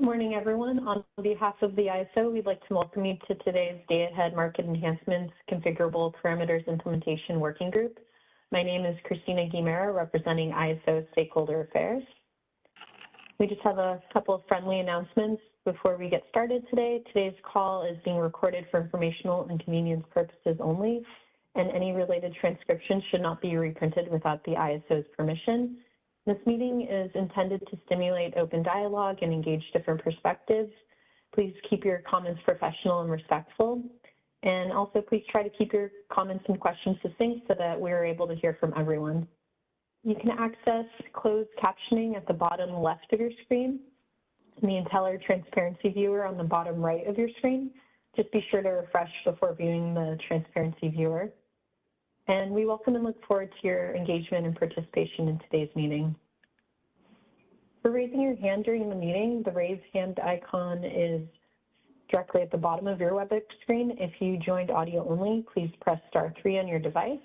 morning, everyone. On behalf of the ISO, we'd like to welcome you to today's Day Ahead Market Enhancements Configurable Parameters Implementation Working Group. My name is Christina Guimera, representing ISO Stakeholder Affairs. We just have a couple of friendly announcements before we get started today. Today's call is being recorded for informational and convenience purposes only, and any related transcription should not be reprinted without the ISO's permission. This meeting is intended to stimulate open dialogue and engage different perspectives. Please keep your comments professional and respectful. And also, please try to keep your comments and questions succinct so that we are able to hear from everyone. You can access closed captioning at the bottom left of your screen and the Inteller Transparency Viewer on the bottom right of your screen. Just be sure to refresh before viewing the Transparency Viewer. And we welcome and look forward to your engagement and participation in today's meeting. For raising your hand during the meeting, the raise hand icon is directly at the bottom of your WebEx screen. If you joined audio only, please press *3 on your device.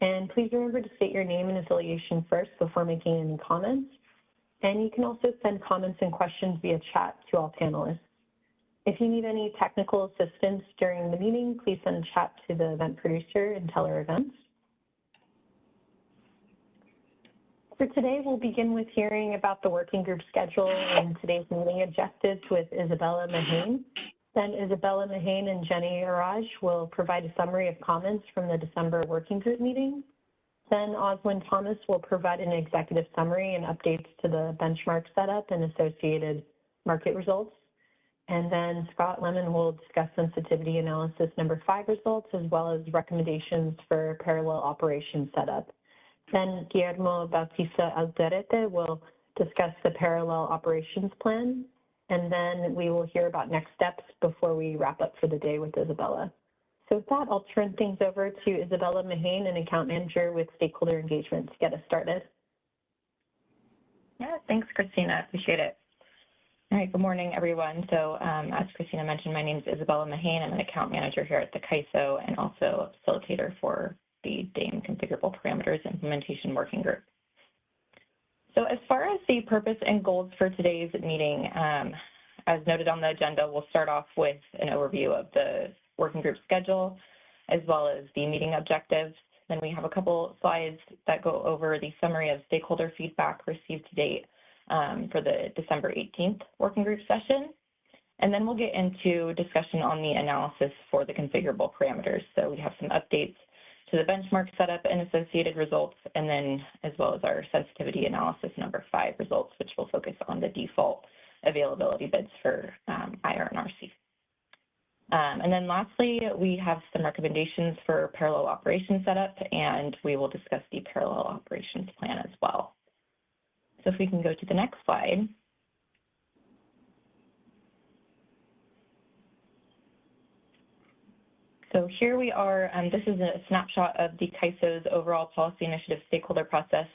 And please remember to state your name and affiliation first before making any comments. And you can also send comments and questions via chat to all panelists. If you need any technical assistance during the meeting, please send chat to the event producer, Inteller Events. For today, we'll begin with hearing about the working group schedule and today's meeting objectives with Isabella Mahane. Then Isabella Mahane and Jenny Araj will provide a summary of comments from the December working group meeting. Then Oswin Thomas will provide an executive summary and updates to the benchmark setup and associated market results. And then Scott Lemon will discuss sensitivity analysis number 5 results, as well as recommendations for parallel operation setup. Then Guillermo Bautista Alderete will discuss the parallel operations plan. And then we will hear about next steps before we wrap up for the day with Isabella. So with that, I'll turn things over to Isabella Mahane, an account manager with stakeholder engagement, to get us started. Yeah, thanks, Christina. Appreciate it. All right, good morning, everyone. So as Christina mentioned, my name is Isabella Mahane. I'm an account manager here at the CAISO and also a facilitator for the DAME Configurable Parameters Implementation Working Group. So as far as the purpose and goals for today's meeting, as noted on the agenda, we'll start off with an overview of the working group schedule, as well as the meeting objectives. Then we have a couple slides that go over the summary of stakeholder feedback received to date for the December 18th working group session. And then we'll get into discussion on the analysis for the configurable parameters. So we have some updates to the benchmark setup and associated results, and then as well as our sensitivity analysis number 5 results, which will focus on the default availability bids for IR and RC. And then lastly, we have some recommendations for parallel operation setup, and we will discuss the parallel operations plan as well. So if we can go to the next slide. So here we are. This is a snapshot of the CAISO's overall policy initiative stakeholder process.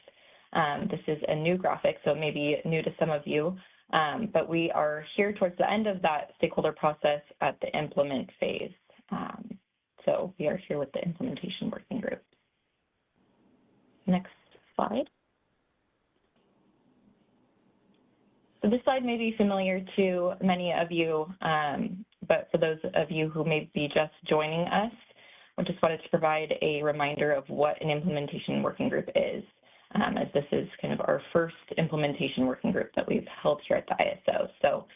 This is a new graphic, so it may be new to some of you, but we are here towards the end of that stakeholder process at the implement phase. So we are here with the implementation working group. Next slide. So this slide may be familiar to many of you, but for those of you who may be just joining us, I just wanted to provide a reminder of what an implementation working group is, as this is kind of our first implementation working group that we've held here at the ISO. So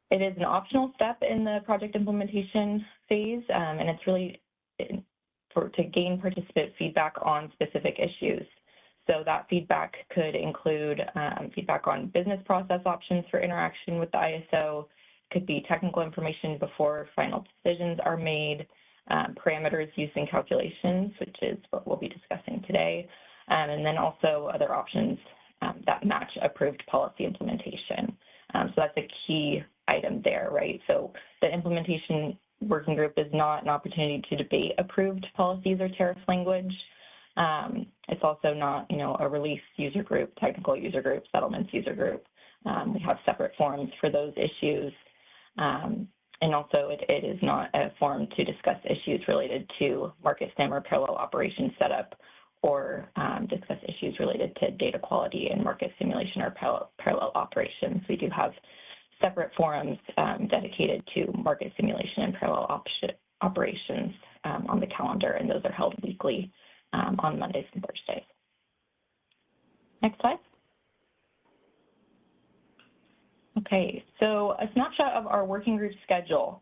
it is an optional step in the project implementation phase, and it's really to gain participant feedback on specific issues. So that feedback could include feedback on business process options for interaction with the ISO, could be technical information before final decisions are made, parameters used in calculations, which is what we'll be discussing today, and then also other options that match approved policy implementation. So that's a key item there, right? So the implementation working group is not an opportunity to debate approved policies or tariff language. It's also not, a release user group, technical user group, settlements user group. We have separate forums for those issues. And also it is not a forum to discuss issues related to market stem or parallel operation setup, or discuss issues related to data quality and market simulation or parallel operations. We do have separate forums dedicated to market simulation and parallel operations on the calendar, and those are held weekly on Mondays and Thursdays. Next slide. Okay, so a snapshot of our working group schedule.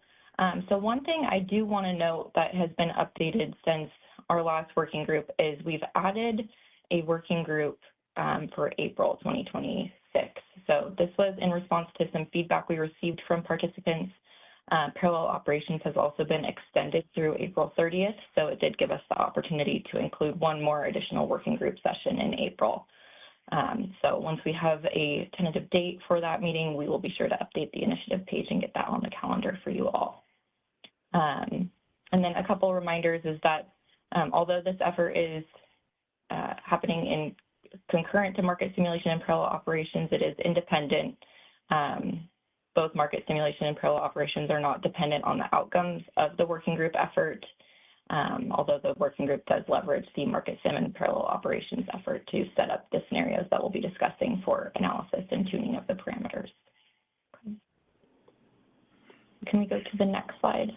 So one thing I do want to note that has been updated since our last working group is we've added a working group for April 2026. So this was in response to some feedback we received from participants. Parallel operations has also been extended through April 30th, so it did give us the opportunity to include one more additional working group session in April. So once we have a tentative date for that meeting, we will be sure to update the initiative page and get that on the calendar for you all. And then a couple of reminders is that although this effort is happening in concurrent to market simulation and parallel operations, it is independent. Both market simulation and parallel operations are not dependent on the outcomes of the working group effort, although the working group does leverage the market sim and parallel operations effort to set up the scenarios that we'll be discussing for analysis and tuning of the parameters. Can we go to the next slide?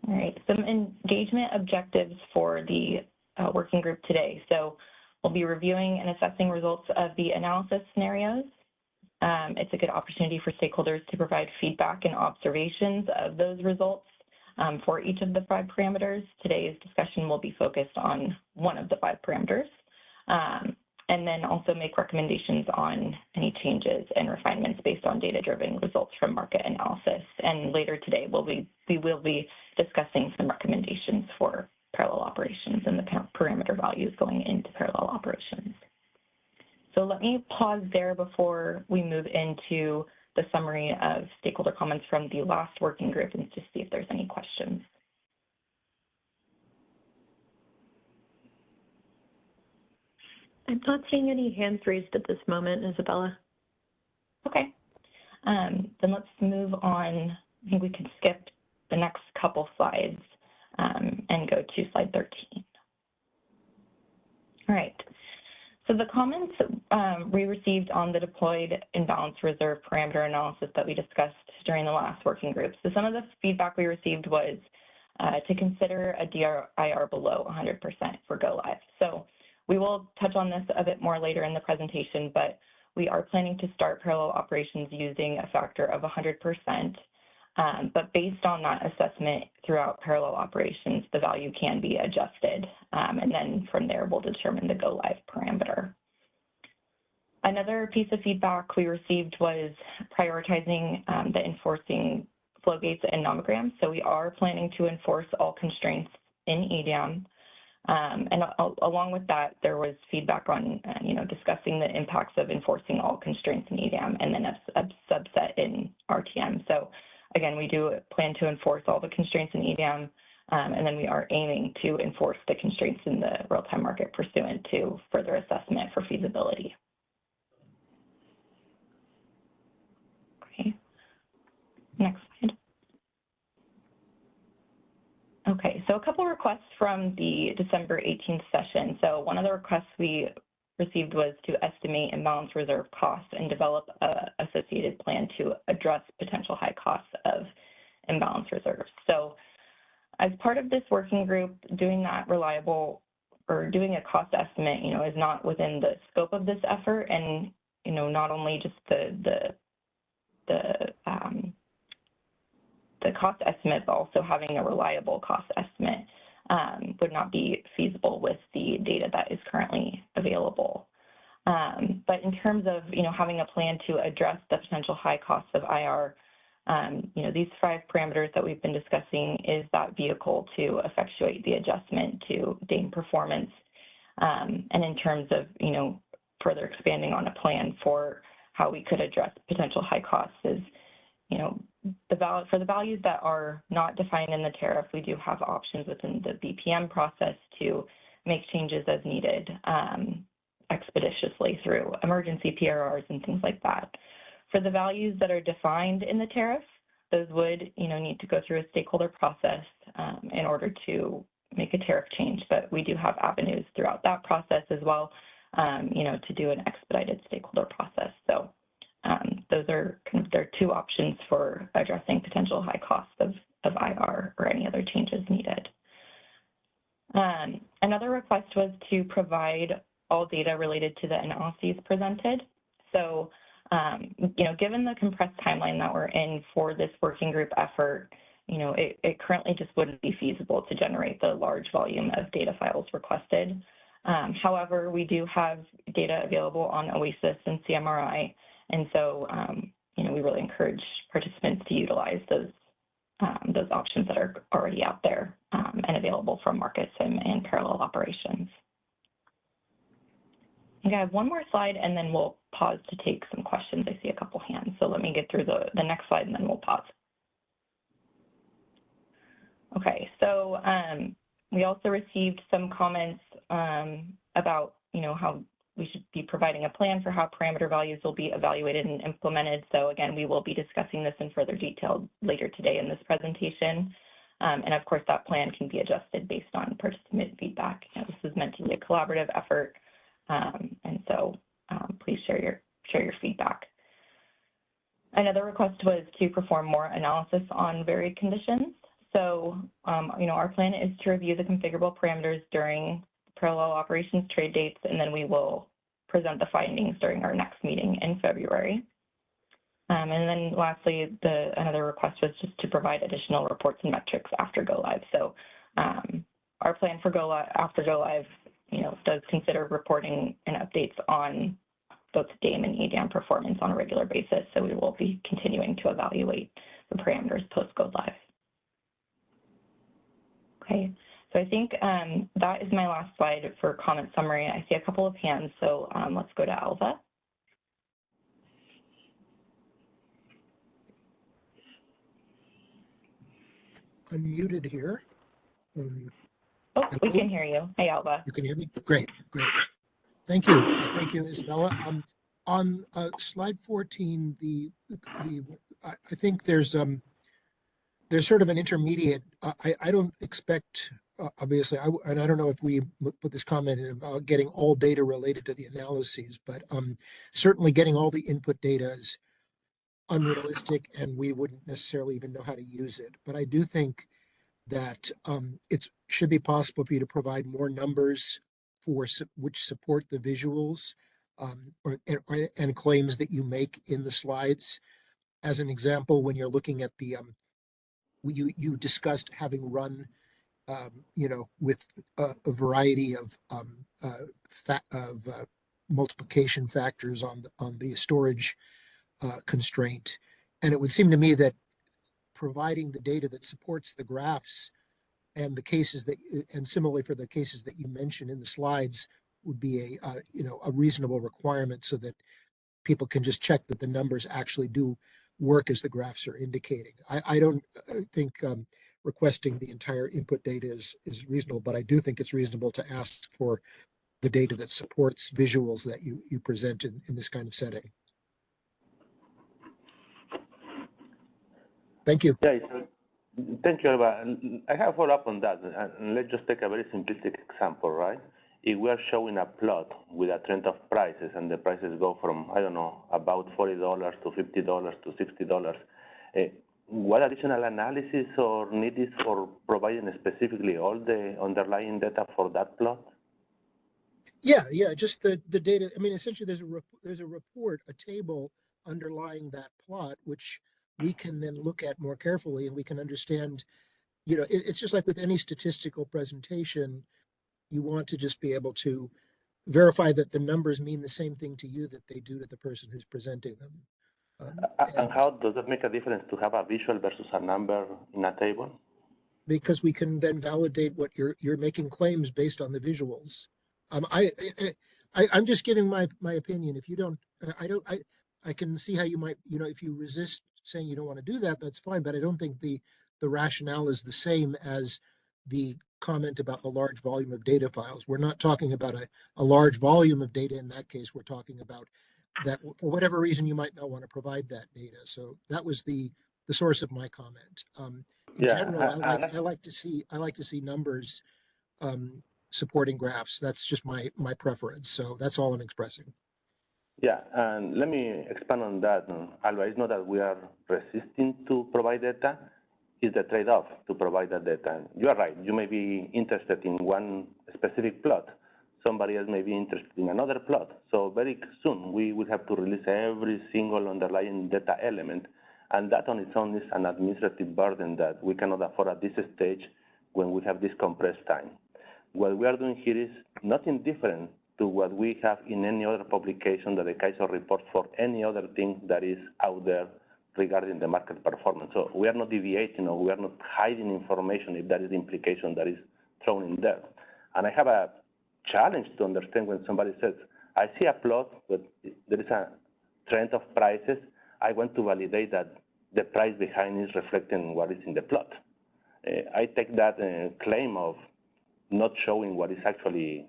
All right, some engagement objectives for the working group today. So we'll be reviewing and assessing results of the analysis scenarios. It's a good opportunity for stakeholders to provide feedback and observations of those results for each of the 5 parameters. Today's discussion will be focused on one of the 5 parameters, and then also make recommendations on any changes and refinements based on data-driven results from market analysis. And later today, we will be discussing some recommendations for parallel operations and the parameter values going into parallel operations. So let me pause there before we move into the summary of stakeholder comments from the last working group and just see if there's any questions. I'm not seeing any hands raised at this moment, Isabella. Okay, then let's move on. I think we can skip the next couple slides and go to slide 13. All right. So the comments we received on the deployed imbalance reserve parameter analysis that we discussed during the last working group. So some of the feedback we received was to consider a DIR below 100% for go live. So we will touch on this a bit more later in the presentation, but we are planning to start parallel operations using a factor of 100%. But based on that assessment throughout parallel operations, the value can be adjusted. And then from there, we'll determine the go live parameter. Another piece of feedback we received was prioritizing the enforcing flow gates and nomograms. So we are planning to enforce all constraints in EDAM. And along with that, there was feedback on, discussing the impacts of enforcing all constraints in EDAM and then a subset in RTM. So again, we do plan to enforce all the constraints in EDAM, and then we are aiming to enforce the constraints in the real-time market pursuant to further assessment for feasibility. Okay, next slide. Okay, so a couple requests from the December 18th session. So one of the requests we received was to estimate imbalance reserve costs and develop an associated plan to address potential high costs of imbalance reserves. So as part of this working group, doing that reliable or doing a cost estimate, is not within the scope of this effort. And, not only just the cost estimate, but also having a reliable cost estimate would not be feasible with the data that is currently available. But in terms of, having a plan to address the potential high costs of IR, these 5 parameters that we've been discussing is that vehicle to effectuate the adjustment to DAME performance. And in terms of, further expanding on a plan for how we could address potential high costs is, for the values that are not defined in the tariff, we do have options within the BPM process to make changes as needed expeditiously through emergency PRRs and things like that. For the values that are defined in the tariff, those would, need to go through a stakeholder process in order to make a tariff change. But we do have avenues throughout that process as well, to do an expedited stakeholder process. So those are there are two options for addressing potential high costs of IR or any other changes needed. Another request was to provide all data related to the analyses presented. So, given the compressed timeline that we're in for this working group effort, it currently just wouldn't be feasible to generate the large volume of data files requested. However, we do have data available on OASIS and CMRI, and so, we really encourage participants to utilize those options that are already out there and available from MarketSim and parallel operations. Okay, I have one more slide, and then we'll pause to take some questions. I see a couple hands, so let me get through the next slide, and then we'll pause. Okay, so we also received some comments about, how we should be providing a plan for how parameter values will be evaluated and implemented. So again, we will be discussing this in further detail later today in this presentation. And of course, that plan can be adjusted based on participant feedback. This is meant to be a collaborative effort, and so please share your feedback. Another request was to perform more analysis on varied conditions. So, our plan is to review the configurable parameters during parallel operations trade dates, and then we will present the findings during our next meeting in February. And then lastly, another request was just to provide additional reports and metrics after go live. So our plan for after go live, does consider reporting and updates on both DAME and EDAM performance on a regular basis. So we will be continuing to evaluate the parameters post go live. Okay, so I think that is my last slide for comment summary. I see a couple of hands, so let's go to Alva. Unmuted here. Oh, we can hear you. Hey, Alva. You can hear me? Great, great. Thank you. Thank you, Isabella. On slide 14, I think there's sort of an intermediate. I don't expect, obviously, and I don't know if we put this comment in about getting all data related to the analyses, but certainly getting all the input data is unrealistic, and we wouldn't necessarily even know how to use it. But I do think that it should be possible for you to provide more numbers which support the visuals and claims that you make in the slides. As an example, when you're looking at the you discussed having run with a variety of multiplication factors on the storage constraint, and it would seem to me that providing the data that supports the graphs and the cases and similarly for the cases that you mentioned in the slides would be a reasonable requirement, so that people can just check that the numbers actually do work as the graphs are indicating. I don't think requesting the entire input data is reasonable, but I do think it's reasonable to ask for the data that supports visuals that you present in this kind of setting. Thank you. Yeah, thank you, Alva. I have a follow-up on that. And let's just take a very simplistic example, right? If we are showing a plot with a trend of prices and the prices go from, I don't know, about $40 to $50 to $60, what additional analysis or need is for providing specifically all the underlying data for that plot? Yeah, just the data. I mean, essentially, there's a report, a table underlying that plot, which we can then look at more carefully, and we can understand. It's just like with any statistical presentation, you want to just be able to verify that the numbers mean the same thing to you that they do to the person who's presenting them. And how does it make a difference to have a visual versus a number in a table? Because we can then validate what you're making claims based on the visuals. I'm just giving my opinion. If you don't, I can see how you might, if you resist saying you don't want to do that, that's fine. But I don't think the rationale is the same as the comment about the large volume of data files. We're not talking about a large volume of data in that case. We're talking about that for whatever reason you might not want to provide that data. So that was the source of my comment. In general, I like to see numbers supporting graphs. That's just my preference. So that's all I'm expressing. Yeah, and let me expand on that. Alba, it's not that we are resisting to provide data, it's the trade-off to provide that data. You are right, you may be interested in one specific plot. Somebody else may be interested in another plot. So very soon, we will have to release every single underlying data element. And that on its own is an administrative burden that we cannot afford at this stage when we have this compressed time. What we are doing here is nothing different to what we have in any other publication that the CAISO reports for any other thing that is out there regarding the market performance. So we are not deviating or we are not hiding information if that is the implication that is thrown in there. And I have a challenge to understand when somebody says, I see a plot, but there is a trend of prices. I want to validate that the price behind is reflecting what is in the plot. I take that claim of not showing what is actually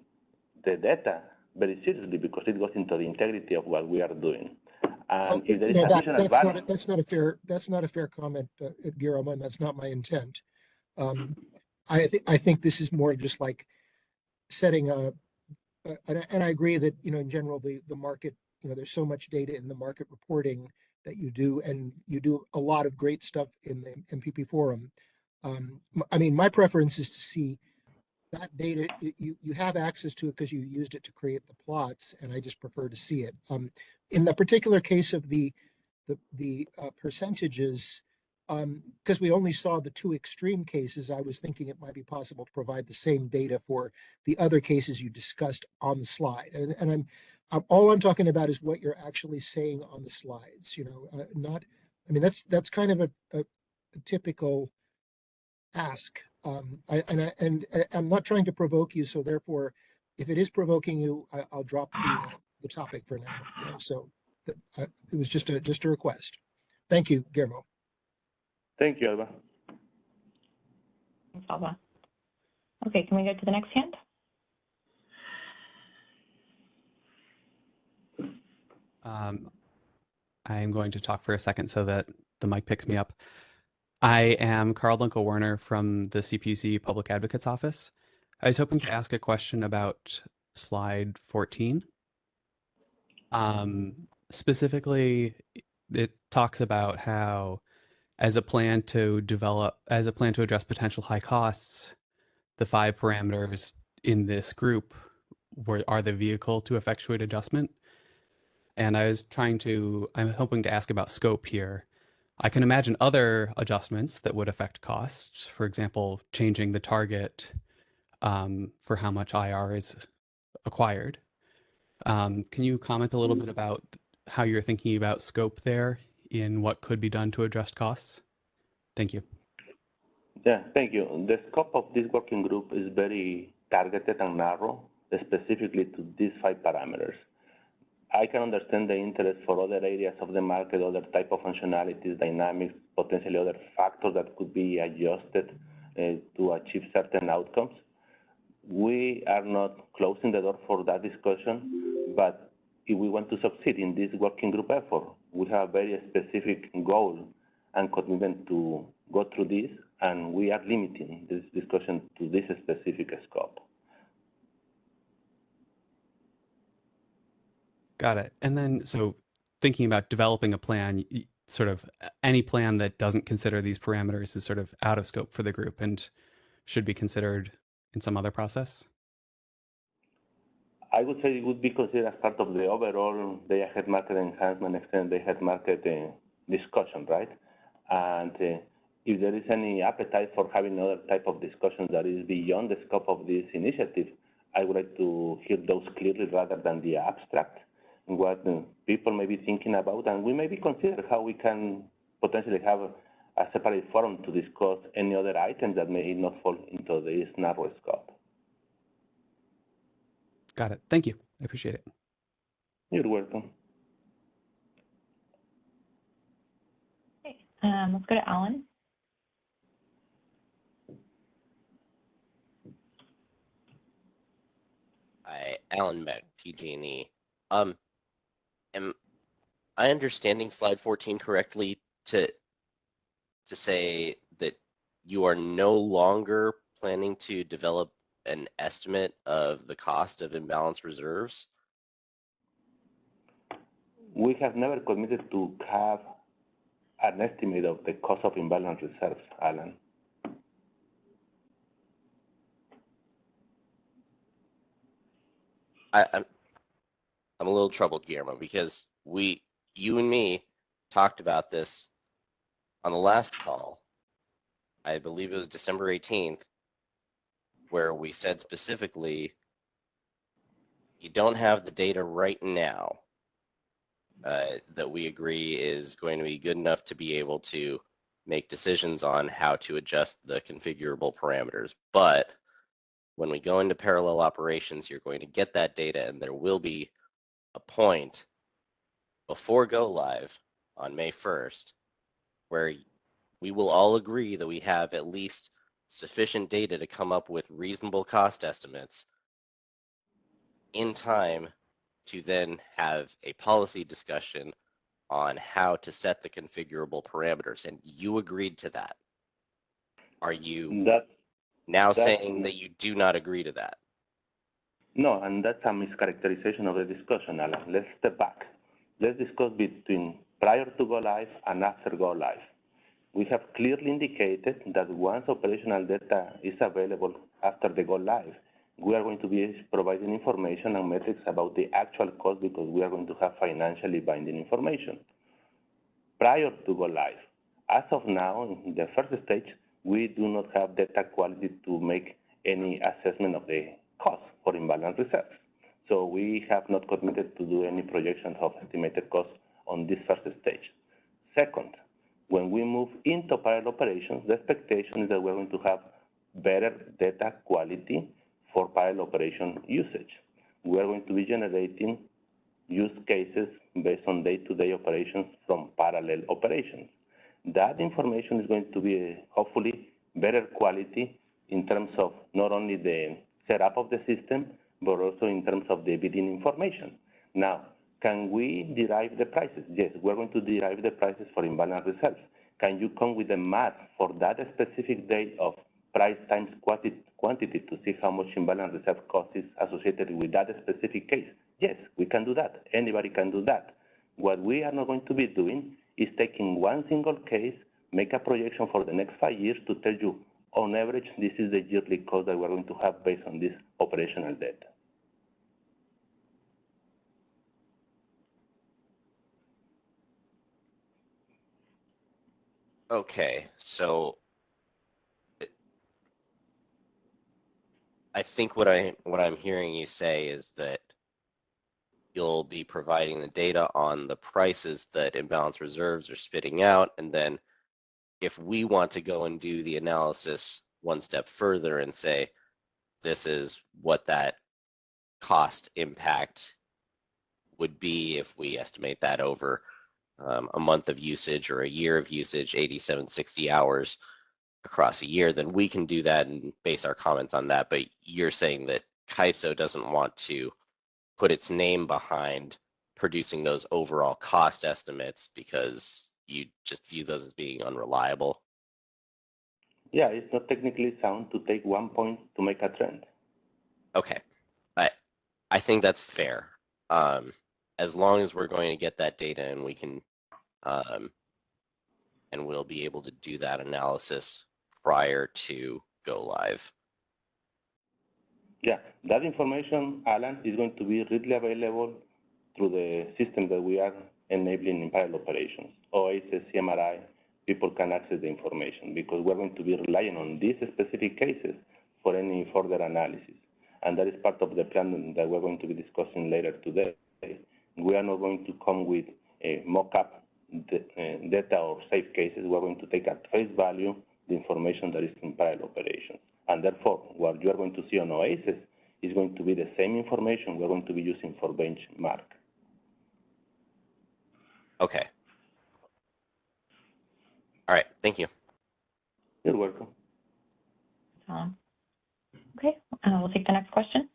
the data very seriously because it goes into the integrity of what we are doing. And if there is additional value, that's not a fair comment, Guillermo, and that's not my intent. I think this is more just like setting and I agree that, in general, the market, there's so much data in the market reporting that you do, and you do a lot of great stuff in the MPP forum. I mean, my preference is to see that data. You have access to it because you used it to create the plots, and I just prefer to see it. In the particular case of the percentages, because we only saw the two extreme cases, I was thinking it might be possible to provide the same data for the other cases you discussed on the slide. And all I'm talking about is what you're actually saying on the slides. Not. I mean, that's kind of a typical ask. I'm not trying to provoke you, so therefore, if it is provoking you, I'll drop the topic for now. So it was just a request. Thank you, Guillermo. Thank you, Alba. Thanks, Alba. Okay, can we go to the next hand? I am going to talk for a second so that the mic picks me up. I am Carl Dunkel-Werner from the CPUC Public Advocate's Office. I was hoping to ask a question about slide 14. Specifically, it talks about how, as a plan to address potential high costs, the 5 parameters in this group are the vehicle to effectuate adjustment. And I'm hoping to ask about scope here. I can imagine other adjustments that would affect costs. For example, changing the target for how much IR is acquired. Can you comment a little bit about how you're thinking about scope there in what could be done to adjust costs? Thank you. Yeah, thank you. The scope of this working group is very targeted and narrow, specifically to these 5 parameters. I can understand the interest for other areas of the market, other type of functionalities, dynamics, potentially other factors that could be adjusted to achieve certain outcomes. We are not closing the door for that discussion, but if we want to succeed in this working group effort, we have a very specific goal and commitment to go through this, and we are limiting this discussion to this specific scope. Got it. And then, so thinking about developing a plan, sort of any plan that doesn't consider these parameters is sort of out of scope for the group and should be considered in some other process? I would say it would be considered as part of the overall day-ahead market enhancement, extended day-ahead market discussion, right? And if there is any appetite for having another type of discussion that is beyond the scope of this initiative, I would like to hear those clearly rather than the abstract, what people may be thinking about, and we maybe consider how we can potentially have a separate forum to discuss any other items that may not fall into this narrow scope. Got it. Thank you. I appreciate it. You're welcome. Okay, let's go to Alan. Hi, Alan Beck, PG&E. Am I understanding slide 14 correctly to say that you are no longer planning to develop an estimate of the cost of imbalanced reserves? we have never committed to have an estimate of the cost of imbalance reserves, Alan. I'm a little troubled, Guillermo, because you and me talked about this on the last call. I believe it was December 18th, where we said specifically, you don't have the data right now that we agree is going to be good enough to be able to make decisions on how to adjust the configurable parameters. But when we go into parallel operations, you're going to get that data, and there will be a point before go live on May 1st where we will all agree that we have at least sufficient data to come up with reasonable cost estimates in time to then have a policy discussion on how to set the configurable parameters. And you agreed to that. Are you now saying that you do not agree to that? No, and that's a mischaracterization of the discussion, Alan. Let's step back. Let's discuss between prior to go live and after go live. We have clearly indicated that once operational data is available after the go live, we are going to be providing information and metrics about the actual cost because we are going to have financially binding information. Prior to go live, as of now, in the first stage, we do not have data quality to make any assessment of the cost for imbalance reserves. So we have not committed to do any projections of estimated costs on this first stage. Second, when we move into parallel operations, the expectation is that we're going to have better data quality for parallel operation usage. We are going to be generating use cases based on day-to-day operations from parallel operations. That information is going to be hopefully better quality in terms of not only the setup of the system, but also in terms of the bidding information. Now, can we derive the prices? Yes, we're going to derive the prices for imbalance reserves. Can you come with a math for that specific date of price times quantity to see how much imbalance reserve cost is associated with that specific case? Yes, we can do that. Anybody can do that. What we are not going to be doing is taking one single case, make a projection for the next 5 years to tell you, on average, this is the yearly cost that we're going to have based on this operational data. Okay, so I think what I'm hearing you say is that you'll be providing the data on the prices that imbalance reserves are spitting out, and then if we want to go and do the analysis one step further and say, this is what that cost impact would be if we estimate that over a month of usage or a year of usage, 87, 60 hours across a year, then we can do that and base our comments on that. But you're saying that CAISO doesn't want to put its name behind producing those overall cost estimates because you just view those as being unreliable? Yeah, it's not technically sound to take 1 point to make a trend. Okay, I think that's fair. As long as we're going to get that data and we can, and we'll be able to do that analysis prior to go live. Yeah, that information, Alan, is going to be readily available through the system that we are enabling in parallel operations. OASIS, CMRI, people can access the information because we're going to be relying on these specific cases for any further analysis. And that is part of the plan that we're going to be discussing later today. We are not going to come with a mock-up data or safe cases. We're going to take at face value the information that is in parallel operations. And therefore, what you are going to see on OASIS is going to be the same information we're going to be using for benchmark. Okay. All right, thank you. You're welcome. Okay, we'll take the next question.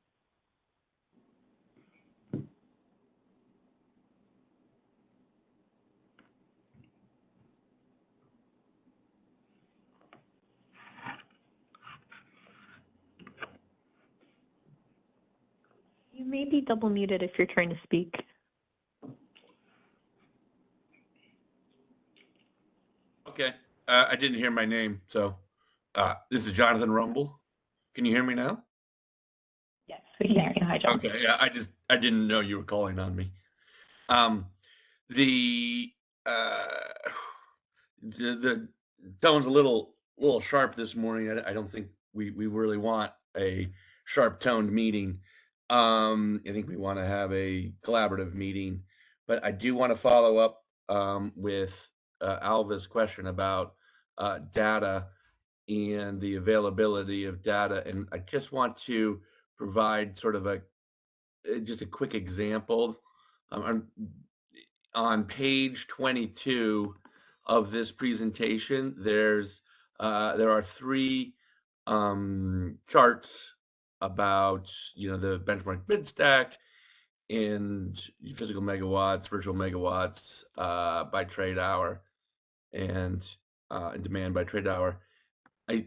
You may be double muted if you're trying to speak. Okay. I didn't hear my name, so this is Jonathan Rumble. Can you hear me now? Yes, we can hear you. Hi, John. Okay. Yeah, I didn't know you were calling on me. The the tone's a little sharp this morning. I don't think we really want a sharp toned meeting. I think we want to have a collaborative meeting, but I do want to follow up with Alva's question about data and the availability of data, and I just want to provide sort of a just a quick example. On page 22 of this presentation, there are three charts about the benchmark bid stack and physical megawatts, virtual megawatts by trade hour, and demand by trade hour. I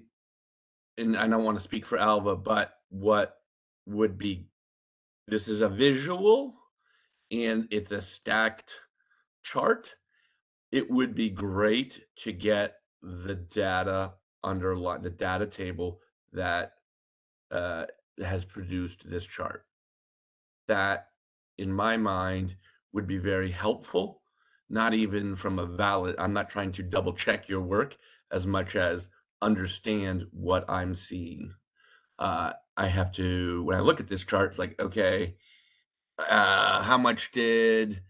don't want to speak for Alva, but what would be this is a visual and it's a stacked chart. It would be great to get the data underline the data table that has produced this chart. That, in my mind, would be very helpful. Not even from a valid. I'm not trying to double check your work as much as understand what I'm seeing. I have to, when I look at this chart, it's like, okay, how much did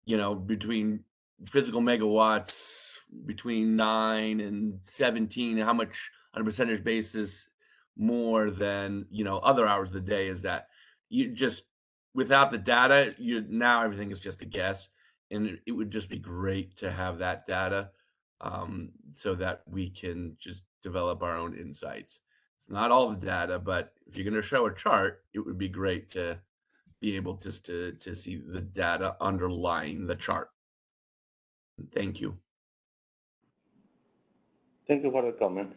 between physical megawatts between 9 and 17, how much on a percentage basis more than other hours of the day is that? You just, without the data, now everything is just a guess, and it would just be great to have that data, so that we can just develop our own insights. It's not all the data, but if you're going to show a chart, it would be great to be able just to see the data underlying the chart. Thank you. Thank you for the comment.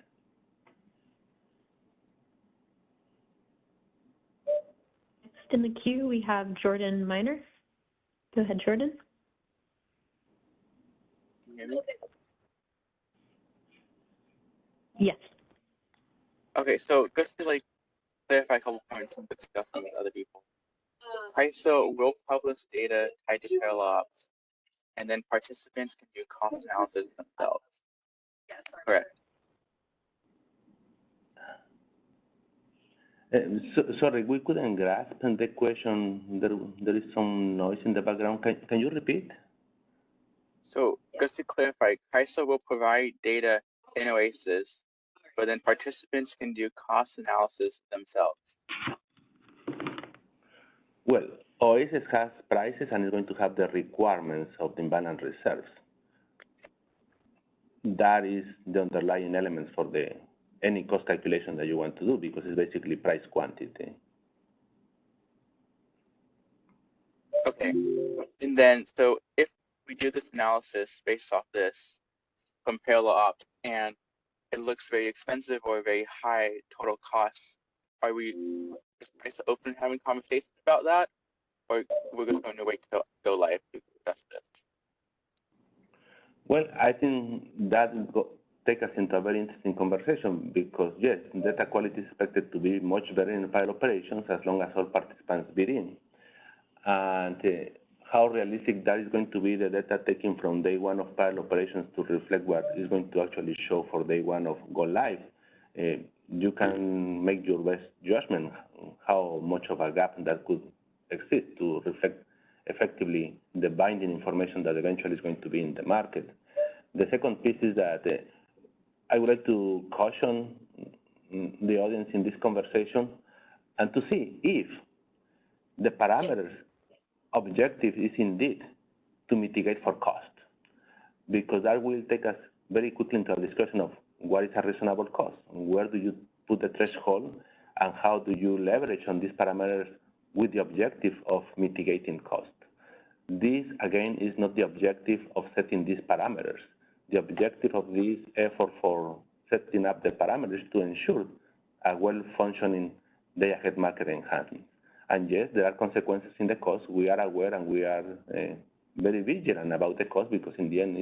Next in the queue, we have Jordan Miner. Go ahead, Jordan. Can you hear me? Yes. Okay, so just to clarify a couple points and discuss them with other people. ISO will publish data tied to parallel ops, and then participants can do cost analysis themselves. Correct. Sorry, we couldn't grasp the question. There is some noise in the background. Can you repeat? So just to clarify, ISO will provide data in Oasis, but then participants can do cost analysis themselves. Well, Oasis has prices and is going to have the requirements of the imbalance reserves. That is the underlying elements for any cost calculation that you want to do, because it's basically price quantity. Okay, and then so if we do this analysis based off this from parallel ops and it looks very expensive or very high total costs, are we just open having conversations about that, or we're just going to wait till go live to discuss this? Well, I think that will take us into a very interesting conversation, because yes, data quality is expected to be much better in file operations as long as all participants bid in. And how realistic that is going to be, the data taken from day one of file operations to reflect what is going to actually show for day one of go live. You can make your best judgment how much of a gap that could exist to reflect effectively the binding information that eventually is going to be in the market. The second piece is that I would like to caution the audience in this conversation and to see if the parameters objective is indeed to mitigate for cost, because that will take us very quickly into a discussion of what is a reasonable cost, where do you put the threshold, and how do you leverage on these parameters with the objective of mitigating cost. This, again, is not the objective of setting these parameters. The objective of this effort for setting up the parameters to ensure a well-functioning day-ahead market enhancement. And yes, there are consequences in the cost. We are aware and we are very vigilant about the cost, because in the end,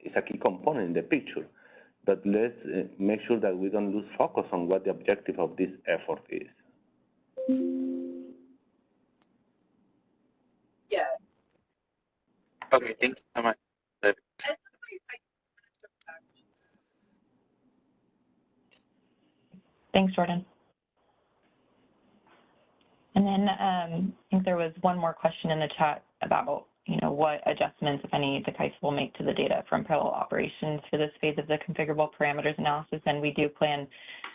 it's a key component in the picture. but let's make sure that we don't lose focus on what the objective of this effort is. Okay, thank you so much. Thanks, Jordan. And then I think there was one more question in the chat about, what adjustments, if any, the KAISO will make to the data from parallel operations for this phase of the configurable parameters analysis, and we do plan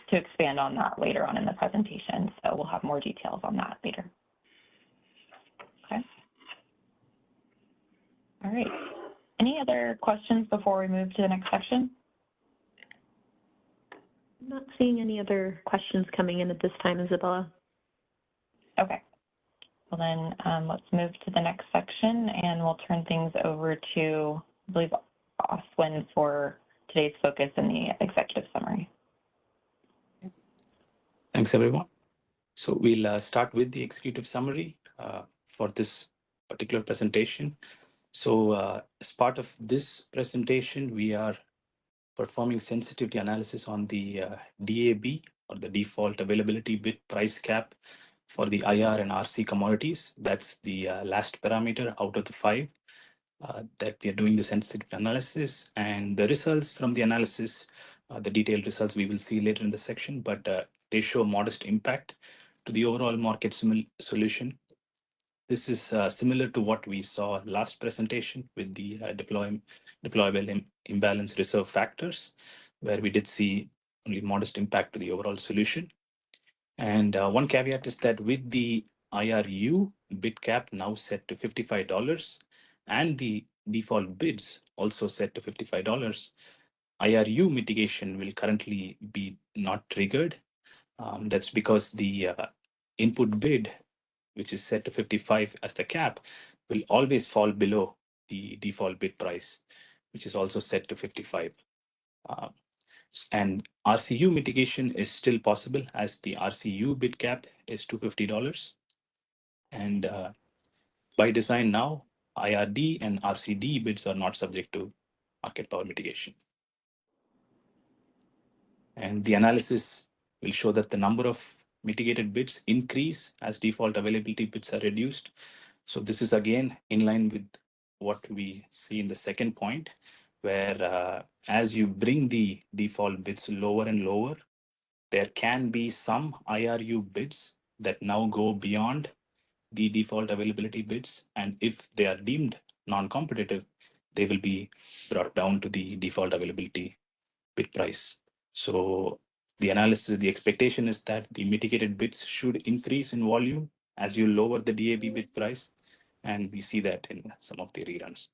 to expand on that later on in the presentation. So we'll have more details on that later. Okay. All right. Any other questions before we move to the next section? I'm not seeing any other questions coming in at this time, Isabella. Okay. Well, then let's move to the next section, and we'll turn things over to, I believe, Oswin for today's focus in the executive summary. Thanks, everyone. So we'll start with the executive summary for this particular presentation. So as part of this presentation, we are performing sensitivity analysis on the DAB, or the default availability bit price cap, for the IR and RC commodities. That's the last parameter out of the 5 that we are doing the sensitivity analysis. And the results from the analysis, the detailed results we will see later in the section, but they show modest impact to the overall market solution. This is similar to what we saw last presentation with the deployable imbalance reserve factors, where we did see only modest impact to the overall solution. And one caveat is that with the IRU bid cap now set to $55 and the default bids also set to $55, IRU mitigation will currently be not triggered. That's because the input bid, which is set to 55 as the cap, will always fall below the default bid price, which is also set to 55. And RCU mitigation is still possible, as the RCU bid cap is $250. And by design now, IRD and RCD bids are not subject to market power mitigation. And the analysis will show that the number of mitigated bids increase as default availability bids are reduced. So this is again in line with what we see in the second point, where as you bring the default bids lower and lower, there can be some IRU bids that now go beyond the default availability bids. And if they are deemed non-competitive, they will be brought down to the default availability bid price. So the analysis, the expectation is that the mitigated bids should increase in volume as you lower the DAB bid price. And we see that in some of the reruns.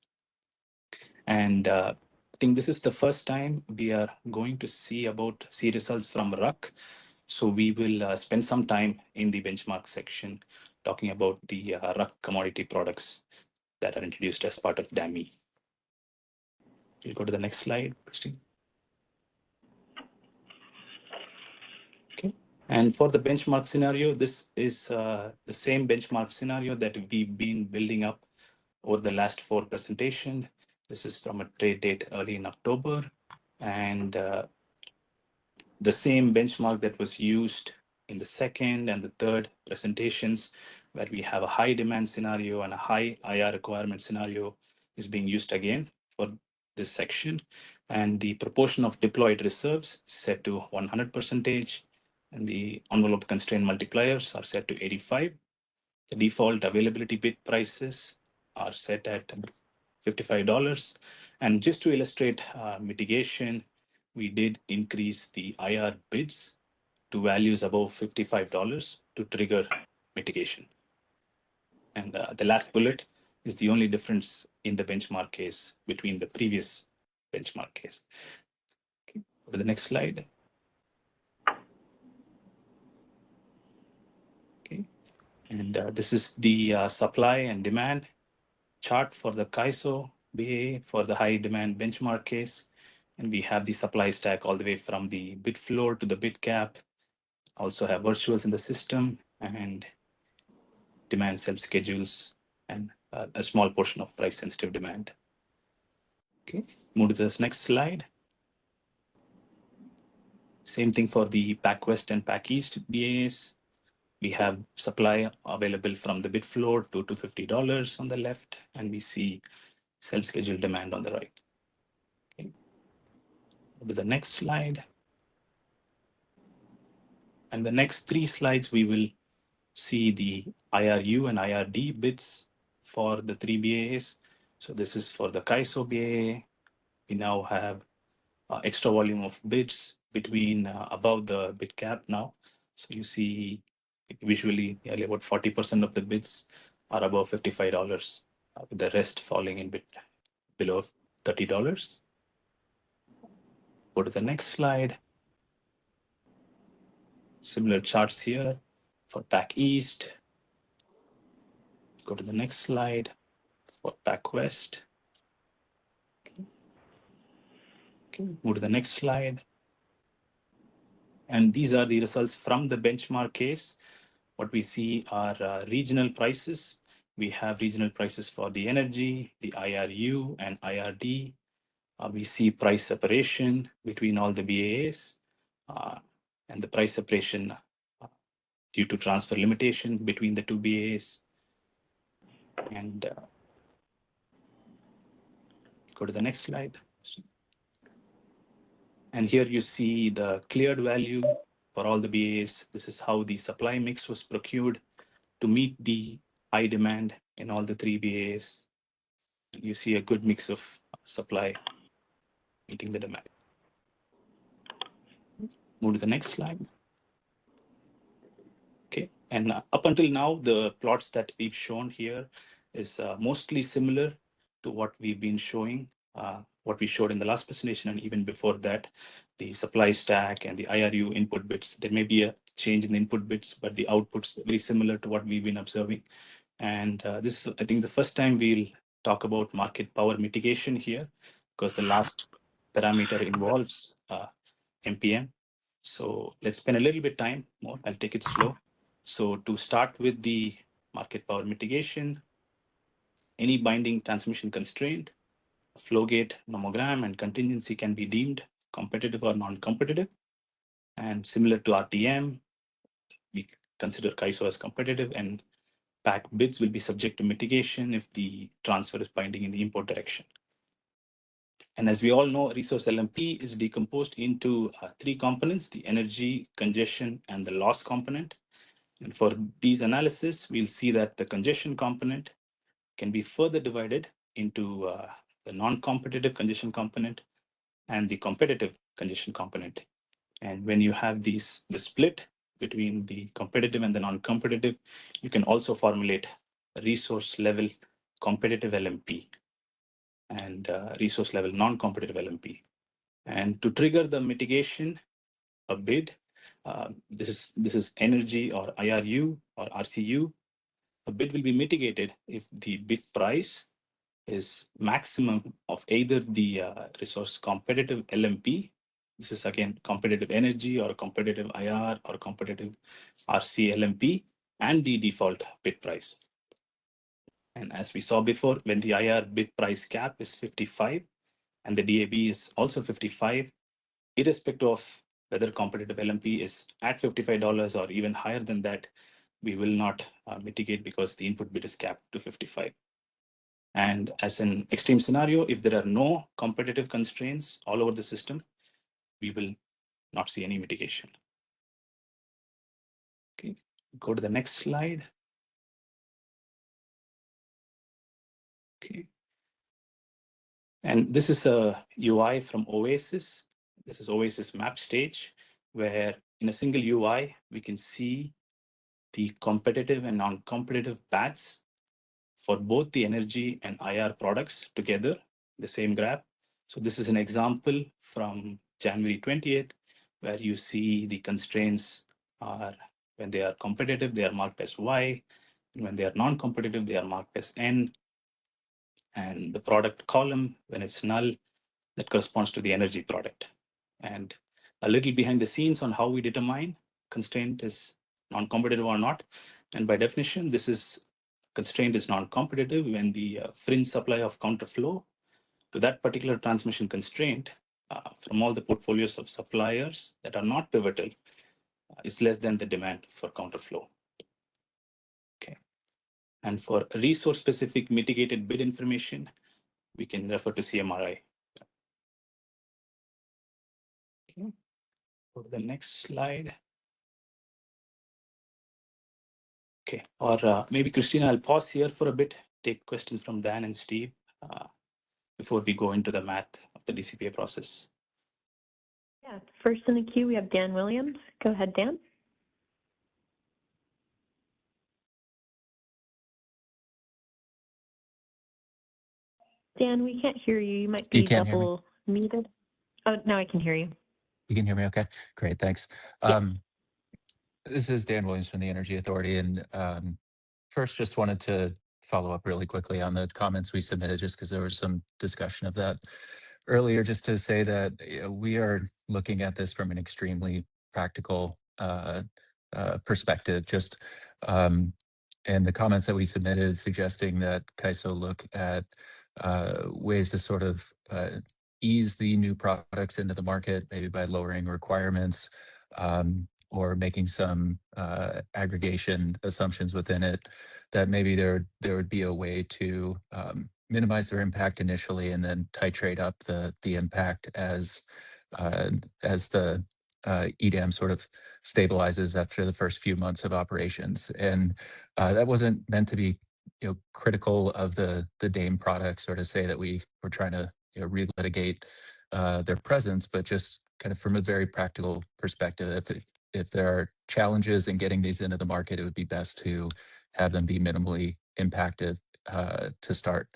And I think this is the first time we are going to see results from RUC. So we will spend some time in the benchmark section talking about the RUC commodity products that are introduced as part of DAMI. We'll go to the next slide, Christine. Okay. And for the benchmark scenario, this is the same benchmark scenario that we've been building up over the last 4 presentations. This is from a trade date early in October. And the same benchmark that was used in the second and the third presentations, where we have a high demand scenario and a high IR requirement scenario, is being used again for this section. And the proportion of deployed reserves set to 100%, and the envelope constraint multipliers are set to 85. The default availability bid prices are set at $55. And just to illustrate mitigation, we did increase the IR bids to values above $55 to trigger mitigation. And the last bullet is the only difference in the benchmark case between the previous benchmark case. Okay, go to the next slide. Okay, and this is the supply and demand chart for the KAISO BA for the high demand benchmark case. And we have the supply stack all the way from the bid floor to the bid cap. Also have virtuals in the system and demand self schedules and a small portion of price sensitive demand. Okay, move to this next slide. Same thing for the Pack West and Pack East BAs. We have supply available from the bid floor to $250 on the left, and we see self-scheduled demand on the right. Okay. Go to the next slide. And the next 3 slides, we will see the IRU and IRD bids for the 3 BAs. So this is for the CAISO BA. We now have extra volume of bids between above the bid cap now. So you see visually nearly about 40% of the bids are above $55, with the rest falling in bid below $30. Go to the next slide. Similar charts here for Pack East. Go to the next slide for Pack West. Okay, move to the next slide. And these are the results from the benchmark case. What we see are regional prices. We have regional prices for the energy, the IRU and IRD. We see price separation between all the BAs and the price separation due to transfer limitation between the 2 BAs. And go to the next slide. And here you see the cleared value for all the BAs. This is how the supply mix was procured to meet the high demand in all the 3 BAs. You see a good mix of supply meeting the demand. Move to the next slide. Okay, and up until now, the plots that we've shown here is mostly similar to what we've been showing, what we showed in the last presentation, and even before that, the supply stack and the IRU input bits. There may be a change in the input bits, but the outputs are very similar to what we've been observing. And this is, I think, the first time we'll talk about market power mitigation here, because the last parameter involves MPM. So let's spend a little bit time more. I'll take it slow. So to start with the market power mitigation, any binding transmission constraint, flow gate, nomogram, and contingency can be deemed competitive or non-competitive. And similar to RTM, we consider CAISO as competitive, and pack bids will be subject to mitigation if the transfer is binding in the import direction. And as we all know, resource LMP is decomposed into 3 components: the energy, congestion, and the loss component. And for these analysis, we'll see that the congestion component can be further divided into the non-competitive congestion component and the competitive congestion component. And when you have the split between the competitive and the non-competitive, you can also formulate a resource level competitive LMP and resource level non-competitive LMP. And to trigger the mitigation, a bid, this is energy or IRU or RCU. A bid will be mitigated if the bid price is maximum of either the resource competitive LMP. This is again competitive energy or competitive IR or competitive RC LMP, and the default bid price. And as we saw before, when the IR bid price cap is 55 and the DAB is also 55, irrespective of whether competitive LMP is at $55 or even higher than that, we will not mitigate because the input bid is capped to 55. And as an extreme scenario, if there are no competitive constraints all over the system, we will not see any mitigation. Okay, go to the next slide. Okay. And this is a UI from Oasis. This is Oasis map stage, where in a single UI, we can see the competitive and non-competitive paths for both the energy and IR products together, the same graph. So this is an example from January 20th, where you see the constraints are when they are competitive, they are marked as Y. And when they are non-competitive, they are marked as N. And the product column, when it's null, that corresponds to the energy product. And a little behind the scenes on how we determine constraint is non-competitive or not. And by definition, this is constraint is non-competitive when the fringe supply of counterflow to that particular transmission constraint from all the portfolios of suppliers that are not pivotal is less than the demand for counterflow. Okay. And for resource-specific mitigated bid information, we can refer to CMRI. Okay. Go to the next slide. Okay, or maybe Christina, I'll pause here for a bit, take questions from Dan and Steve before we go into the math of the DCPA process. Yeah, first in the queue, we have Dan Williams. Go ahead, Dan. Dan, we can't hear you. You might be double muted. Oh, now I can hear you. You can hear me okay? Great, thanks. Yeah. This is Dan Williams from the Energy Authority, and first just wanted to follow up really quickly on the comments we submitted, just because there was some discussion of that earlier, just to say that we are looking at this from an extremely practical perspective. Just and the comments that we submitted suggesting that CAISO look at ways to sort of ease the new products into the market, maybe by lowering requirements or making some aggregation assumptions within it, that maybe there would be a way to minimize their impact initially and then titrate up the impact as the EDAM sort of stabilizes after the first few months of operations. And that wasn't meant to be critical of the DAME products or to say that we were trying to relitigate their presence, but just kind of from a very practical perspective, if there are challenges in getting these into the market, it would be best to have them be minimally impacted to start.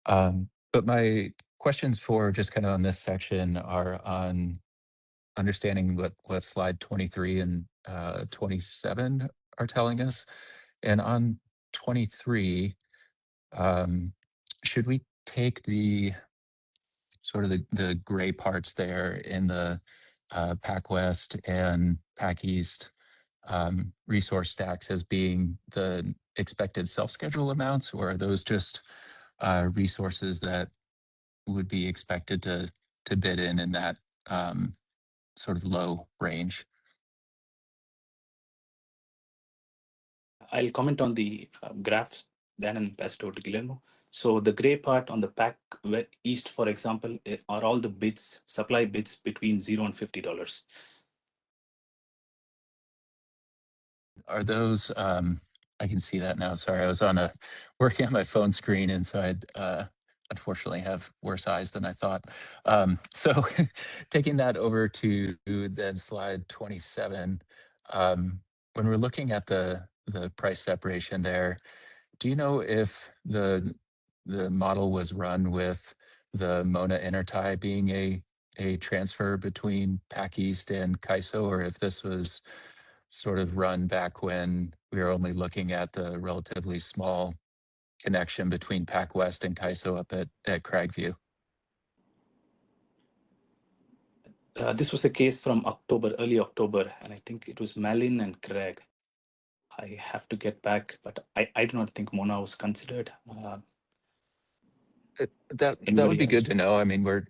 But my questions for just kind of on this section are on understanding what slide 23 and 27 are telling us. And on 23, should we take the sort of the gray parts there in the PAC West and PAC East resource stacks as being the expected self-schedule amounts, or are those just resources that would be expected to bid in that sort of low range? I'll comment on the graphs, Dan, and pass it over to Guillermo. So the gray part on the PAC East, for example, are all the bids, supply bids between $0 and $50. Are those, I can see that now. Sorry, I was working on my phone screen, and so I'd unfortunately have worse eyes than I thought. So taking that over to then slide 27, when we're looking at the price separation there, do you know if the model was run with the Mona intertie being a transfer between PAC East and CAISO, or if this was sort of run back when we were only looking at the relatively small connection between PAC West and CAISO up at Cragview? This was a case from early October, and I think it was Malin and Craig. I have to get back, but I do not think Mona was considered. That would be good to know. I mean, we're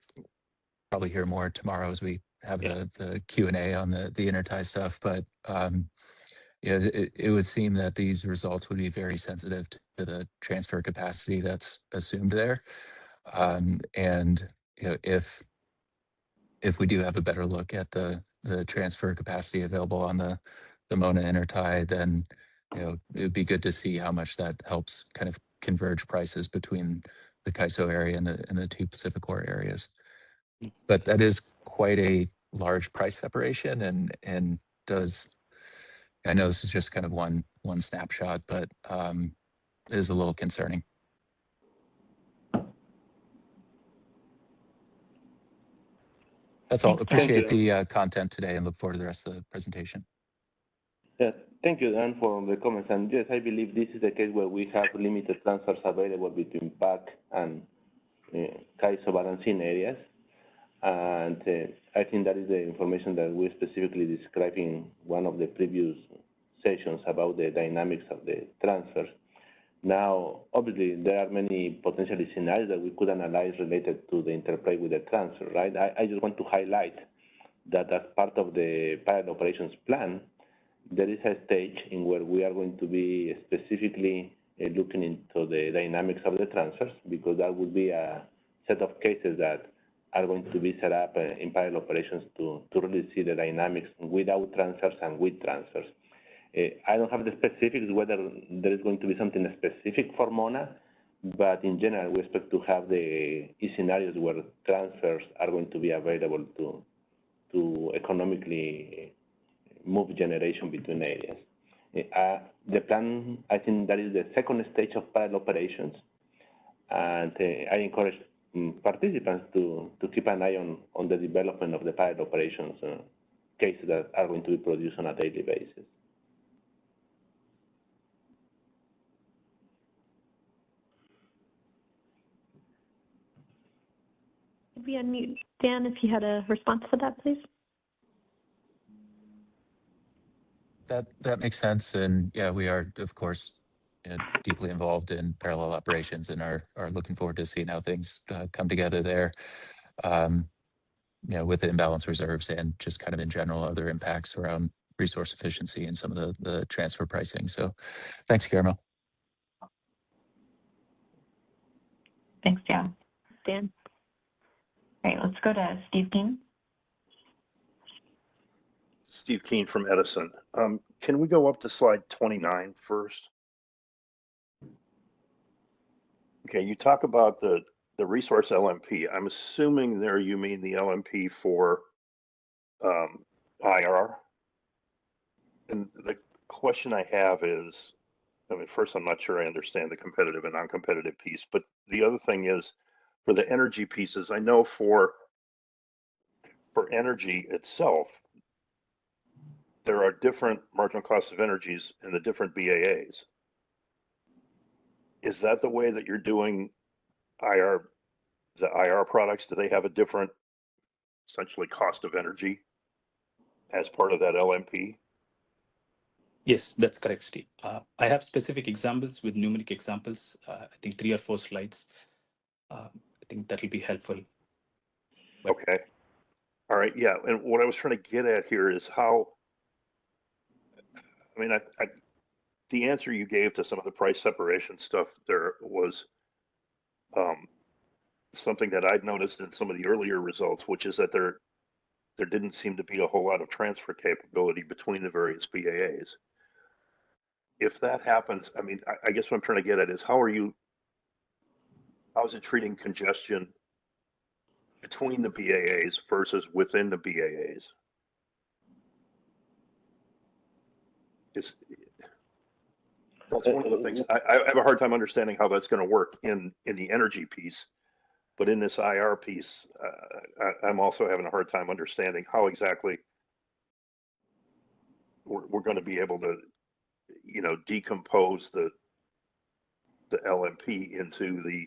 probably hear more tomorrow as we have the Q&A on the intertie stuff, but it would seem that these results would be very sensitive to the transfer capacity that's assumed there. And if we do have a better look at the transfer capacity available on the Mona intertie, then it would be good to see how much that helps kind of converge prices between the CAISO area and the two Pacific Core areas. But that is quite a large price separation, and does, I know this is just kind of one snapshot, but it is a little concerning. That's all. Appreciate the content today and look forward to the rest of the presentation. Yes, thank you, Dan, for the comments. And yes, I believe this is the case where we have limited transfers available between PAC and CAISO balancing areas. And I think that is the information that we specifically described in one of the previous sessions about the dynamics of the transfers. Now, obviously, there are many potential scenarios that we could analyze related to the interplay with the transfer, right? I just want to highlight that as part of the pilot operations plan, there is a stage in where we are going to be specifically looking into the dynamics of the transfers, because that would be a set of cases that are going to be set up in pilot operations to really see the dynamics without transfers and with transfers. I don't have the specifics whether there is going to be something specific for MONA, but in general, we expect to have the scenarios where transfers are going to be available to economically move generation between areas. The plan, I think that is the second stage of pilot operations, and I encourage participants to keep an eye on the development of the pilot operations cases that are going to be produced on a daily basis. Could we unmute Dan if you had a response to that, please? That makes sense, and yeah, we are of course deeply involved in parallel operations and are looking forward to seeing how things come together there. With the imbalance reserves and just kind of in general other impacts around resource efficiency and some of the transfer pricing. So, thanks, Guillermo. Thanks, Dan. Dan. All right, let's go to Steve Keene. Steve Keene from Edison. Can we go up to slide 29 first? Okay, you talk about the resource LMP. I'm assuming there you mean the LMP for IR. And the question I have is, first, I'm not sure I understand the competitive and non-competitive piece, but the other thing is for the energy pieces, I know for energy itself, there are different marginal costs of energies in the different BAAs. Is that the way that you're doing the IR products? Do they have a different, essentially, cost of energy as part of that LMP? Yes, that's correct, Steve. I have specific examples with numeric examples. I think 3 or 4 slides. I think that will be helpful. Okay. All right. Yeah. And what I was trying to get at here is how, the answer you gave to some of the price separation stuff there was something that I'd noticed in some of the earlier results, which is that there didn't seem to be a whole lot of transfer capability between the various BAAs. If that happens, I guess what I'm trying to get at is how is it treating congestion between the BAAs versus within the BAAs? That's one of the things I have a hard time understanding how that's going to work in the energy piece, but in this IR piece, I'm also having a hard time understanding how exactly we're going to be able to, decompose the LMP into the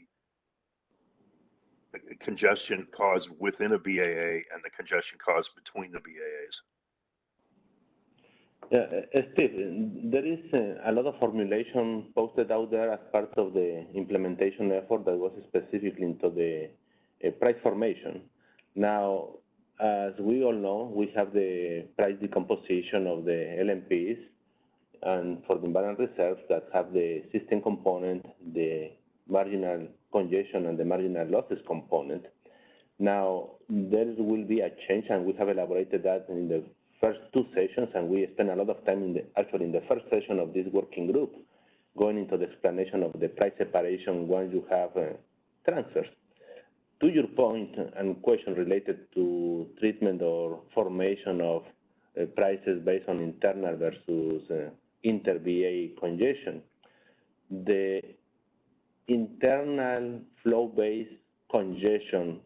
congestion caused within a BAA and the congestion caused between the BAAs. Steve, there is a lot of formulation posted out there as part of the implementation effort that was specifically into the price formation. Now, as we all know, we have the price decomposition of the LMPs, and for the imbalance reserves that have the system component, the marginal congestion, and the marginal losses component. Now, there will be a change, and we have elaborated that in the first 2 sessions, and we spent a lot of time in the first session of this working group going into the explanation of the price separation once you have transfers. To your point and question related to treatment or formation of prices based on internal versus inter-BA congestion, the internal flow-based congestion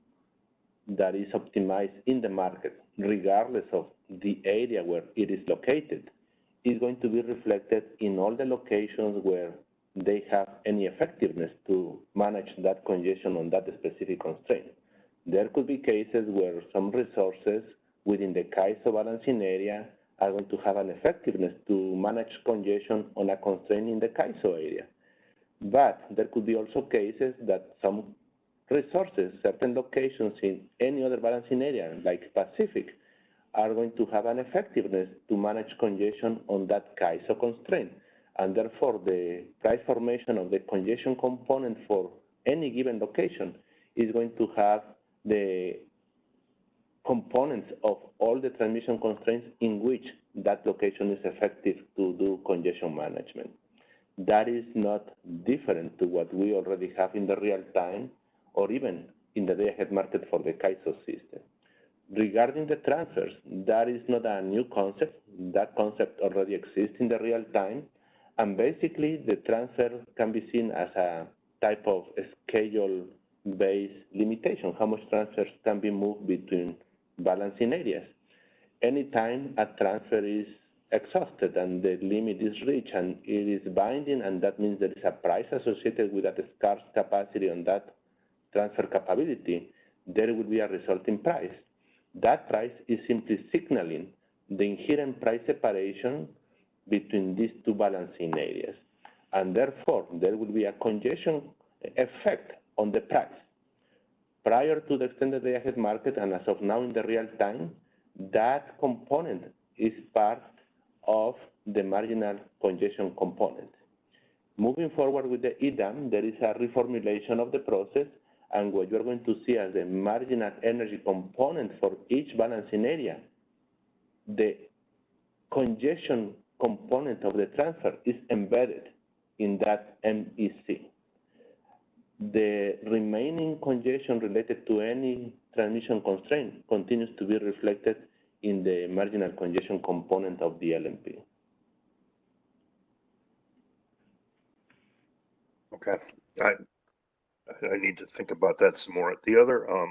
that is optimized in the market, regardless of the area where it is located, is going to be reflected in all the locations where they have any effectiveness to manage that congestion on that specific constraint. There could be cases where some resources within the CAISO balancing area are going to have an effectiveness to manage congestion on a constraint in the CAISO area. But there could be also cases that some resources, certain locations in any other balancing area, like Pacific, are going to have an effectiveness to manage congestion on that CAISO constraint. And therefore, the price formation of the congestion component for any given location is going to have the components of all the transmission constraints in which that location is effective to do congestion management. That is not different to what we already have in the real time or even in the day-ahead market for the CAISO system. Regarding the transfers, that is not a new concept. That concept already exists in the real time. And basically, the transfer can be seen as a type of schedule-based limitation, how much transfers can be moved between balancing areas. Anytime a transfer is exhausted and the limit is reached and it is binding, and that means there is a price associated with that scarce capacity on that transfer capability, there will be a resulting price. That price is simply signaling the inherent price separation between these two balancing areas. And therefore, there will be a congestion effect on the price. Prior to the extended day-ahead market, and as of now in the real time, that component is part of the marginal congestion component. Moving forward with the EDAM, there is a reformulation of the process, and what you're going to see as the marginal energy component for each balancing area, the congestion component of the transfer is embedded in that MEC. The remaining congestion related to any transmission constraint continues to be reflected in the marginal congestion component of the LMP. Okay, I need to think about that some more. The other, I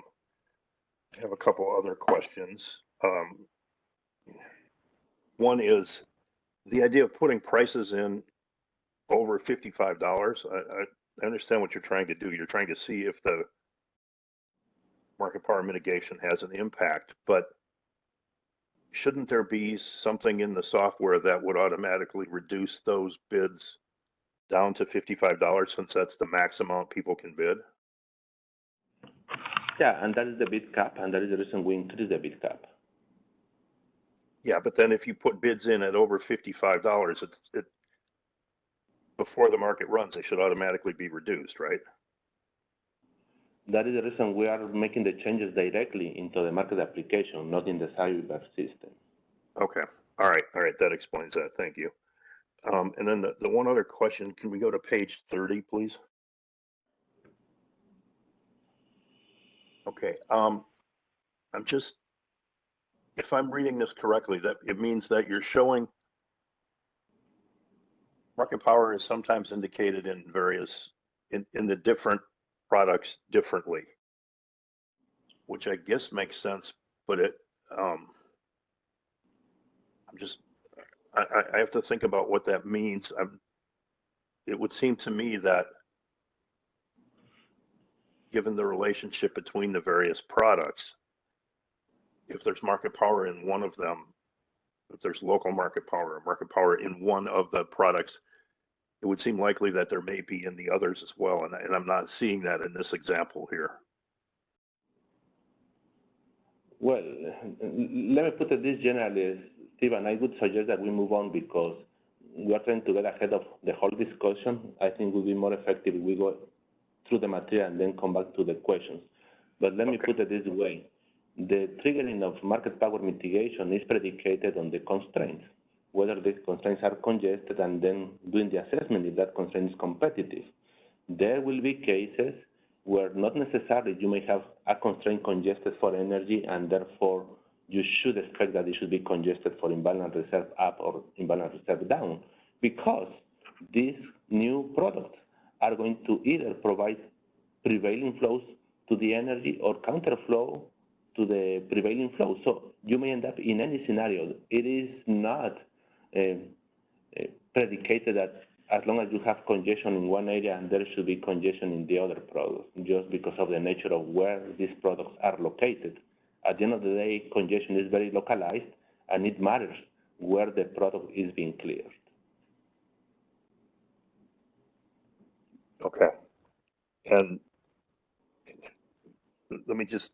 have a couple other questions. One is the idea of putting prices in over $55. I understand what you're trying to do. You're trying to see if the market power mitigation has an impact, but shouldn't there be something in the software that would automatically reduce those bids down to $55 since that's the max amount people can bid? Yeah, and that is the bid cap, and that is the reason we increase the bid cap. Yeah, but then if you put bids in at over $55, it before the market runs, they should automatically be reduced, right? That is the reason we are making the changes directly into the market application, not in the cyber system. Okay, all right, that explains that, thank you. And then the one other question, can we go to page 30, please? Okay, I'm just, if I'm reading this correctly, that it means that you're showing market power is sometimes indicated in various, in the different products differently, which I guess makes sense, but it, I have to think about what that means. It would seem to me that given the relationship between the various products, if there's market power in one of them, if there's local market power or market power in one of the products, it would seem likely that there may be in the others as well. And I'm not seeing that in this example here. Well, let me put it this generally, Stephen. I would suggest that we move on because we are trying to get ahead of the whole discussion. I think it would be more effective if we go through the material and then come back to the questions. But let me put it this way. The triggering of market power mitigation is predicated on the constraints, whether the constraints are congested, and then doing the assessment if that constraint is competitive. There will be cases where not necessarily you may have a constraint congested for energy, and therefore you should expect that it should be congested for imbalance reserve up or imbalance reserve down, because these new products are going to either provide prevailing flows to the energy or counterflow to the prevailing flow. So you may end up in any scenario. It is not predicated that as long as you have congestion in one area, and there should be congestion in the other products, just because of the nature of where these products are located. At the end of the day, congestion is very localized, and it matters where the product is being cleared. Okay. And let me just,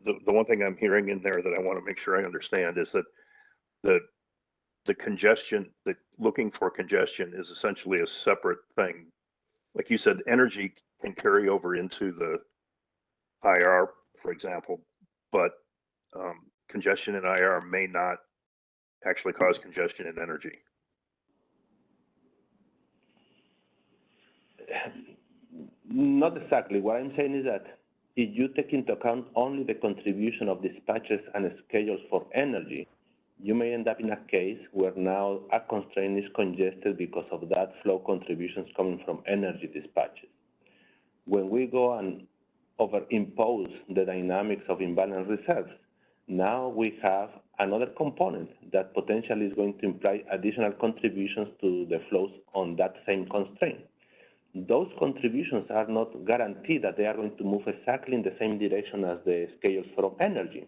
the one thing I'm hearing in there that I want to make sure I understand is that the congestion, the looking for congestion is essentially a separate thing. Like you said, energy can carry over into the IR, for example, but congestion in IR may not actually cause congestion in energy. Not exactly. What I'm saying is that if you take into account only the contribution of dispatches and schedules for energy, you may end up in a case where now a constraint is congested because of that flow contributions coming from energy dispatches. When we go and overimpose the dynamics of imbalance reserves, now we have another component that potentially is going to imply additional contributions to the flows on that same constraint. Those contributions are not guaranteed that they are going to move exactly in the same direction as the schedules from energy.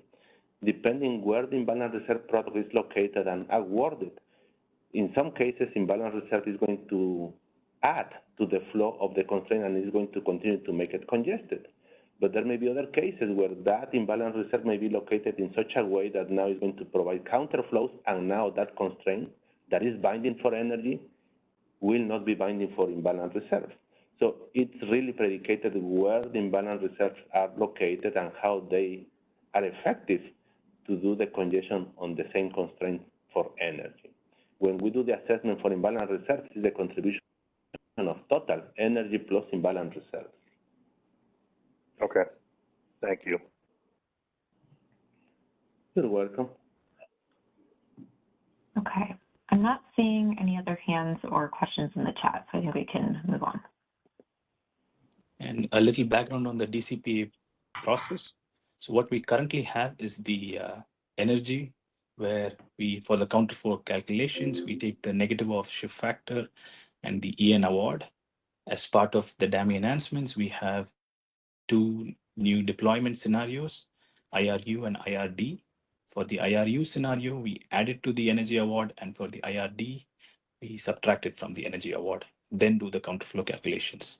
Depending where the imbalance reserve product is located and awarded, in some cases, imbalance reserve is going to add to the flow of the constraint and is going to continue to make it congested. But there may be other cases where that imbalance reserve may be located in such a way that now is going to provide counterflows, and now that constraint that is binding for energy will not be binding for imbalance reserves. So it's really predicated where the imbalance reserves are located and how they are effective to do the congestion on the same constraint for energy. When we do the assessment for imbalance reserves, it's the contribution of total energy plus imbalance reserves. Okay, thank you. You're welcome. Okay. I'm not seeing any other hands or questions in the chat, so I think we can move on. And a little background on the DCPA process. So what we currently have is the energy, where we, for the counterflow calculations, we take the negative of shift factor and the EN award. As part of the DAMI enhancements, we have two new deployment scenarios, IRU and IRD. For the IRU scenario, we added to the energy award, and for the IRD, we subtract it from the energy award, then do the counterflow calculations.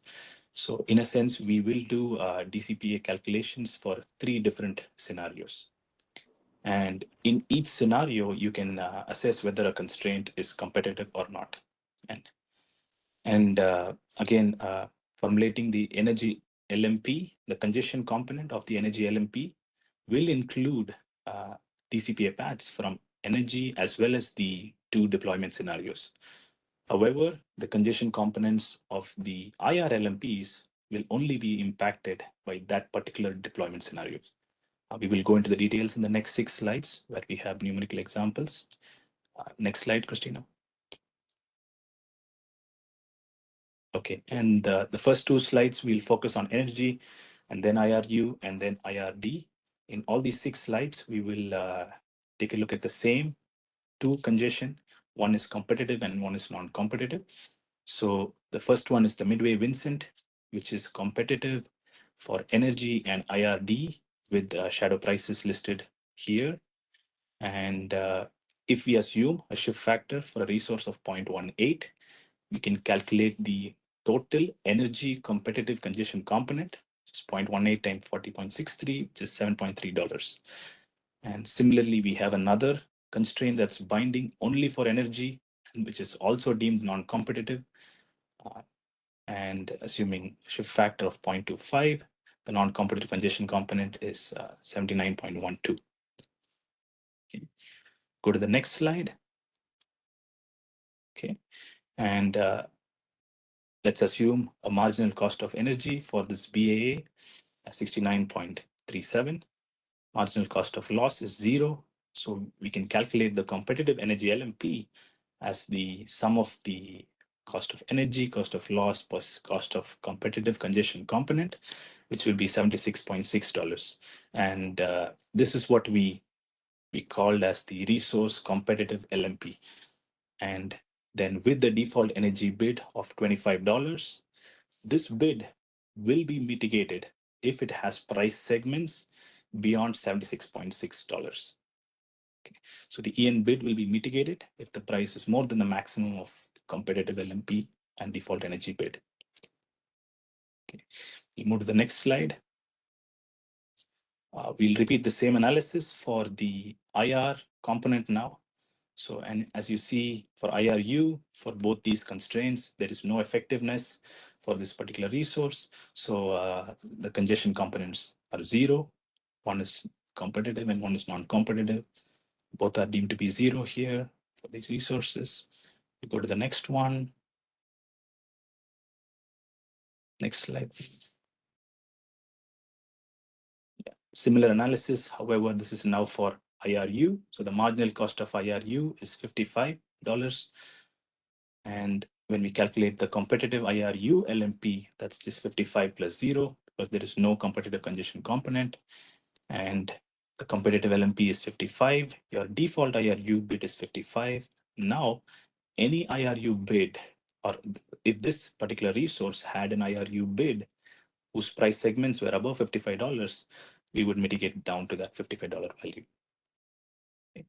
So in a sense, we will do DCPA calculations for 3 different scenarios. And in each scenario, you can assess whether a constraint is competitive or not. And again, formulating the energy LMP, the congestion component of the energy LMP will include DCPA paths from energy as well as the 2 deployment scenarios. However, the congestion components of the IR LMPs will only be impacted by that particular deployment scenarios. We will go into the details in the next 6 slides where we have numerical examples. Next slide, Christina. Okay, and the first 2 slides we'll focus on energy, and then IRU, and then IRD. In all these 6 slides, we will take a look at the same 2 congestion. One is competitive and one is non-competitive. So the first one is the Midway Vincent, which is competitive for energy and IRD with shadow prices listed here. And if we assume a shift factor for a resource of 0.18, we can calculate the total energy competitive congestion component, which is 0.18 times 40.63, which is $7.3. And similarly, we have another constraint that's binding only for energy, which is also deemed non-competitive. And assuming shift factor of 0.25, the non-competitive congestion component is 79.12. Okay. Go to the next slide. Okay, and let's assume a marginal cost of energy for this BAA 69.37. Marginal cost of loss is 0. So we can calculate the competitive energy LMP as the sum of the cost of energy, cost of loss, plus cost of competitive congestion component, which will be $76.6. And this is what we called as the resource competitive LMP. And then with the default energy bid of $25, this bid will be mitigated if it has price segments beyond $76.6. Okay. So the EN bid will be mitigated if the price is more than the maximum of competitive LMP and default energy bid. Okay, we move to the next slide. We'll repeat the same analysis for the IR component now. So, and as you see for IRU, for both these constraints, there is no effectiveness for this particular resource. So the congestion components are 0. One is competitive and one is non-competitive. Both are deemed to be 0 here for these resources. We go to the next one. Next slide, please. Yeah. Similar analysis, however, this is now for IRU. So the marginal cost of IRU is $55. And when we calculate the competitive IRU LMP, that's just 55 plus 0, because there is no competitive congestion component. And the competitive LMP is 55. Your default IRU bid is 55. Now, any IRU bid, or if this particular resource had an IRU bid whose price segments were above $55, we would mitigate it down to that $55 value. Okay.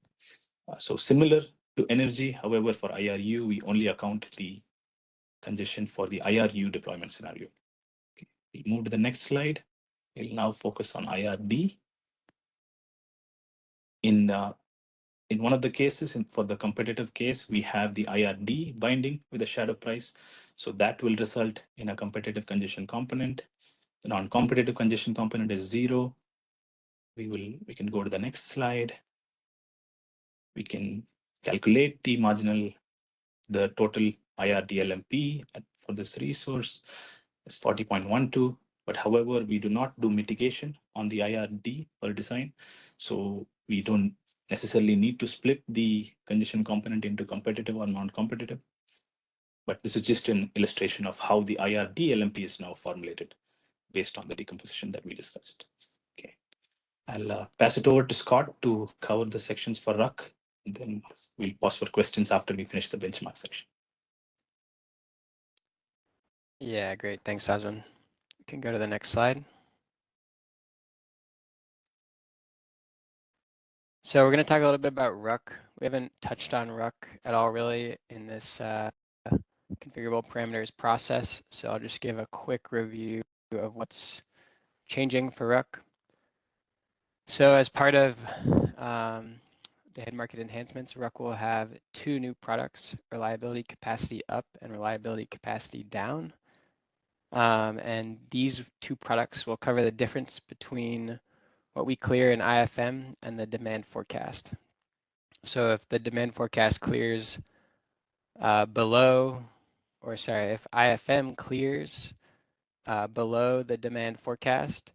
So similar to energy, however, for IRU, we only account the congestion for the IRU deployment scenario. Okay. We move to the next slide. We'll now focus on IRD. In one of the cases, for the competitive case, we have the IRD binding with a shadow price. So that will result in a competitive congestion component. The non-competitive congestion component is 0. We can go to the next slide. We can calculate the total IRD LMP for this resource is 40.12. But however, we do not do mitigation on the IRD or design. So we don't necessarily need to split the congestion component into competitive or non-competitive. But this is just an illustration of how the IRD LMP is now formulated based on the decomposition that we discussed. Okay, I'll pass it over to Scott to cover the sections for RUC, and then we'll pause for questions after we finish the benchmark section. Yeah, great. Thanks, Osman. You can go to the next slide. So we're going to talk a little bit about RUC. We haven't touched on RUC at all really in this configurable parameters process. So I'll just give a quick review of what's changing for RUC. So as part of the head market enhancements, RUC will have 2 new products, reliability capacity up and reliability capacity down. And these 2 products will cover the difference between what we clear in IFM and the demand forecast. So if the demand forecast clears if IFM clears below the demand forecast,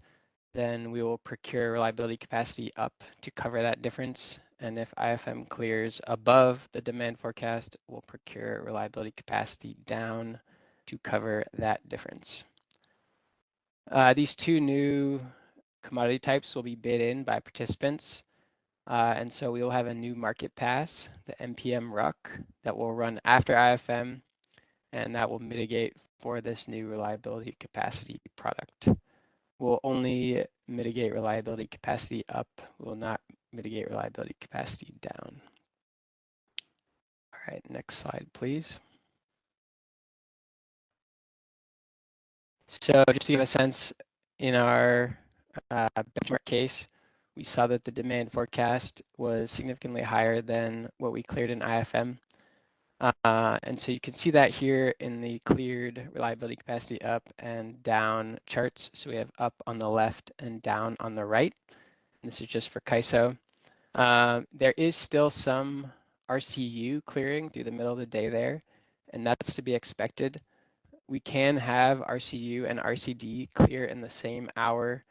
then we will procure reliability capacity up to cover that difference. And if IFM clears above the demand forecast, we'll procure reliability capacity down to cover that difference. These 2 new commodity types will be bid in by participants. And so we will have a new market pass, the NPM RUC, that will run after IFM, and that will mitigate for this new reliability capacity product. We'll only mitigate reliability capacity up, we will not mitigate reliability capacity down. All right, next slide, please. So just to give a sense, in our benchmark case, we saw that the demand forecast was significantly higher than what we cleared in IFM. And so you can see that here in the cleared reliability capacity up and down charts. So we have up on the left and down on the right. And this is just for CAISO. There is still some RCU clearing through the middle of the day there, and that's to be expected. We can have RCU and RCD clear in the same hour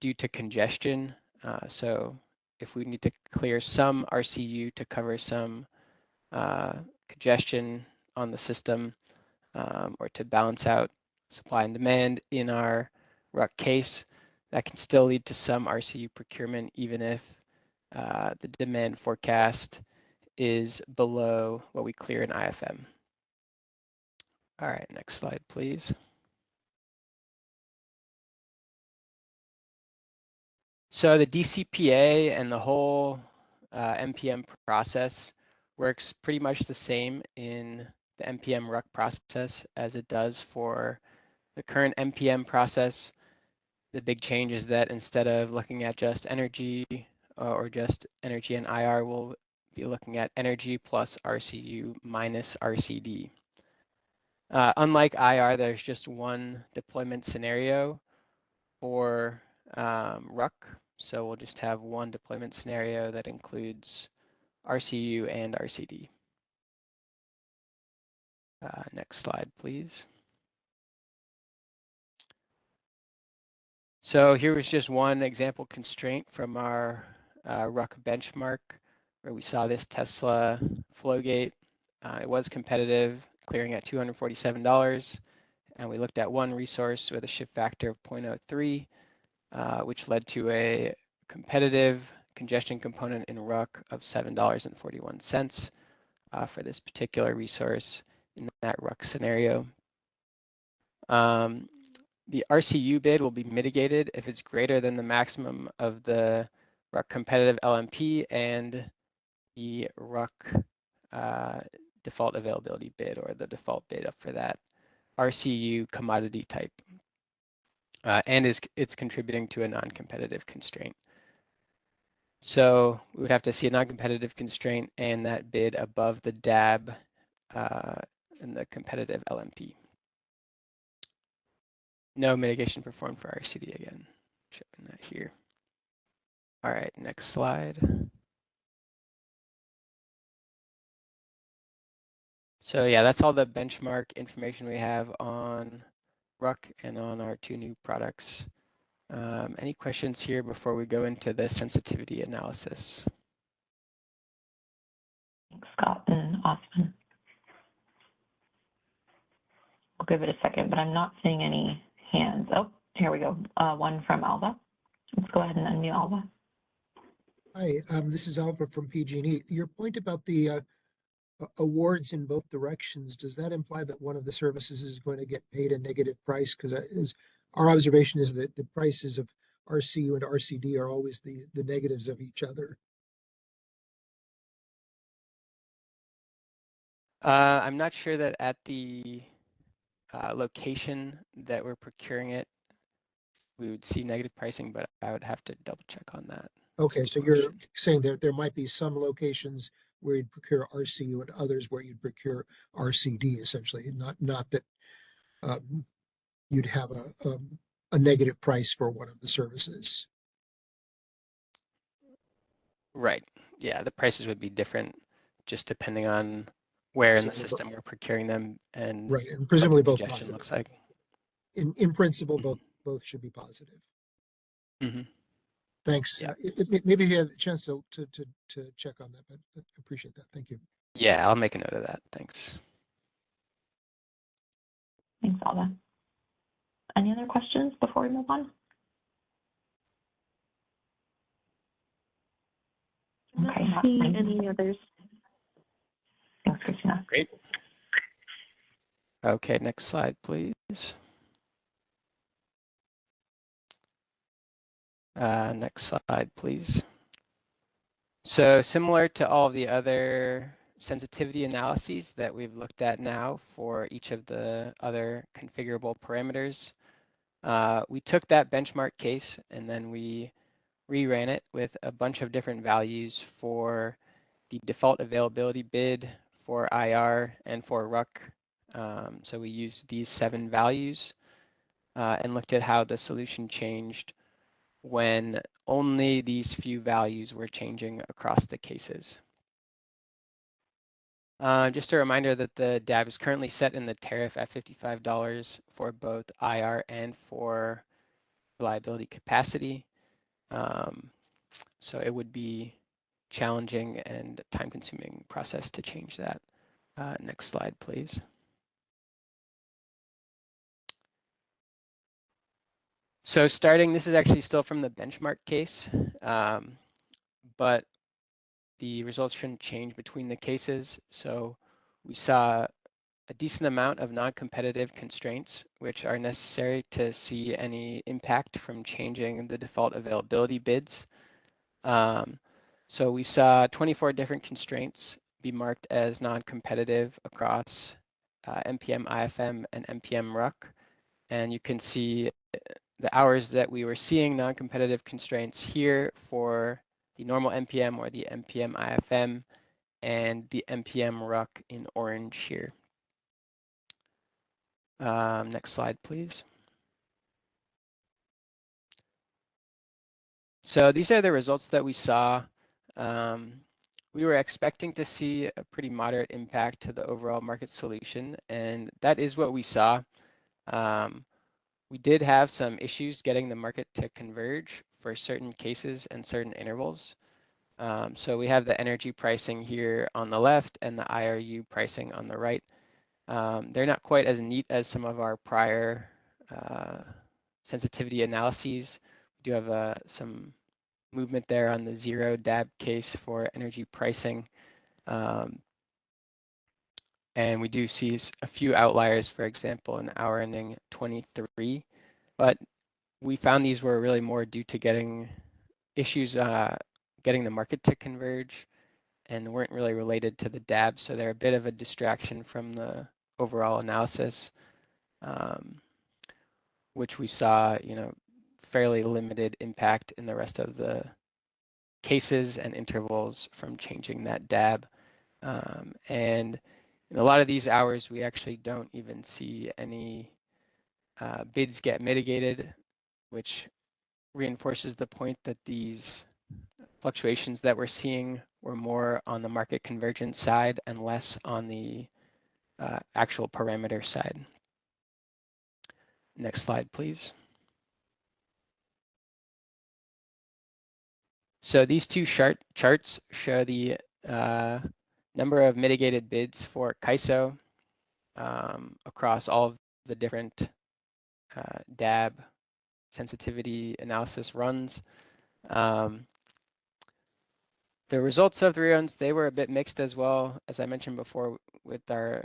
due to congestion. So if we need to clear some RCU to cover some congestion on the system or to balance out supply and demand in our RUC case, that can still lead to some RCU procurement even if the demand forecast is below what we clear in IFM. All right, next slide, please. So the DCPA and the whole NPM process works pretty much the same in the NPM RUC process as it does for the current NPM process, the big change is that instead of looking at just energy or just energy and IR, we'll be looking at energy plus RCU minus RCD. Unlike IR, there's just one deployment scenario for RUC. So we'll just have one deployment scenario that includes RCU and RCD. Next slide, please. So here was just one example constraint from our RUC benchmark where we saw this Tesla flow gate. It was competitive, clearing at $247. And we looked at one resource with a shift factor of 0.03, which led to a competitive congestion component in RUC of $7.41 for this particular resource in that RUC scenario. The RCU bid will be mitigated if it's greater than the maximum of the RUC competitive LMP and the RUC default availability bid, or the default bid up for that RCU commodity type, and it's contributing to a non-competitive constraint. So we would have to see a non-competitive constraint and that bid above the DAB and the competitive LMP. No mitigation performed for RCD again, showing that here. All right, next slide. So yeah, that's all the benchmark information we have on RUC and on our two new products. Any questions here before we go into the sensitivity analysis? Thanks, Scott and Austin. We'll give it a second, but I'm not seeing any hands. Oh, here we go. One from Alva. Let's go ahead and unmute Alva. Hi, this is Alva from PG&E. Your point about the awards in both directions, does that imply that one of the services is going to get paid a negative price? Because our observation is that the prices of RCU and RCD are always the negatives of each other. I'm not sure that at the location that we're procuring it, we would see negative pricing, but I would have to double check on that. Okay, so you're saying that there might be some locations where you'd procure RCU and others where you'd procure RCD, essentially, not that you'd have a negative price for one of the services. Right. Yeah, the prices would be different just depending on where in the system we're procuring them and right, and presumably both congestion positive. looks like. In principle, both should be positive. Mm-hmm. Thanks. Yeah. Maybe you have a chance to check on that, but I appreciate that. Thank you. Yeah, I'll make a note of that. Thanks. Thanks, Alva. Any other questions before we move on? Okay, not any others. Thanks, Christina. Great. Okay, next slide, please. Next slide, please. So similar to all the other sensitivity analyses that we've looked at now for each of the other configurable parameters, we took that benchmark case and then we reran it with a bunch of different values for the default availability bid, for IR, and for RUC. So we used these 7 values and looked at how the solution changed when only these few values were changing across the cases. Just a reminder that the DAB is currently set in the tariff at $55 for both IR and for reliability capacity. So it would be challenging and time-consuming process to change that. Next slide, please. So starting, this is actually still from the benchmark case, but the results shouldn't change between the cases. So we saw a decent amount of non-competitive constraints, which are necessary to see any impact from changing the default availability bids. So we saw 24 different constraints be marked as non-competitive across NPM, IFM, and NPM RUC. And you can see the hours that we were seeing non-competitive constraints here for the normal NPM or the NPM IFM and the NPM RUC in orange here. Next slide, please. So these are the results that we saw. We were expecting to see a pretty moderate impact to the overall market solution, and that is what we saw. We did have some issues getting the market to converge for certain cases and certain intervals. So we have the energy pricing here on the left and the IRU pricing on the right. They're not quite as neat as some of our prior sensitivity analyses. We do have some movement there on the 0 DAB case for energy pricing. And we do see a few outliers, for example, in hour ending 23, but we found these were really more due to getting issues getting the market to converge and weren't really related to the DAB, so they're a bit of a distraction from the overall analysis, which we saw, fairly limited impact in the rest of the cases and intervals from changing that DAB. And in a lot of these hours, we actually don't even see any bids get mitigated, which reinforces the point that these fluctuations that we're seeing were more on the market convergence side and less on the actual parameter side. Next slide, please. So these two charts show the number of mitigated bids for CAISO across all of the different DAB sensitivity analysis runs. The results of the reruns, they were a bit mixed as well, as I mentioned before, with our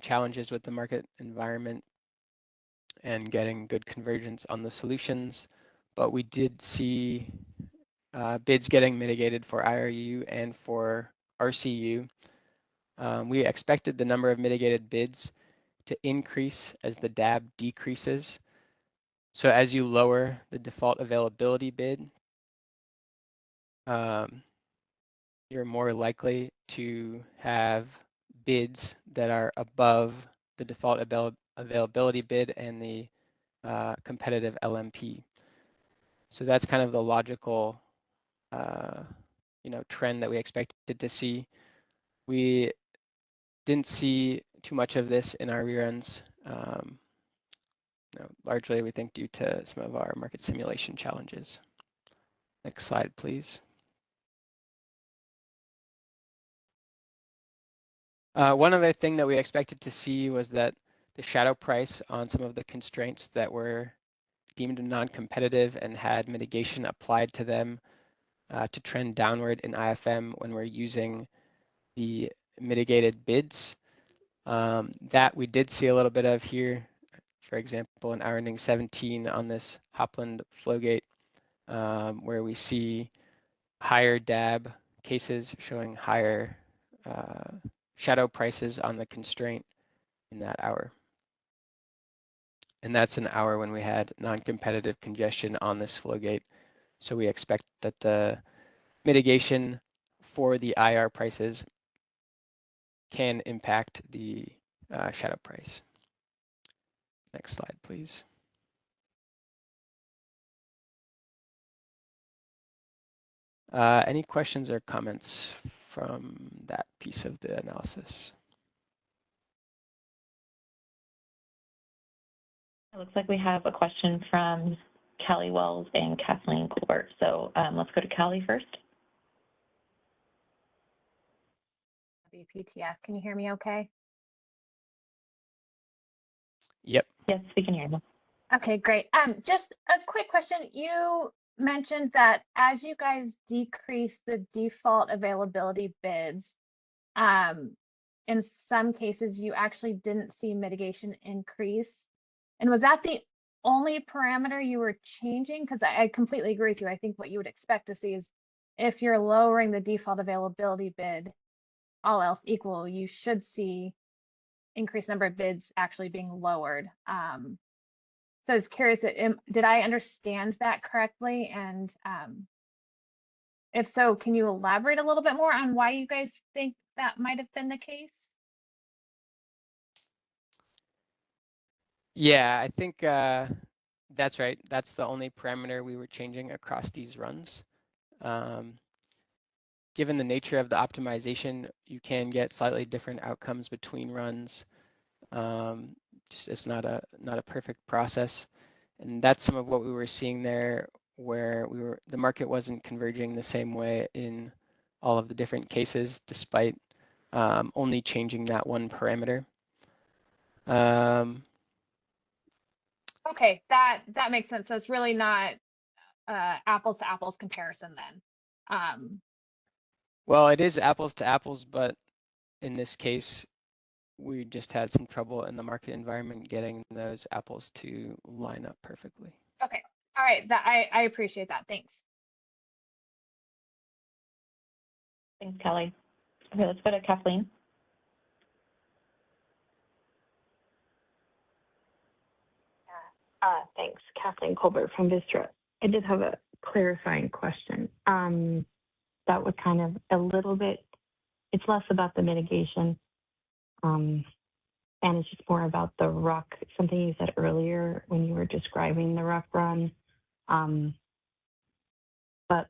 challenges with the market environment and getting good convergence on the solutions. But we did see bids getting mitigated for IRU and for RCU. We expected the number of mitigated bids to increase as the DAB decreases. So as you lower the default availability bid, you're more likely to have bids that are above the default availability bid and the competitive LMP. So that's kind of the logical trend that we expected to see. We didn't see too much of this in our reruns, largely we think due to some of our market simulation challenges. Next slide, please. One other thing that we expected to see was that the shadow price on some of the constraints that were deemed non-competitive and had mitigation applied to them to trend downward in IFM when we're using the mitigated bids. That we did see a little bit of here, for example, in hour ending 17 on this Hopland flowgate, where we see higher DAB cases showing higher shadow prices on the constraint in that hour. And that's an hour when we had non-competitive congestion on this flowgate. So we expect that the mitigation for the IR prices can impact the shadow price. Next slide, please. Any questions or comments from that piece of the analysis? It looks like we have a question from Callie Wells and Kathleen Colbert. So let's go to Callie first. WPTF, can you hear me okay? Yep. Yes, we can hear you. Okay, great. Just a quick question. You mentioned that as you guys decrease the default availability bids, in some cases you actually didn't see mitigation increase. And was that the only parameter you were changing? Because I completely agree with you. I think what you would expect to see is if you're lowering the default availability bid, all else equal, you should see increased number of bids actually being lowered. So I was curious, did I understand that correctly? And if so, can you elaborate a little bit more on why you guys think that might have been the case? Yeah, I think that's right. That's the only parameter we were changing across these runs. Given the nature of the optimization, you can get slightly different outcomes between runs. Just it's not a perfect process, and that's some of what we were seeing there, where the market wasn't converging the same way in all of the different cases, despite only changing that one parameter. Okay, that makes sense. So it's really not apples to apples comparison then. Well, it is apples to apples, but in this case, we just had some trouble in the market environment getting those apples to line up perfectly. Okay, all right, that I appreciate that. Thanks. Thanks, Kelly. Okay, let's go to Kathleen. Thanks, Kathleen Colbert from Vistra. I did have a clarifying question. That was kind of a little bit, it's less about the mitigation, and it's just more about the ruck, something you said earlier when you were describing the ruck run. But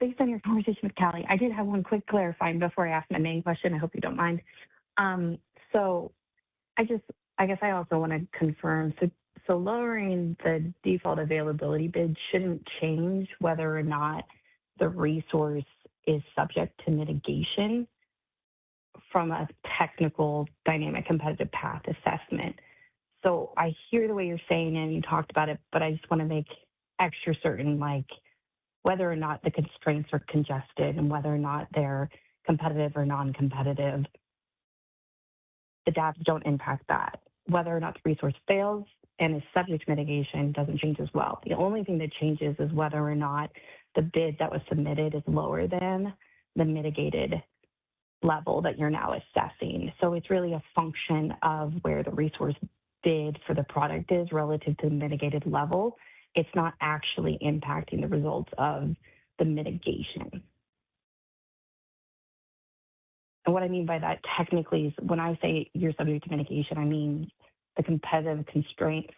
based on your conversation with Callie, I did have one quick clarifying before I ask my main question. I hope you don't mind. So I guess I also want to confirm, so lowering the default availability bid shouldn't change whether or not the resource is subject to mitigation from a technical dynamic competitive path assessment. So I hear the way you're saying it and you talked about it, but I just want to make extra certain, like whether or not the constraints are congested and whether or not they're competitive or non-competitive, the DAVs don't impact that. Whether or not the resource fails and is subject to mitigation doesn't change as well. The only thing that changes is whether or not the bid that was submitted is lower than the mitigated level that you're now assessing. So it's really a function of where the resource bid for the product is relative to the mitigated level. It's not actually impacting the results of the mitigation. And what I mean by that technically is when I say you're subject to mitigation, I mean the competitive constraint,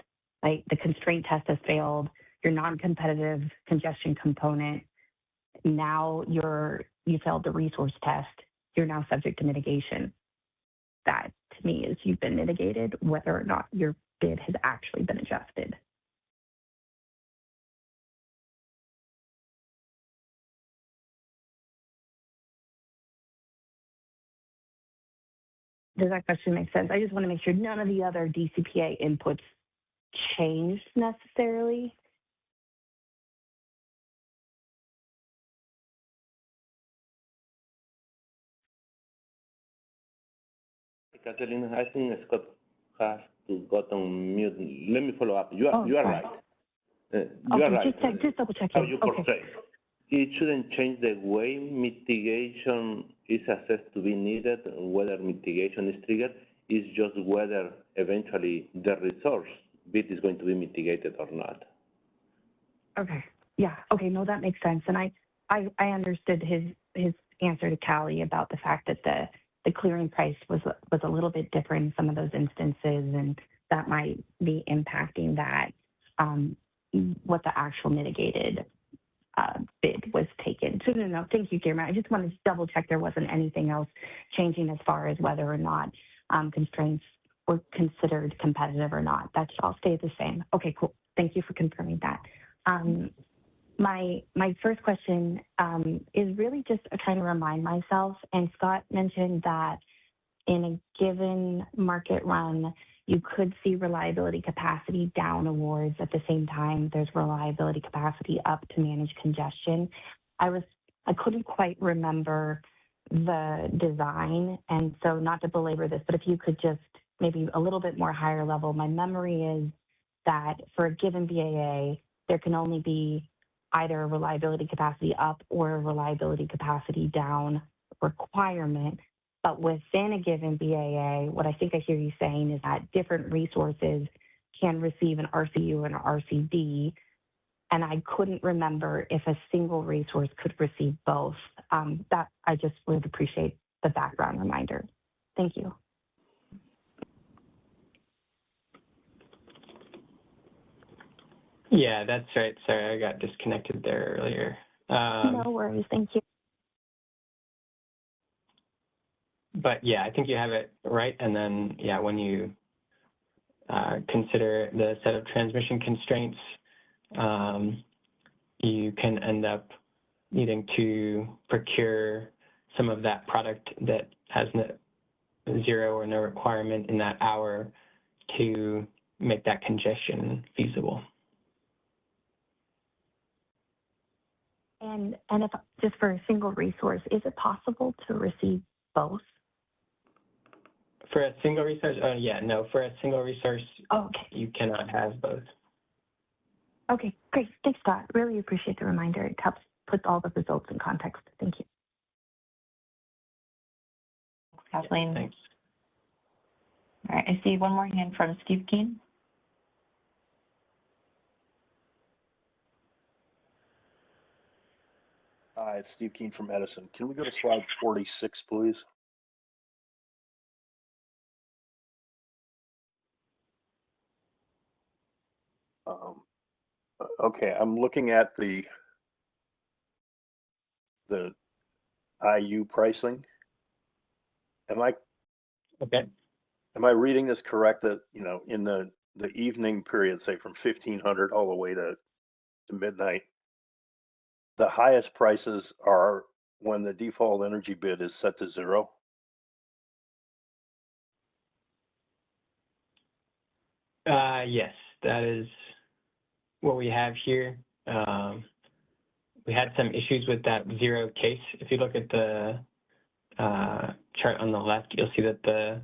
like the constraint test has failed, your non-competitive congestion component, now you failed the resource test, you're now subject to mitigation. That to me is you've been mitigated whether or not your bid has actually been adjusted. Does that question make sense? I just want to make sure none of the other DCPA inputs changed necessarily. Kathleen, I think Scott has to go on mute. Let me follow up. You are right. You are right. Just double checking. How you portray. It shouldn't change the way mitigation is assessed to be needed, whether mitigation is triggered. It's just whether eventually the resource bit is going to be mitigated or not. Okay. Yeah. Okay. No, that makes sense. And I understood his answer to Callie about the fact that the clearing price was a little bit different in some of those instances, and that might be impacting that what the actual mitigated bid was taken. So no, thank you, Guillermo. I just wanted to double check there wasn't anything else changing as far as whether or not constraints were considered competitive or not. That should all stay the same. Okay, cool. Thank you for confirming that. My first question is really just trying to remind myself, and Scott mentioned that in a given market run, you could see reliability capacity down awards at the same time there's reliability capacity up to manage congestion. I couldn't quite remember the design, and so not to belabor this, but if you could just maybe a little bit more higher level. My memory is that for a given BAA, there can only be either a reliability capacity up or a reliability capacity down requirement. But within a given BAA, what I think I hear you saying is that different resources can receive an RCU and an RCD, and I couldn't remember if a single resource could receive both. That I just would appreciate the background reminder. Thank you. Yeah, that's right. Sorry, I got disconnected there earlier. No worries. Thank you. But yeah, I think you have it right. And then, yeah, when you consider the set of transmission constraints, you can end up needing to procure some of that product that has zero or no requirement in that hour to make that congestion feasible. And if just for a single resource, is it possible to receive both? For a single resource, yeah, no, for a single resource, okay, you cannot have both. Okay, great. Thanks, Scott. Really appreciate the reminder. It helps put all the results in context. Thank you. Kathleen. Yeah, thanks. All right, I see one more hand from Steve Keen. Hi, it's Steve Keen from Edison. Can we go to slide 46, please? Okay, I'm looking at the IU pricing. Am I reading this correct that, you know, in the evening period, say from 1500 all the way to midnight, the highest prices are when the default energy bid is set to 0? Yes, that is what we have here. We had some issues with that 0 case. If you look at the chart on the left, you'll see that the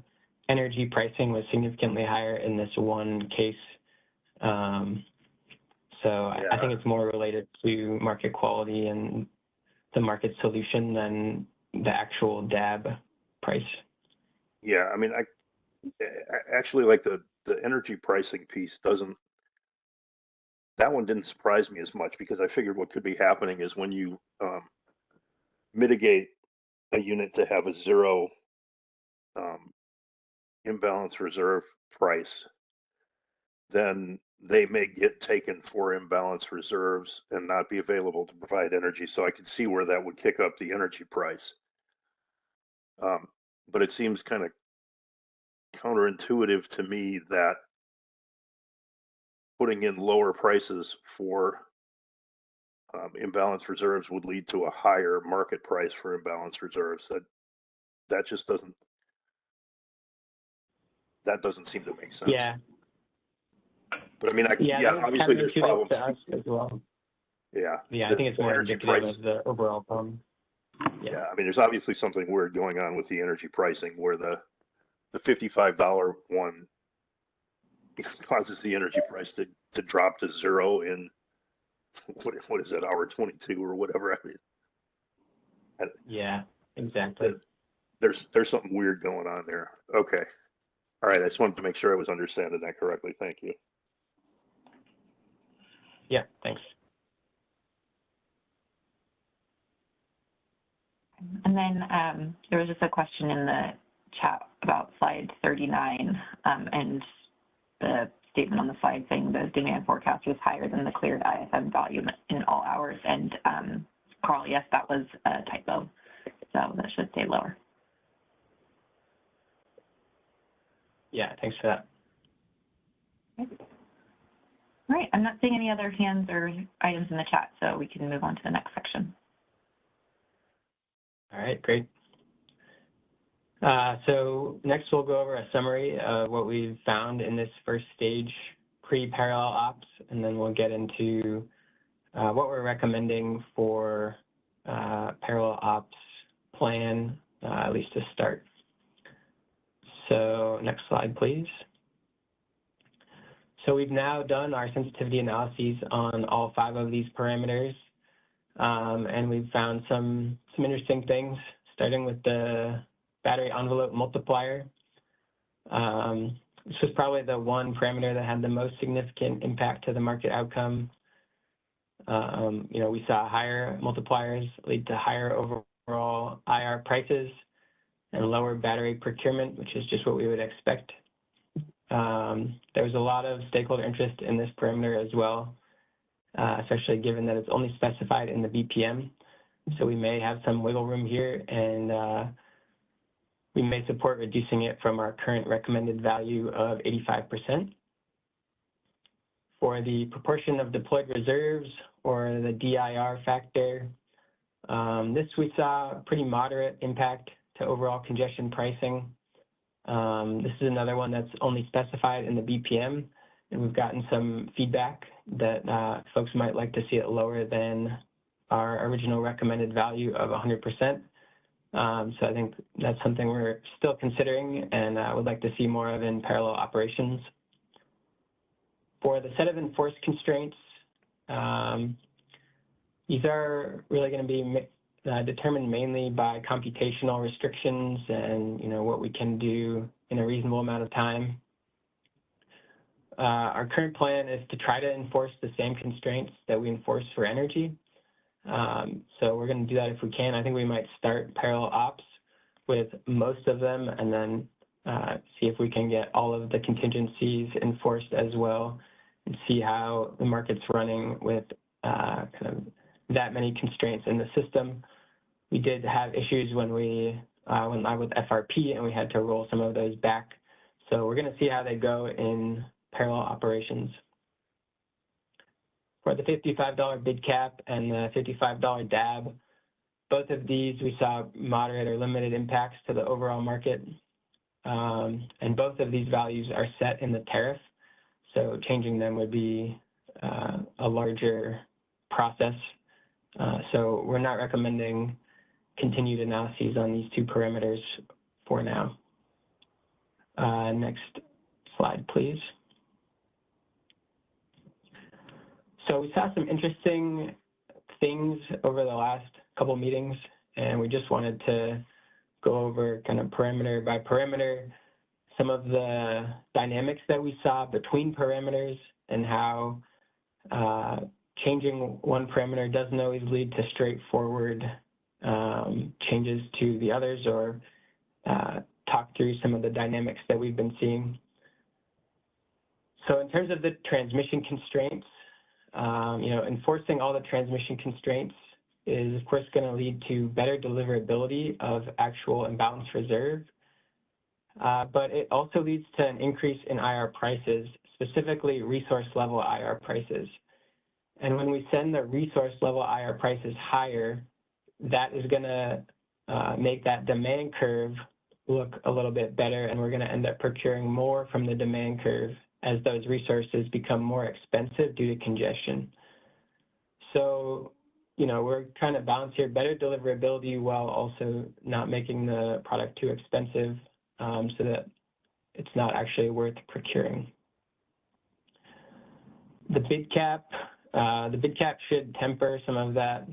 energy pricing was significantly higher in this one case. So yeah. I think it's more related to market quality and the market solution than the actual DAB price. Yeah, I mean, I actually like the energy pricing piece that one didn't surprise me as much, because I figured what could be happening is when you mitigate a unit to have a 0 imbalance reserve price, then they may get taken for imbalance reserves and not be available to provide energy. So I could see where that would kick up the energy price. But it seems kind of counterintuitive to me that putting in lower prices for imbalance reserves would lead to a higher market price for imbalance reserves. That just doesn't seem to make sense. Yeah. But I mean, obviously there's problems. To us as well. Yeah. Yeah, I think it's more indicative of the overall problem. Yeah, I mean, there's obviously something weird going on with the energy pricing where the $55 one causes the energy price to drop to 0 in what is that, hour 22 or whatever. I mean, yeah, exactly. There's something weird going on there. Okay. All right. I just wanted to make sure I was understanding that correctly. Thank you. Yeah, thanks. And then there was just a question in the chat about slide 39 and the statement on the slide saying the demand forecast was higher than the cleared ISM value in all hours. And Carl, yes, that was a typo. So that should stay lower. Yeah, thanks for that. Okay. All right, I'm not seeing any other hands or items in the chat, so we can move on to the next section. All right, great. So next we'll go over a summary of what we've found in this first stage pre-parallel ops, and then we'll get into what we're recommending for parallel ops plan, at least to start. So next slide, please. So we've now done our sensitivity analyses on all 5 of these parameters, and we've found some interesting things, starting with the battery envelope multiplier. This was probably the one parameter that had the most significant impact to the market outcome. We saw higher multipliers lead to higher overall IR prices and lower battery procurement, which is just what we would expect. There was a lot of stakeholder interest in this parameter as well, especially given that it's only specified in the BPM. So we may have some wiggle room here, and we may support reducing it from our current recommended value of 85%. For the proportion of deployed reserves, or the DIR factor, this we saw a pretty moderate impact to overall congestion pricing. This is another one that's only specified in the BPM, and we've gotten some feedback that folks might like to see it lower than our original recommended value of 100%. So I think that's something we're still considering and would like to see more of in parallel operations. For the set of enforced constraints, these are really going to be determined mainly by computational restrictions and what we can do in a reasonable amount of time. Our current plan is to try to enforce the same constraints that we enforce for energy. So we're going to do that if we can. I think we might start parallel ops with most of them and then see if we can get all of the contingencies enforced as well and see how the market's running with kind of that many constraints in the system. We did have issues when we went live with FRP and we had to roll some of those back. So we're going to see how they go in parallel operations. For the $55 bid cap and the $55 DAB, both of these we saw moderate or limited impacts to the overall market. And both of these values are set in the tariff. So changing them would be a larger process. So we're not recommending continued analyses on these two parameters for now. Next slide, please. So we saw some interesting things over the last couple meetings, and we just wanted to go over kind of parameter by parameter some of the dynamics that we saw between parameters and how changing one parameter doesn't always lead to straightforward changes to the others, or talk through some of the dynamics that we've been seeing. So in terms of the transmission constraints, enforcing all the transmission constraints is of course going to lead to better deliverability of actual imbalanced reserve, but it also leads to an increase in IR prices, specifically resource level IR prices. And when we send the resource level IR prices higher, that is going to make that demand curve look a little bit better, and we're going to end up procuring more from the demand curve as those resources become more expensive due to congestion. So, we're trying to balance here better deliverability while also not making the product too expensive, so that it's not actually worth procuring. The bid cap should temper some of that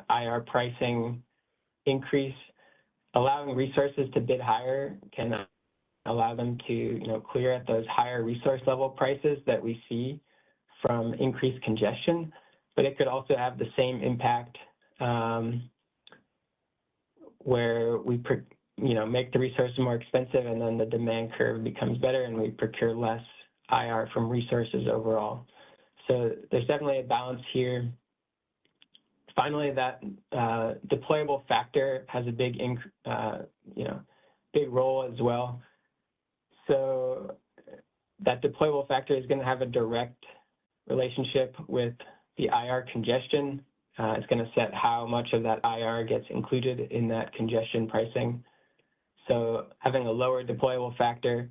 IR pricing increase. Allowing resources to bid higher can allow them to clear at those higher resource level prices that we see from increased congestion, but it could also have the same impact where we make the resources more expensive and then the demand curve becomes better and we procure less IR from resources overall. So there's definitely a balance here. Finally, that deployable factor has a big role as well. So that deployable factor is going to have a direct relationship with the IR congestion. It's going to set how much of that IR gets included in that congestion pricing. So having a lower deployable factor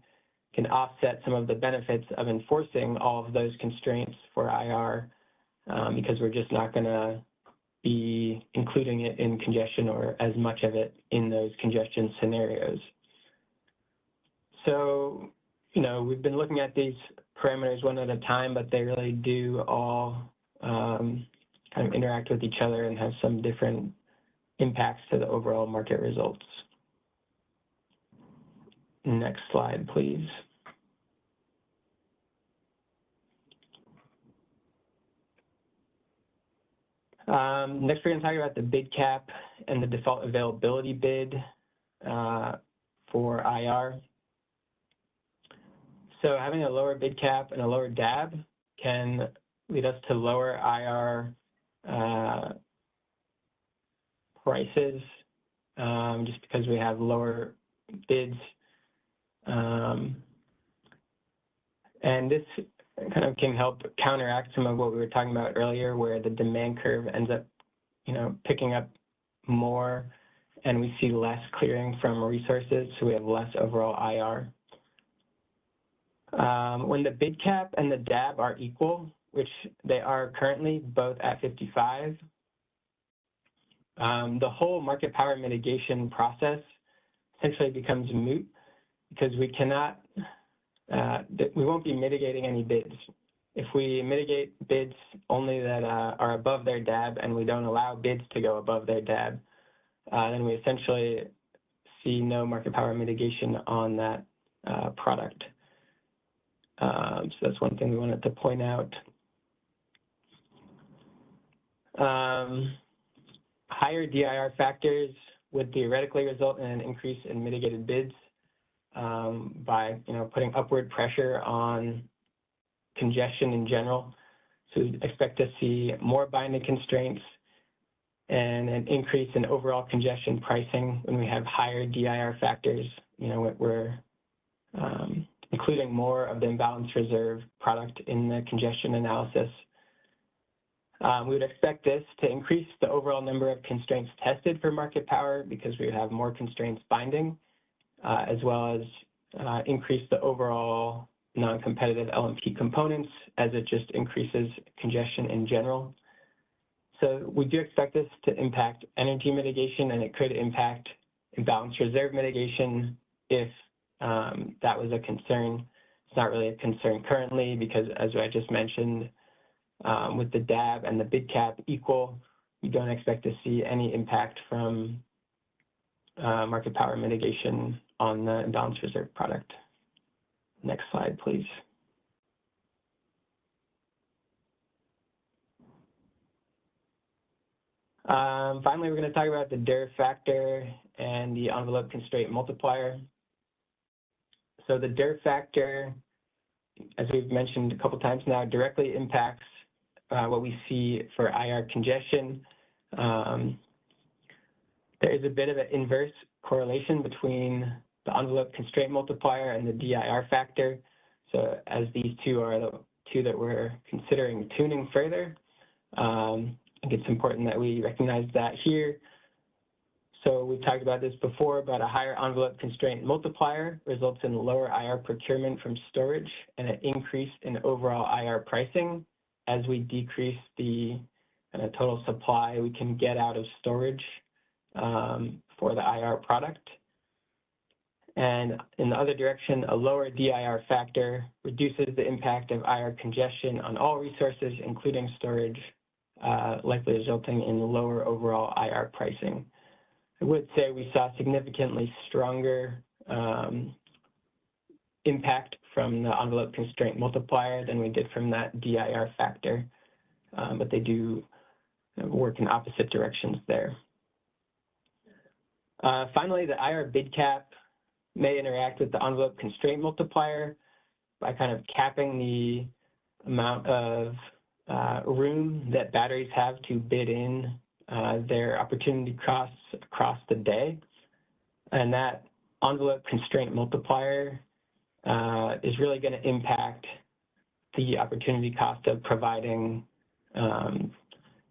can offset some of the benefits of enforcing all of those constraints for IR, because we're just not going to be including it in congestion or as much of it in those congestion scenarios. So, we've been looking at these parameters one at a time, but they really do all kind of interact with each other and have some different impacts to the overall market results. Next slide, please. Next, we're going to talk about the bid cap and the default availability bid for IR. So having a lower bid cap and a lower DAB can lead us to lower IR prices just because we have lower bids. And this kind of can help counteract some of what we were talking about earlier, where the demand curve ends up, picking up more and we see less clearing from resources, so we have less overall IR. When the bid cap and the DAB are equal, which they are currently both at 55, the whole market power mitigation process essentially becomes moot because we cannot, we won't be mitigating any bids. If we mitigate bids only that are above their DAB and we don't allow bids to go above their DAB, then we essentially see no market power mitigation on that product. So that's one thing we wanted to point out. Higher DIR factors would theoretically result in an increase in mitigated bids by putting upward pressure on congestion in general. So we expect to see more binding constraints and an increase in overall congestion pricing when we have higher DIR factors. We're including more of the imbalance reserve product in the congestion analysis. We would expect this to increase the overall number of constraints tested for market power because we would have more constraints binding, as well as increase the overall non-competitive LMP components as it just increases congestion in general. So we do expect this to impact energy mitigation, and it could impact imbalance reserve mitigation if that was a concern. It's not really a concern currently because, as I just mentioned, with the DAB and the bid cap equal, we don't expect to see any impact from market power mitigation on the imbalance reserve product. Next slide, please. Finally, we're going to talk about the DIR factor and the envelope constraint multiplier. So the DIR factor, as we've mentioned a couple times now, directly impacts what we see for IR congestion. There is a bit of an inverse correlation between the envelope constraint multiplier and the DIR factor. So as these two are the two that we're considering tuning further, I think it's important that we recognize that here. So we've talked about this before, but a higher envelope constraint multiplier results in lower IR procurement from storage and an increase in overall IR pricing as we decrease the total supply we can get out of storage for the IR product. And in the other direction, a lower DIR factor reduces the impact of IR congestion on all resources, including storage, likely resulting in lower overall IR pricing. I would say we saw significantly stronger impact from the envelope constraint multiplier than we did from that DIR factor, but they do work in opposite directions there. Finally, the IR bid cap may interact with the envelope constraint multiplier by kind of capping the amount of room that batteries have to bid in their opportunity costs across the day. And that envelope constraint multiplier is really going to impact the opportunity cost of providing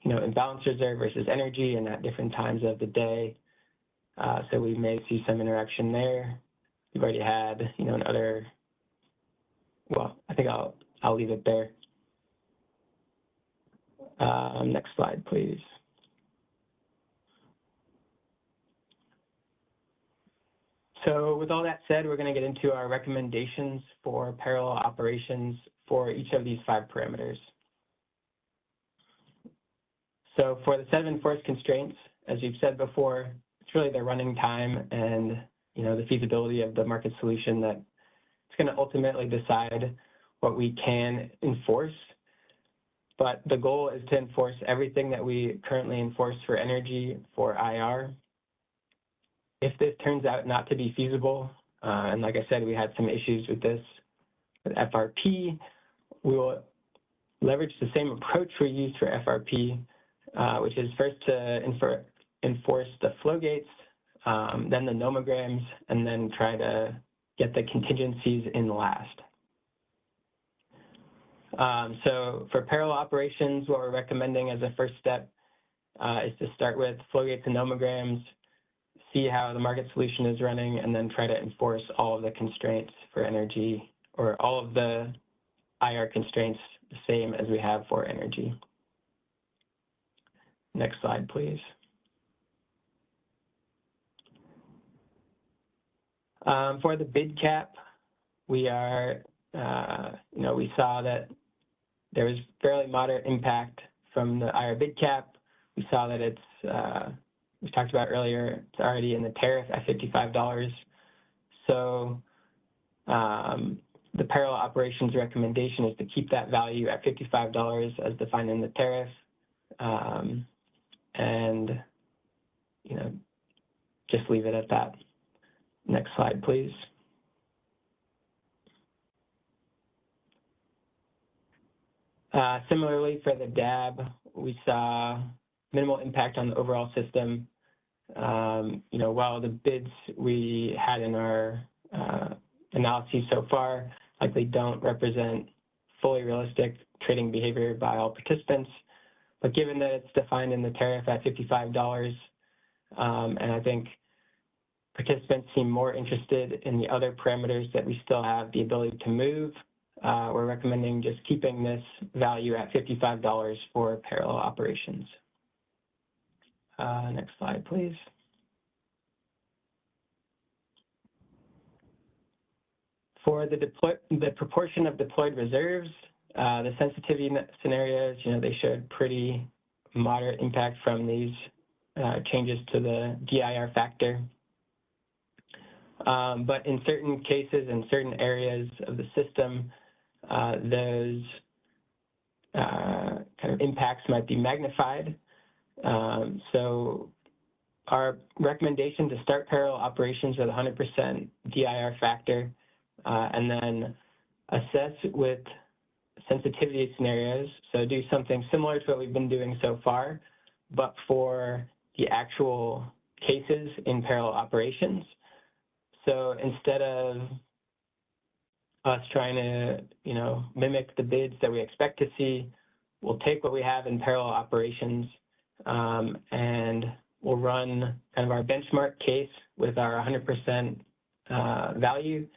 imbalance reserve versus energy and at different times of the day. So we may see some interaction there. We've already had, another, well, I think I'll leave it there. Next slide, please. So with all that said, we're going to get into our recommendations for parallel operations for each of these 5 parameters. So for the set of enforced constraints, as you've said before, it's really the running time and the feasibility of the market solution that it's going to ultimately decide what we can enforce. but the goal is to enforce everything that we currently enforce for energy for IR. If this turns out not to be feasible, and like I said, we had some issues with this with FRP, we will leverage the same approach we used for FRP, which is first to enforce the flow gates, then the nomograms, and then try to get the contingencies in last. So for parallel operations, what we're recommending as a first step is to start with flow gates and nomograms, see how the market solution is running, and then try to enforce all of the constraints for energy, or all of the IR constraints the same as we have for energy. Next slide, please. For the bid cap, we are, we saw that there was fairly moderate impact from the IR bid cap. We saw that it's, we talked about earlier, it's already in the tariff at $55. So the parallel operations recommendation is to keep that value at $55 as defined in the tariff. And, just leave it at that. Next slide, please. Similarly, for the DAB, we saw minimal impact on the overall system. While the bids we had in our analyses so far likely don't represent fully realistic trading behavior by all participants, but given that it's defined in the tariff at $55, and I think participants seem more interested in the other parameters that we still have the ability to move, we're recommending just keeping this value at $55 for parallel operations. Next slide, please. For the proportion of deployed reserves, the sensitivity scenarios, they showed pretty moderate impact from these changes to the DIR factor. But in certain cases, in certain areas of the system, those kind of impacts might be magnified. So our recommendation to start parallel operations with 100% DIR factor, and then assess with sensitivity scenarios. So do something similar to what we've been doing so far, but for the actual cases in parallel operations. So instead of us trying to, mimic the bids that we expect to see, we'll take what we have in parallel operations, and we'll run kind of our benchmark case with our 100% value,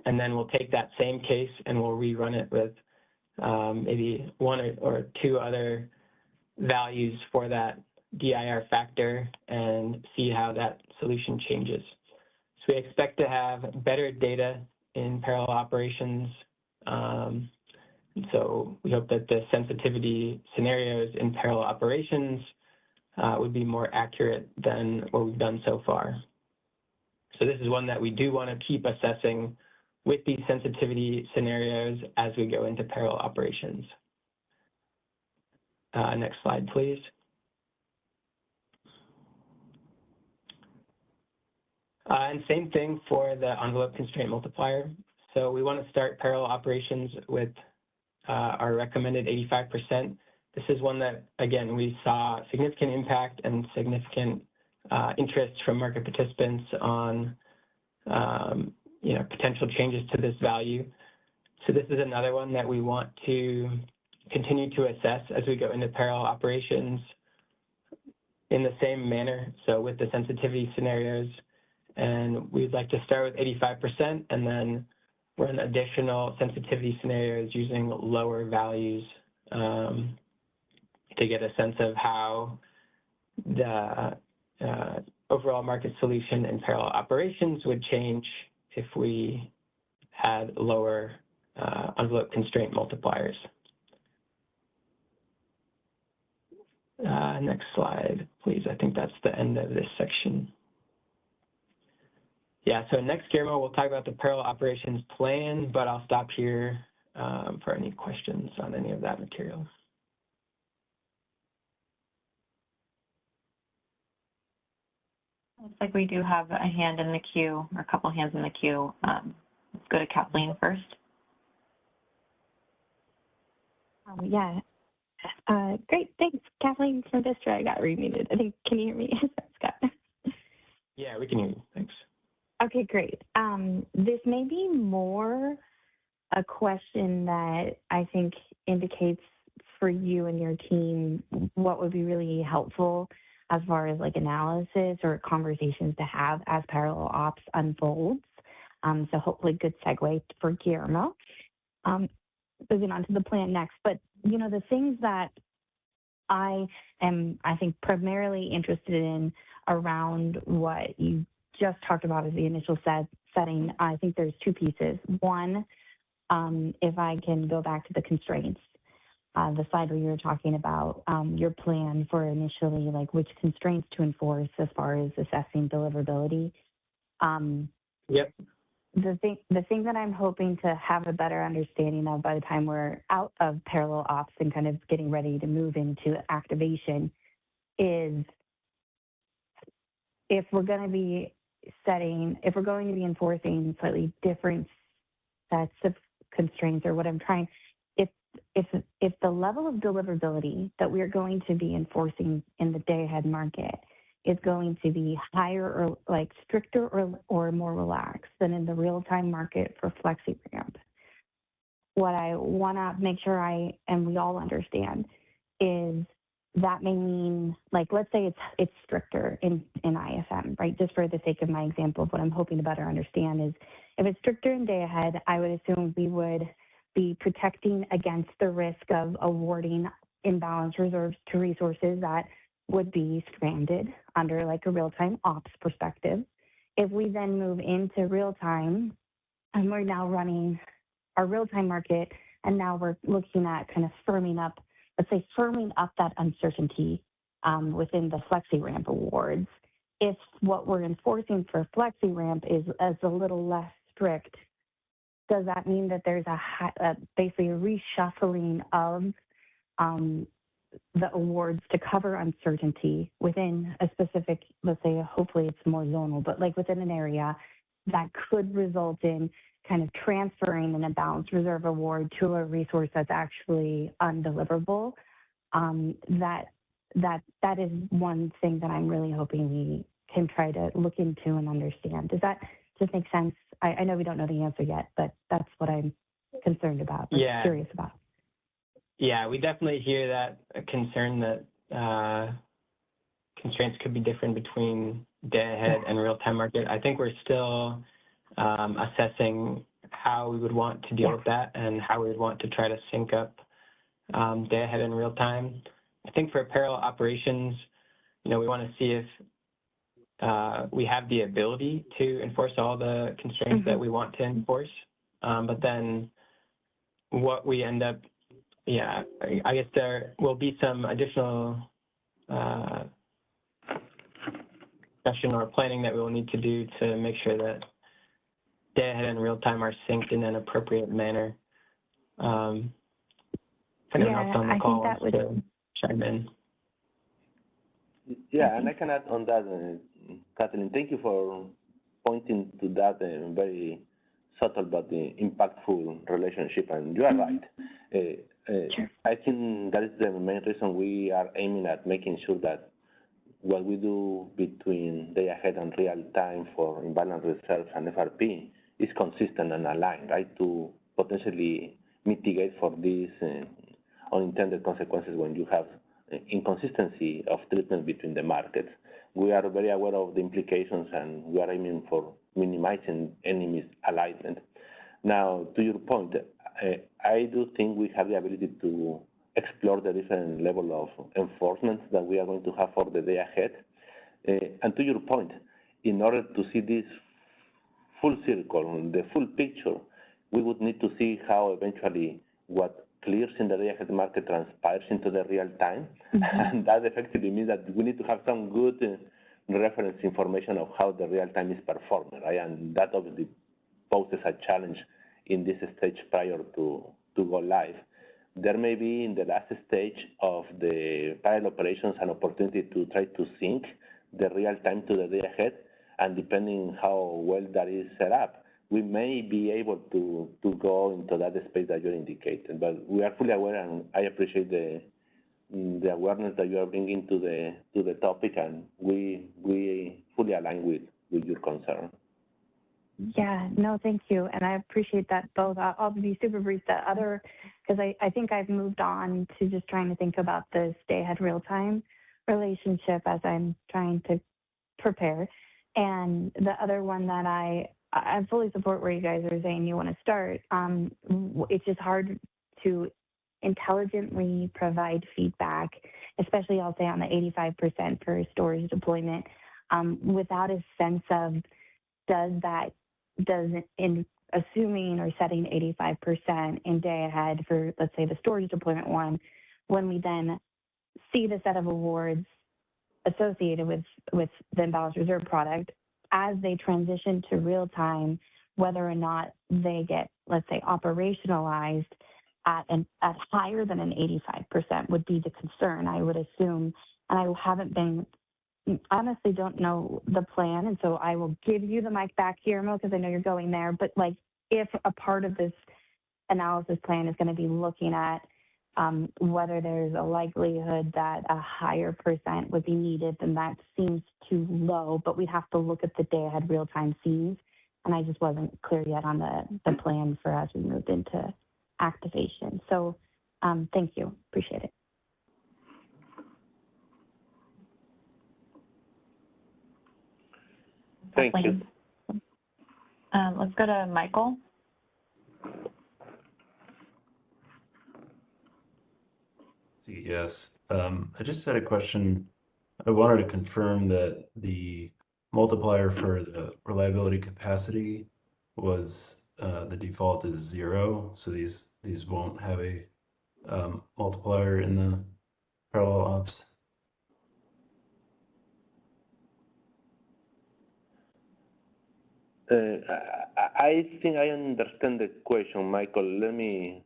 and then we'll take that same case and we'll rerun it with maybe one or two other values for that DIR factor and see how that solution changes. So we expect to have better data in parallel operations. So we hope that the sensitivity scenarios in parallel operations would be more accurate than what we've done so far. So this is one that we do want to keep assessing with these sensitivity scenarios as we go into parallel operations. Next slide, please. And same thing for the envelope constraint multiplier. So we want to start parallel operations with our recommended 85%. This is one that, again, we saw significant impact and significant interest from market participants on potential changes to this value. So this is another one that we want to continue to assess as we go into parallel operations in the same manner. So with the sensitivity scenarios, and we'd like to start with 85% and then run additional sensitivity scenarios using lower values to get a sense of how the overall market solution in parallel operations would change if we had lower envelope constraint multipliers. Next slide, please. I think that's the end of this section. Yeah, so next, Guillermo, we'll talk about the parallel operations plan, but I'll stop here for any questions on any of that material. Looks like we do have a hand in the queue, or a couple hands in the queue. Let's go to Kathleen first. Yeah. Great. Thanks, Kathleen from Vistra. I got remuted. I think, can you hear me, Scott? Yeah, we can hear you. Thanks. Okay, great. This may be more a question that I think indicates for you and your team what would be really helpful as far as like analysis or conversations to have as parallel ops unfolds. So hopefully good segue for Guillermo. Moving on to the plan next, but you know, the things that I am, I think, primarily interested in around what you just talked about as the initial setting, I think there's two pieces. One, if I can go back to the constraints, the slide where you were talking about your plan for initially, like which constraints to enforce as far as assessing deliverability. Yep. The thing that I'm hoping to have a better understanding of by the time we're out of parallel ops and kind of getting ready to move into activation is if we're going to be enforcing slightly different sets of constraints, or what I'm trying, if the level of deliverability that we're going to be enforcing in the day ahead market is going to be higher or like stricter or more relaxed than in the real-time market for FlexiRamp. What I want to make sure we all understand is that may mean, like, let's say it's stricter in IFM, right? Just for the sake of my example of what I'm hoping to better understand is if it's stricter in day ahead, I would assume we would be protecting against the risk of awarding imbalance reserves to resources that would be stranded under like a real-time ops perspective. If we then move into real-time and we're now running our real-time market, and now we're looking at kind of firming up that uncertainty within the FlexiRamp awards. If what we're enforcing for FlexiRamp is a little less strict, does that mean that there's basically a reshuffling of the awards to cover uncertainty within a specific, let's say, hopefully it's more zonal, but like within an area that could result in kind of transferring an imbalance reserve award to a resource that's actually undeliverable? That is one thing that I'm really hoping we can try to look into and understand. Does that just make sense? I know we don't know the answer yet, but that's what I'm concerned about, or curious about. Yeah, we definitely hear that concern that constraints could be different between day ahead and real-time market. I think we're still assessing how we would want to deal with that and how we would want to try to sync up day ahead and real time. I think for parallel operations, you know, we want to see if we have the ability to enforce all the constraints that we want to enforce. But then what we end up, I guess there will be some additional discussion or planning that we will need to do to make sure that day ahead and real time are synced in an appropriate manner. If anyone else on the call wants to chime in. Yeah, and I can add on that, Kathleen, thank you for pointing to that very subtle but impactful relationship, and you are right. Sure. I think that is the main reason we are aiming at making sure that what we do between day ahead and real time for imbalance reserves and FRP is consistent and aligned, right, to potentially mitigate for these unintended consequences when you have inconsistency of treatment between the markets. We are very aware of the implications, and we are aiming for minimizing any misalignment. Now, to your point, I do think we have the ability to explore the different level of enforcement that we are going to have for the day ahead. And to your point, in order to see this full circle, the full picture, we would need to see how eventually what clears in the day ahead market transpires into the real time. And that effectively means that we need to have some good reference information of how the real time is performing, right? And that obviously poses a challenge in this stage prior to go live. There may be in the last stage of the parallel operations an opportunity to try to sync the real time to the day ahead, and depending how well that is set up, we may be able to go into that space that you're indicating. But we are fully aware, and I appreciate the awareness that you are bringing to the topic, and we fully align with your concern. Yeah, no, thank you. And I appreciate that both. I'll be super brief. Because I think I've moved on to just trying to think about the stay ahead real time relationship as I'm trying to prepare. And the other one that I fully support where you guys are saying you want to start. It's just hard to intelligently provide feedback, especially I'll say on the 85% for storage deployment, without a sense of in assuming or setting 85% in day ahead for, let's say, the storage deployment one, when we then see the set of awards associated with the imbalanced reserve product, as they transition to real time, whether or not they get, let's say, operationalized at higher than an 85% would be the concern, I would assume. And I honestly don't know the plan, and so I will give you the mic back here, Mo, because I know you're going there. But like, if a part of this analysis plan is going to be looking at whether there's a likelihood that a higher percent would be needed, then that seems too low. But we'd have to look at the day-ahead real-time scenes, and I just wasn't clear yet on the plan for as we moved into activation. So thank you, appreciate it. Thank you. Let's go to Michael. Yes, I just had a question. I wanted to confirm that the multiplier for the reliability capacity was the default is 0, so these won't have a multiplier in the parallel ops. I think I understand the question, Michael. Let me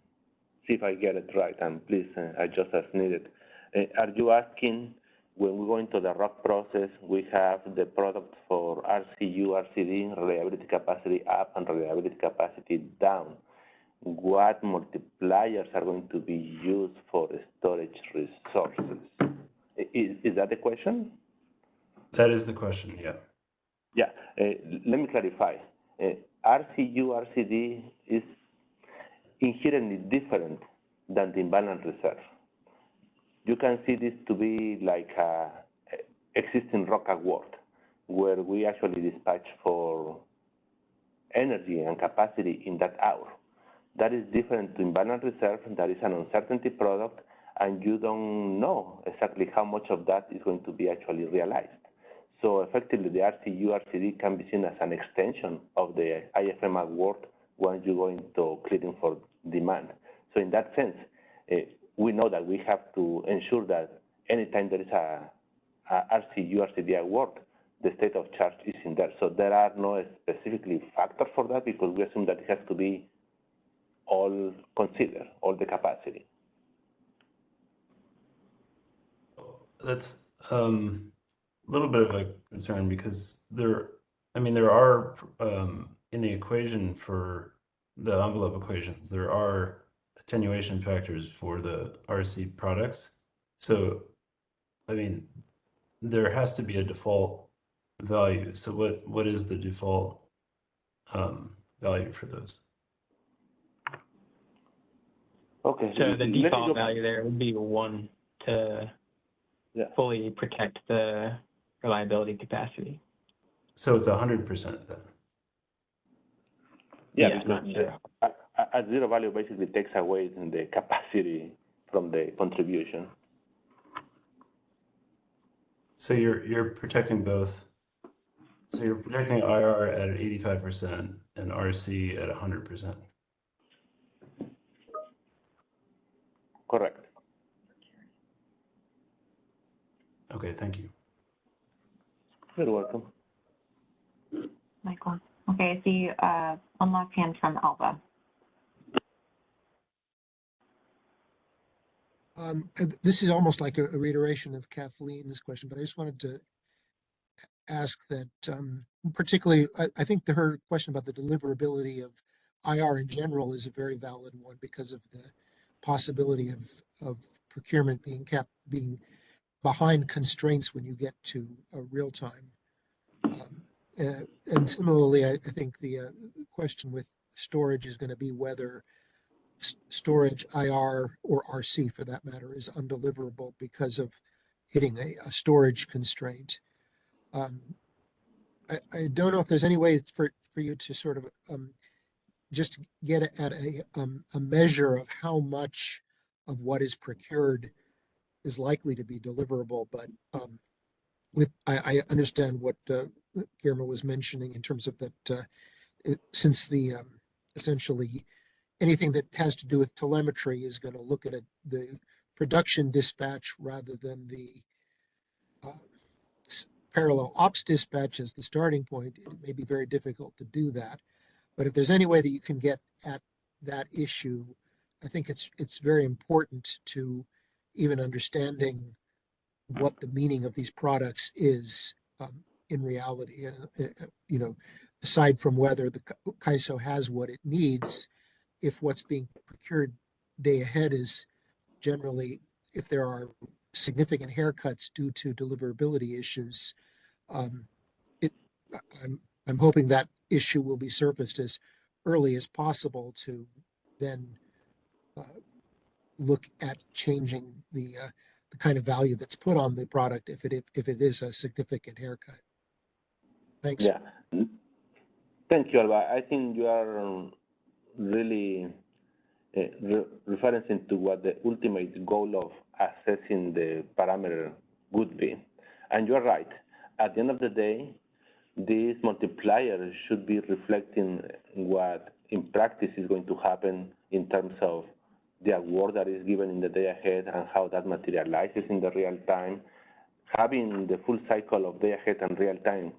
see if I get it right, and please adjust as needed. Are you asking, when we go into the ROC process, we have the product for RCU, RCD, reliability capacity up and reliability capacity down. What multipliers are going to be used for storage resources? Is that the question? That is the question, yeah. Yeah, let me clarify. RCU, RCD is inherently different than the imbalance reserve. You can see this to be like a existing ROC award, where we actually dispatch for energy and capacity in that hour. That is different to imbalance reserve. That is an uncertainty product, and you don't know exactly how much of that is going to be actually realized. So effectively, the RCU, RCD can be seen as an extension of the IFM award once you go into clearing for demand. So in that sense, we know that we have to ensure that anytime there is a RCU, RCD award, the state of charge is in there. So there are no specifically factors for that, because we assume that it has to be all considered, all the capacity. That's a little bit of a concern, because there are in the equation for the envelope equations, there are attenuation factors for the RC products. So, I mean, there has to be a default value. So what is the default value for those? Okay. So the default value there would be 1 to fully protect the reliability capacity. So it's 100% then? Yeah, because a 0 value basically takes away the capacity from the contribution. So you're protecting both. So you're protecting IR at 85% and RC at 100%. Correct. Okay, thank you. You're welcome. Michael. Okay, I see one last hand from Alba. This is almost like a reiteration of Kathleen's question, but I just wanted to ask that, particularly, I think her question about the deliverability of IR in general is a very valid one because of the possibility of procurement being behind constraints when you get to real time. And similarly, I think the question with storage is going to be whether storage IR or RC for that matter is undeliverable because of hitting a storage constraint. I don't know if there's any way for you to sort of just get at a measure of how much of what is procured is likely to be deliverable, but I understand what Guillermo was mentioning in terms of that since the essentially anything that has to do with telemetry is going to look at the production dispatch rather than the parallel ops dispatch as the starting point, it may be very difficult to do that. But if there's any way that you can get at that issue, I think it's very important to even understanding what the meaning of these products is in reality. And aside from whether the CAISO has what it needs, if what's being procured day ahead is generally, if there are significant haircuts due to deliverability issues, I'm hoping that issue will be surfaced as early as possible to then look at changing the kind of value that's put on the product if it is a significant haircut. Thanks. Yeah. Thank you, Alba. I think you are really referencing to what the ultimate goal of assessing the parameter would be. And you're right. At the end of the day, this multiplier should be reflecting what in practice is going to happen in terms of the award that is given in the day ahead and how that materializes in the real time. Having the full cycle of day ahead and real time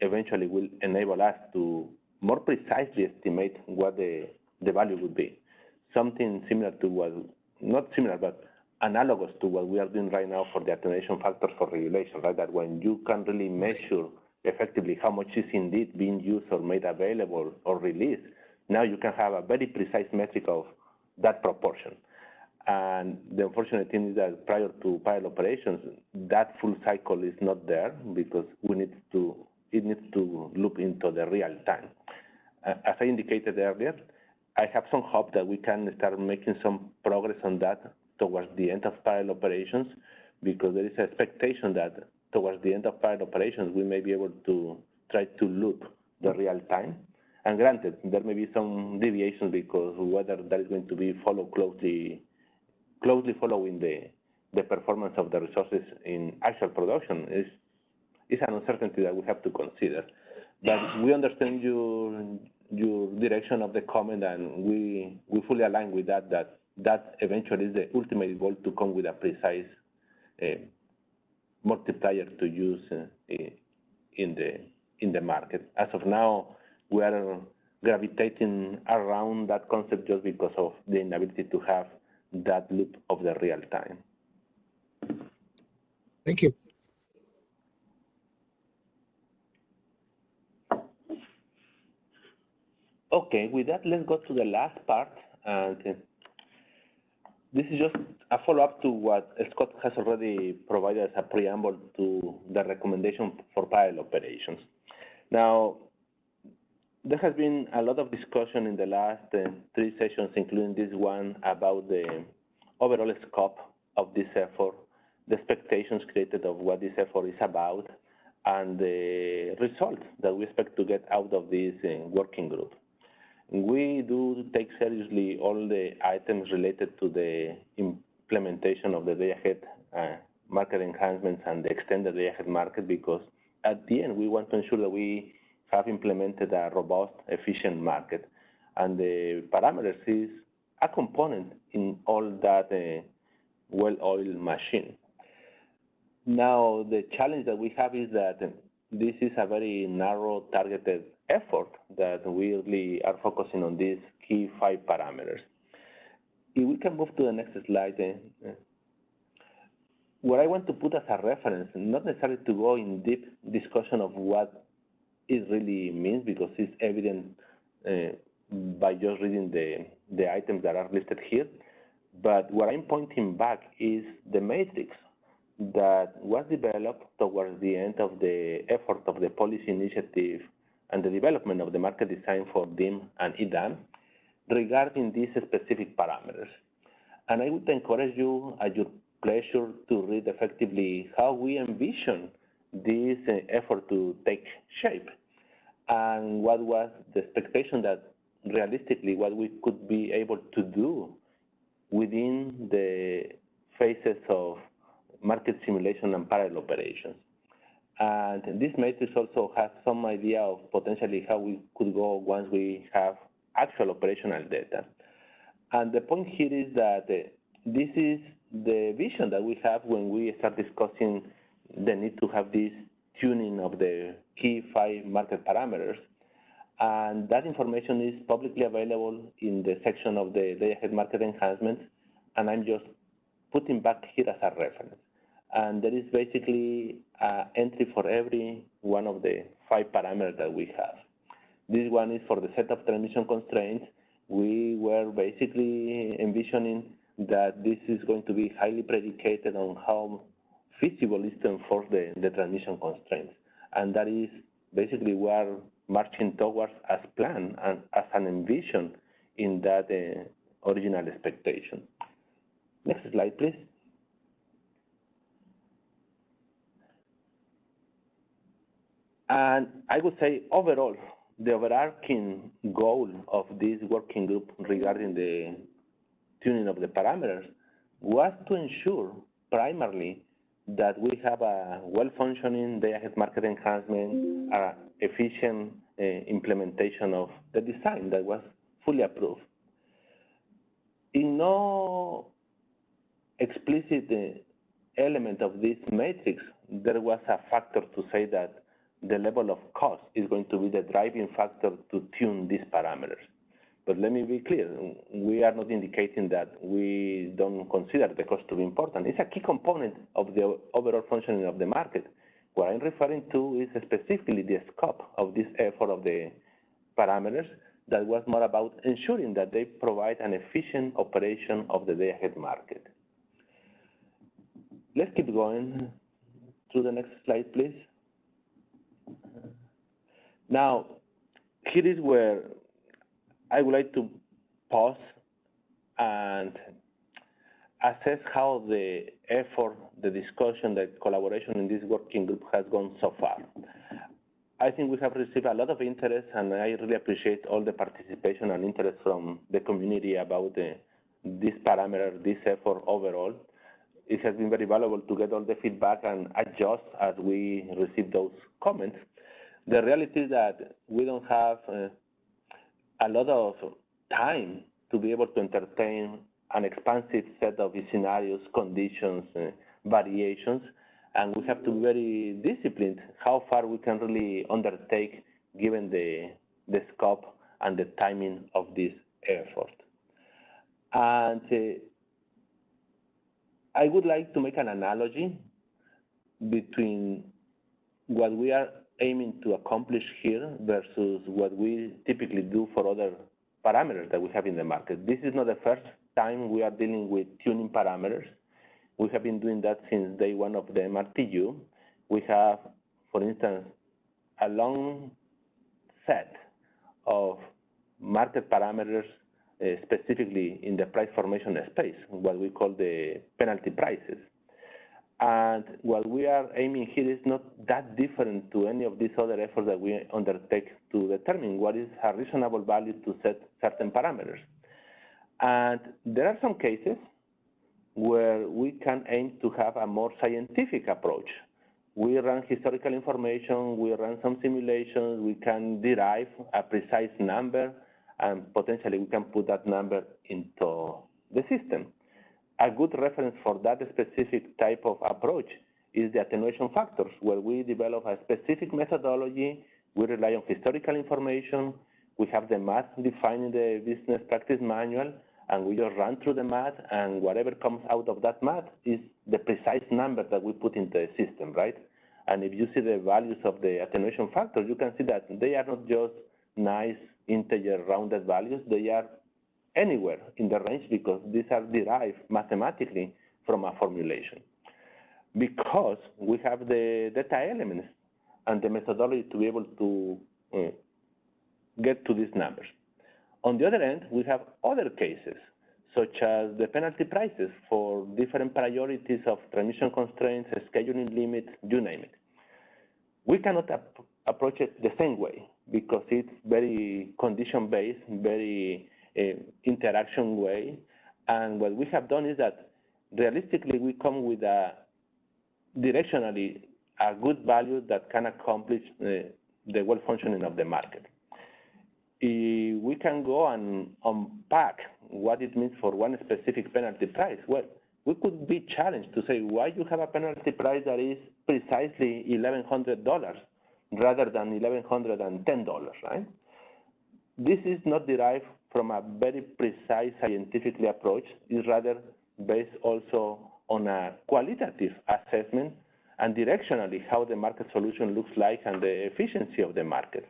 eventually will enable us to more precisely estimate what the value would be. Something similar to what, not similar, but analogous to what we are doing right now for the attenuation factors for regulation, right? That when you can really measure effectively how much is indeed being used or made available or released, now you can have a very precise metric of that proportion. And the unfortunate thing is that prior to pilot operations, that full cycle is not there because it needs to loop into the real time. As I indicated earlier, I have some hope that we can start making some progress on that towards the end of pilot operations, because there is an expectation that towards the end of pilot operations, we may be able to try to loop the real time. And granted, there may be some deviations because whether that is going to be closely following the performance of the resources in actual production is an uncertainty that we have to consider. But we understand your direction of the comment, and we fully align with that eventually is the ultimate goal, to come with a precise multiplier to use in the market. As of now, we are gravitating around that concept just because of the inability to have that loop of the real time. Thank you. Okay, with that, let's go to the last part. And this is just a follow-up to what Scott has already provided as a preamble to the recommendation for pilot operations. Now, there has been a lot of discussion in the last 3 sessions, including this one, about the overall scope of this effort, the expectations created of what this effort is about, and the results that we expect to get out of this working group. We do take seriously all the items related to the implementation of the day-ahead market enhancements and the extended day-ahead market, because at the end, we want to ensure that we have implemented a robust, efficient market. And the parameters is a component in all that well-oiled machine. Now, the challenge that we have is that this is a very narrow, targeted effort that we really are focusing on these key 5 parameters. If we can move to the next slide, what I want to put as a reference, not necessarily to go in deep discussion of what it really means, because it's evident by just reading the items that are listed here. But what I'm pointing back is the matrix that was developed towards the end of the effort of the policy initiative and the development of the market design for DIM and EDAM regarding these specific parameters. And I would encourage you, at your pleasure, to read effectively how we envision this effort to take shape, and what was the expectation that realistically what we could be able to do within the phases of market simulation and parallel operations. And this matrix also has some idea of potentially how we could go once we have actual operational data. And the point here is that this is the vision that we have when we start discussing the need to have this tuning of the key 5 market parameters. And that information is publicly available in the section of the day-ahead market enhancements, and I'm just putting back here as a reference. And there is basically an entry for every one of the 5 parameters that we have. This one is for the set of transmission constraints. We were basically envisioning that this is going to be highly predicated on how feasible is to enforce the transmission constraints. And that is basically we're marching towards as planned and as an envision in that original expectation. Next slide, please. And I would say overall, the overarching goal of this working group regarding the tuning of the parameters was to ensure primarily that we have a well-functioning day-ahead market enhancement, efficient implementation of the design that was fully approved. In no explicit element of this matrix, there was a factor to say that the level of cost is going to be the driving factor to tune these parameters. But let me be clear, we are not indicating that we don't consider the cost to be important. It's a key component of the overall functioning of the market. What I'm referring to is specifically the scope of this effort of the parameters that was more about ensuring that they provide an efficient operation of the day-ahead market. Let's keep going to the next slide, please. Now, here is where I would like to pause and assess how the effort, the discussion, the collaboration in this working group has gone so far. I think we have received a lot of interest, and I really appreciate all the participation and interest from the community about this parameter, this effort overall. It has been very valuable to get all the feedback and adjust as we receive those comments. The reality is that we don't have a lot of time to be able to entertain an expansive set of scenarios, conditions, variations, and we have to be very disciplined how far we can really undertake given the scope and the timing of this effort. And I would like to make an analogy between what we are aiming to accomplish here versus what we typically do for other parameters that we have in the market. This is not the first time we are dealing with tuning parameters. We have been doing that since day one of the MRTU. We have, for instance, a long set of market parameters, specifically in the price formation space, what we call the penalty prices. And what we are aiming here is not that different to any of these other efforts that we undertake to determine what is a reasonable value to set certain parameters. And there are some cases where we can aim to have a more scientific approach. We run historical information, we run some simulations, we can derive a precise number, and potentially we can put that number into the system. A good reference for that specific type of approach is the attenuation factors, where we develop a specific methodology, we rely on historical information, we have the math defined in the business practice manual, and we just run through the math, and whatever comes out of that math is the precise number that we put into the system, right? And if you see the values of the attenuation factor, you can see that they are not just nice integer rounded values, they are anywhere in the range because these are derived mathematically from a formulation. Because we have the data elements and the methodology to be able to get to these numbers. On the other end, we have other cases, such as the penalty prices for different priorities of transmission constraints, scheduling limits, you name it. We cannot approach it the same way because it's very condition-based, very interaction way. And what we have done is that realistically we come with a directionally a good value that can accomplish the well functioning of the market. We can go and unpack what it means for one specific penalty price. Well, we could be challenged to say why you have a penalty price that is precisely $1,100 rather than $1,110, right? This is not derived from a very precise scientifically approach. It's rather based also on a qualitative assessment and directionally how the market solution looks like and the efficiency of the market.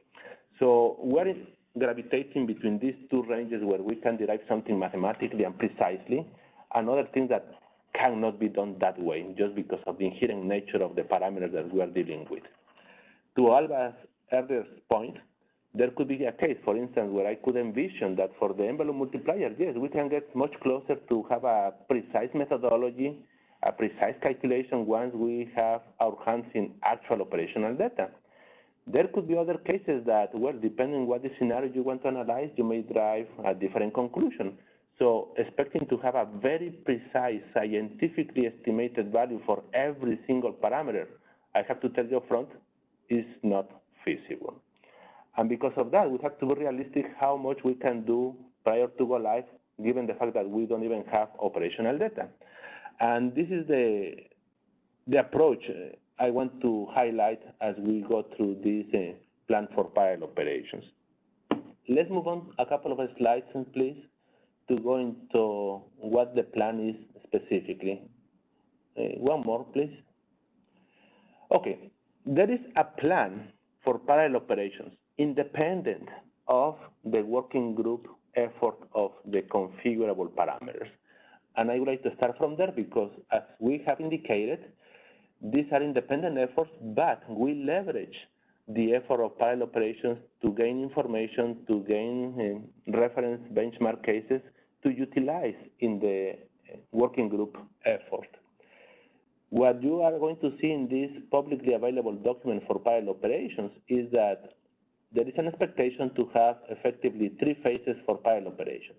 So we're gravitating between these two ranges where we can derive something mathematically and precisely, and other things that cannot be done that way just because of the inherent nature of the parameters that we are dealing with. To Alva's earlier point, there could be a case, for instance, where I could envision that for the envelope multiplier, yes, we can get much closer to have a precise methodology, a precise calculation once we have our hands in actual operational data. There could be other cases that, well, depending on what the scenario you want to analyze, you may drive a different conclusion. So expecting to have a very precise, scientifically estimated value for every single parameter, I have to tell you up front, is not feasible. And because of that, we have to be realistic how much we can do prior to go live, given the fact that we don't even have operational data. And this is the approach I want to highlight as we go through this plan for parallel operations. Let's move on a couple of slides, please, to go into what the plan is specifically. One more, please. Okay, there is a plan for parallel operations independent of the working group effort of the configurable parameters. And I would like to start from there because, as we have indicated, these are independent efforts, but we leverage the effort of parallel operations to gain information, to gain reference benchmark cases to utilize in the working group effort. What you are going to see in this publicly available document for parallel operations is that there is an expectation to have effectively 3 phases for parallel operations.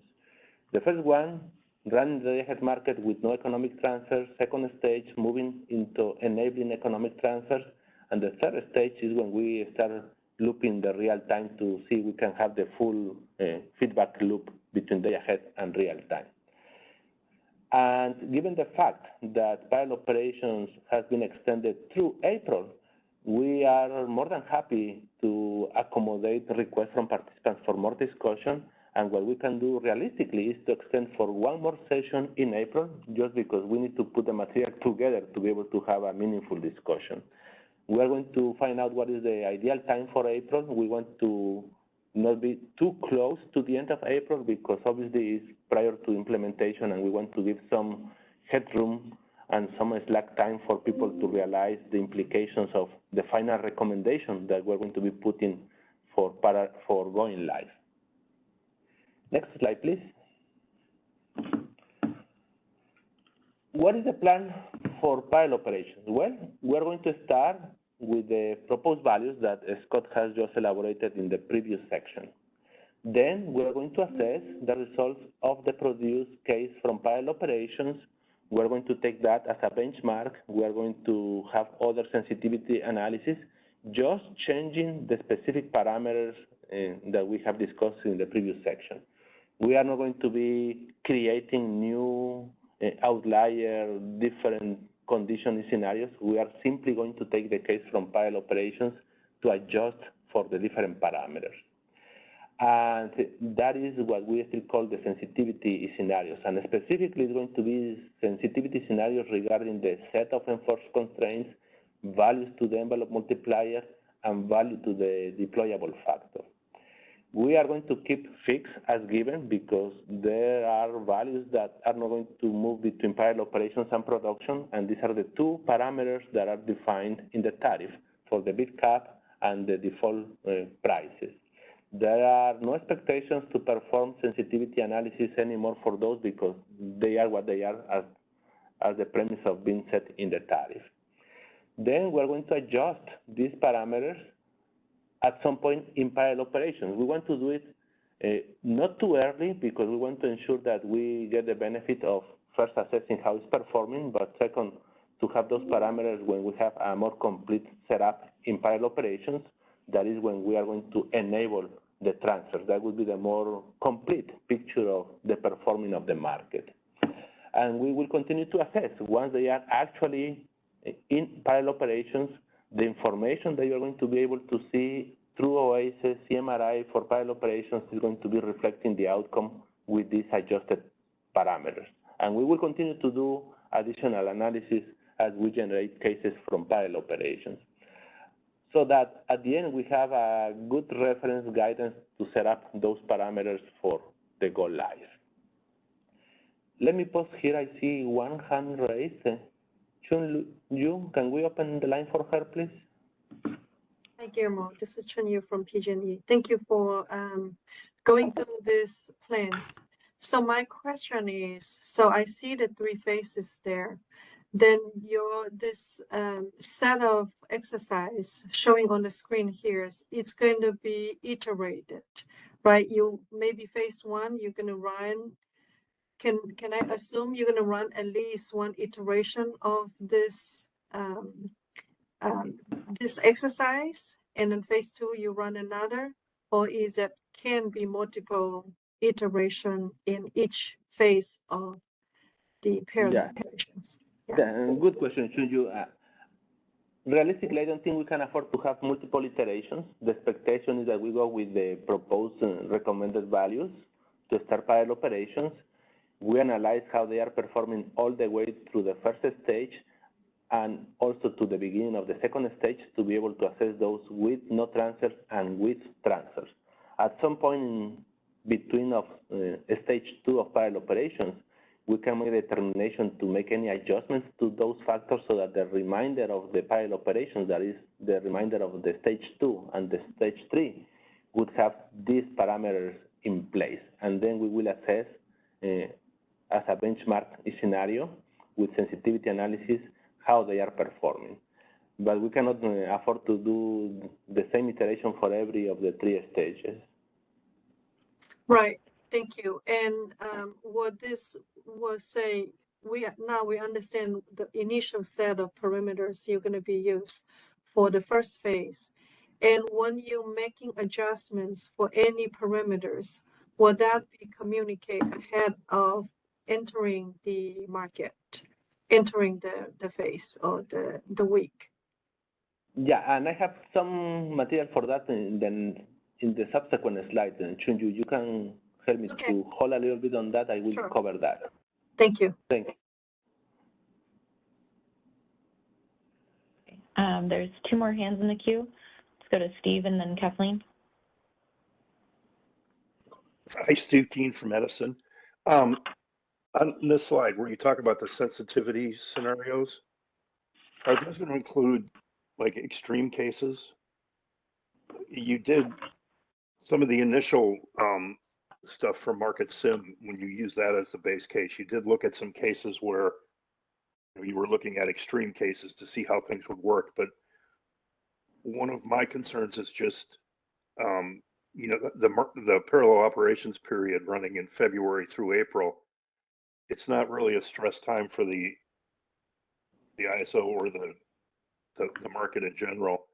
The first one, running the day-ahead market with no economic transfers. Second stage, moving into enabling economic transfers. And the third stage is when we start looping the real time to see we can have the full feedback loop between day-ahead and real time. And given the fact that parallel operations has been extended through April, we are more than happy to accommodate requests from participants for more discussion. And what we can do realistically is to extend for one more session in April, just because we need to put the material together to be able to have a meaningful discussion. We are going to find out what is the ideal time for April. We want to not be too close to the end of April because obviously it's prior to implementation and we want to give some headroom and some slack time for people to realize the implications of the final recommendation that we're going to be putting for going live. Next slide, please. What is the plan for parallel operations? Well, we're going to start with the proposed values that Scott has just elaborated in the previous section. Then we're going to assess the results of the produced case from parallel operations. We're going to take that as a benchmark. We're going to have other sensitivity analysis, just changing the specific parameters that we have discussed in the previous section. We are not going to be creating new outlier, different conditioning scenarios. We are simply going to take the case from parallel operations to adjust for the different parameters. And that is what we still call the sensitivity scenarios. And specifically, it's going to be sensitivity scenarios regarding the set of enforced constraints, values to the envelope multiplier, and value to the deployable factor. We are going to keep fixed as given because there are values that are not going to move between parallel operations and production, and these are the two parameters that are defined in the tariff for the bid cap and the default prices. There are no expectations to perform sensitivity analysis anymore for those because they are what they are as the premise of being set in the tariff. Then we're going to adjust these parameters at some point in parallel operations. We want to do it not too early because we want to ensure that we get the benefit of first assessing how it's performing, but second, to have those parameters when we have a more complete setup in parallel operations. That is when we are going to enable the transfers. That would be the more complete picture of the performing of the market. And we will continue to assess once they are actually in parallel operations, the information that you're going to be able to see through OASIS, CMRI for parallel operations is going to be reflecting the outcome with these adjusted parameters. And we will continue to do additional analysis as we generate cases from parallel operations, so that at the end we have a good reference guidance to set up those parameters for the go live. Let me pause here. I see one hand raised. Chun Yu, can we open the line for her, please? Hi, Guillermo. This is Chun Yu from PG&E. Thank you for going through these plans. So my question is, so I see the three phases there. Then this set of exercise showing on the screen here, it's going to be iterated, right? You maybe phase one, you're going to run. Can I assume you're going to run at least one iteration of this this exercise, and in phase two you run another, or is it can be multiple iteration in each phase of the parallel operations? Yeah. Good question, Chunju. Realistically, I don't think we can afford to have multiple iterations. The expectation is that we go with the proposed recommended values to start parallel operations. We analyze how they are performing all the way through the first stage and also to the beginning of the second stage to be able to assess those with no transfers and with transfers. At some point in between of stage 2 of parallel operations, we can make a determination to make any adjustments to those factors so that the remainder of the parallel operations, that is the remainder of the stage 2 and the stage 3, would have these parameters in place. And then we will assess as a benchmark scenario with sensitivity analysis how they are performing. But we cannot afford to do the same iteration for every of the 3 stages. Right, thank you. And what this will say, we understand the initial set of parameters you're going to be used for the first phase. And when you're making adjustments for any parameters, will that be communicated ahead of entering the market, entering the phase or the week? Yeah, and I have some material for that in the subsequent slides. And Chunju, you can help me to hold a little bit on that. I will cover that. Thank you. Thank you. There's 2 more hands in the queue. Let's go to Steve and then Kathleen. Hi, Steve Keen from Edison. On this slide where you talk about the sensitivity scenarios, are those going to include like extreme cases? You did some of the initial stuff from Market Sim when you use that as the base case. You did look at some cases where you were looking at extreme cases to see how things would work. But one of my concerns is just, you know, the parallel operations period running in February through April. It's not really a stress time for the ISO or the market in general.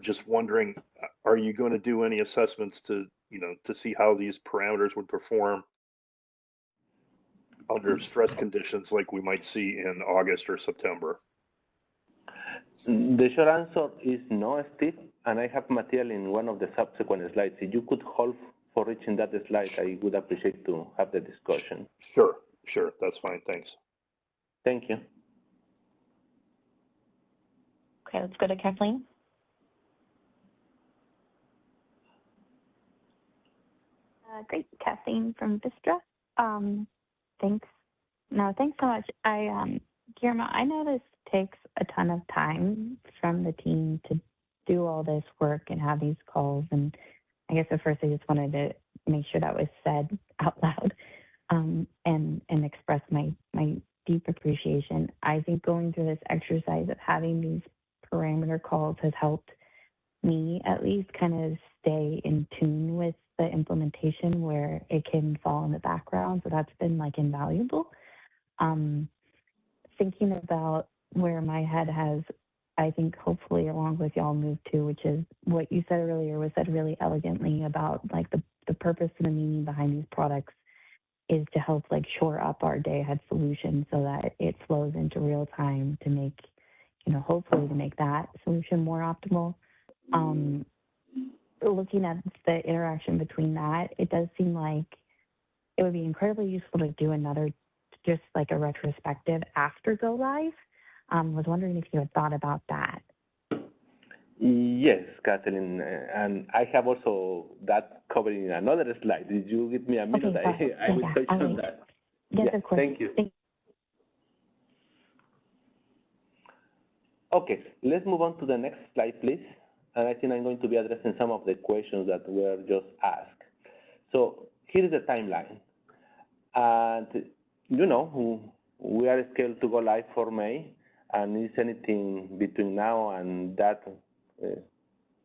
Just wondering, are you going to do any assessments to, you know, to see how these parameters would perform under stress conditions like we might see in August or September? The short answer is no, Steve. and I have material in one of the subsequent slides. If you could hold for reaching that slide, I would appreciate to have the discussion. Sure, that's fine, thanks. Thank you. Okay, let's go to Kathleen. Great, Kathleen from Vistra. Thanks. No, thanks so much. Guillermo, I know this takes a ton of time from the team to do all this work and have these calls. And I guess at first I just wanted to make sure that was said out loud and express my deep appreciation. I think going through this exercise of having these parameter calls has helped me at least kind of stay in tune with the implementation where it can fall in the background. So that's been like invaluable. Thinking about where my head has, I think hopefully along with y'all moved to, which is what you said earlier was said really elegantly about like the purpose and the meaning behind these products is to help like shore up our day ahead solution so that it flows into real time to make, hopefully to make that solution more optimal. Looking at the interaction between that, it does seem like it would be incredibly useful to do another, just like a retrospective after go live. Was wondering if you had thought about that. Yes, Kathleen, and I have also that covered in another slide. Did you give me a minute? Okay, I will touch on that. Yes, of course. Thank you. Okay, let's move on to the next slide, please. And I think I'm going to be addressing some of the questions that were just asked. So here is the timeline. And, we are scheduled to go live for May, and it's anything between now and that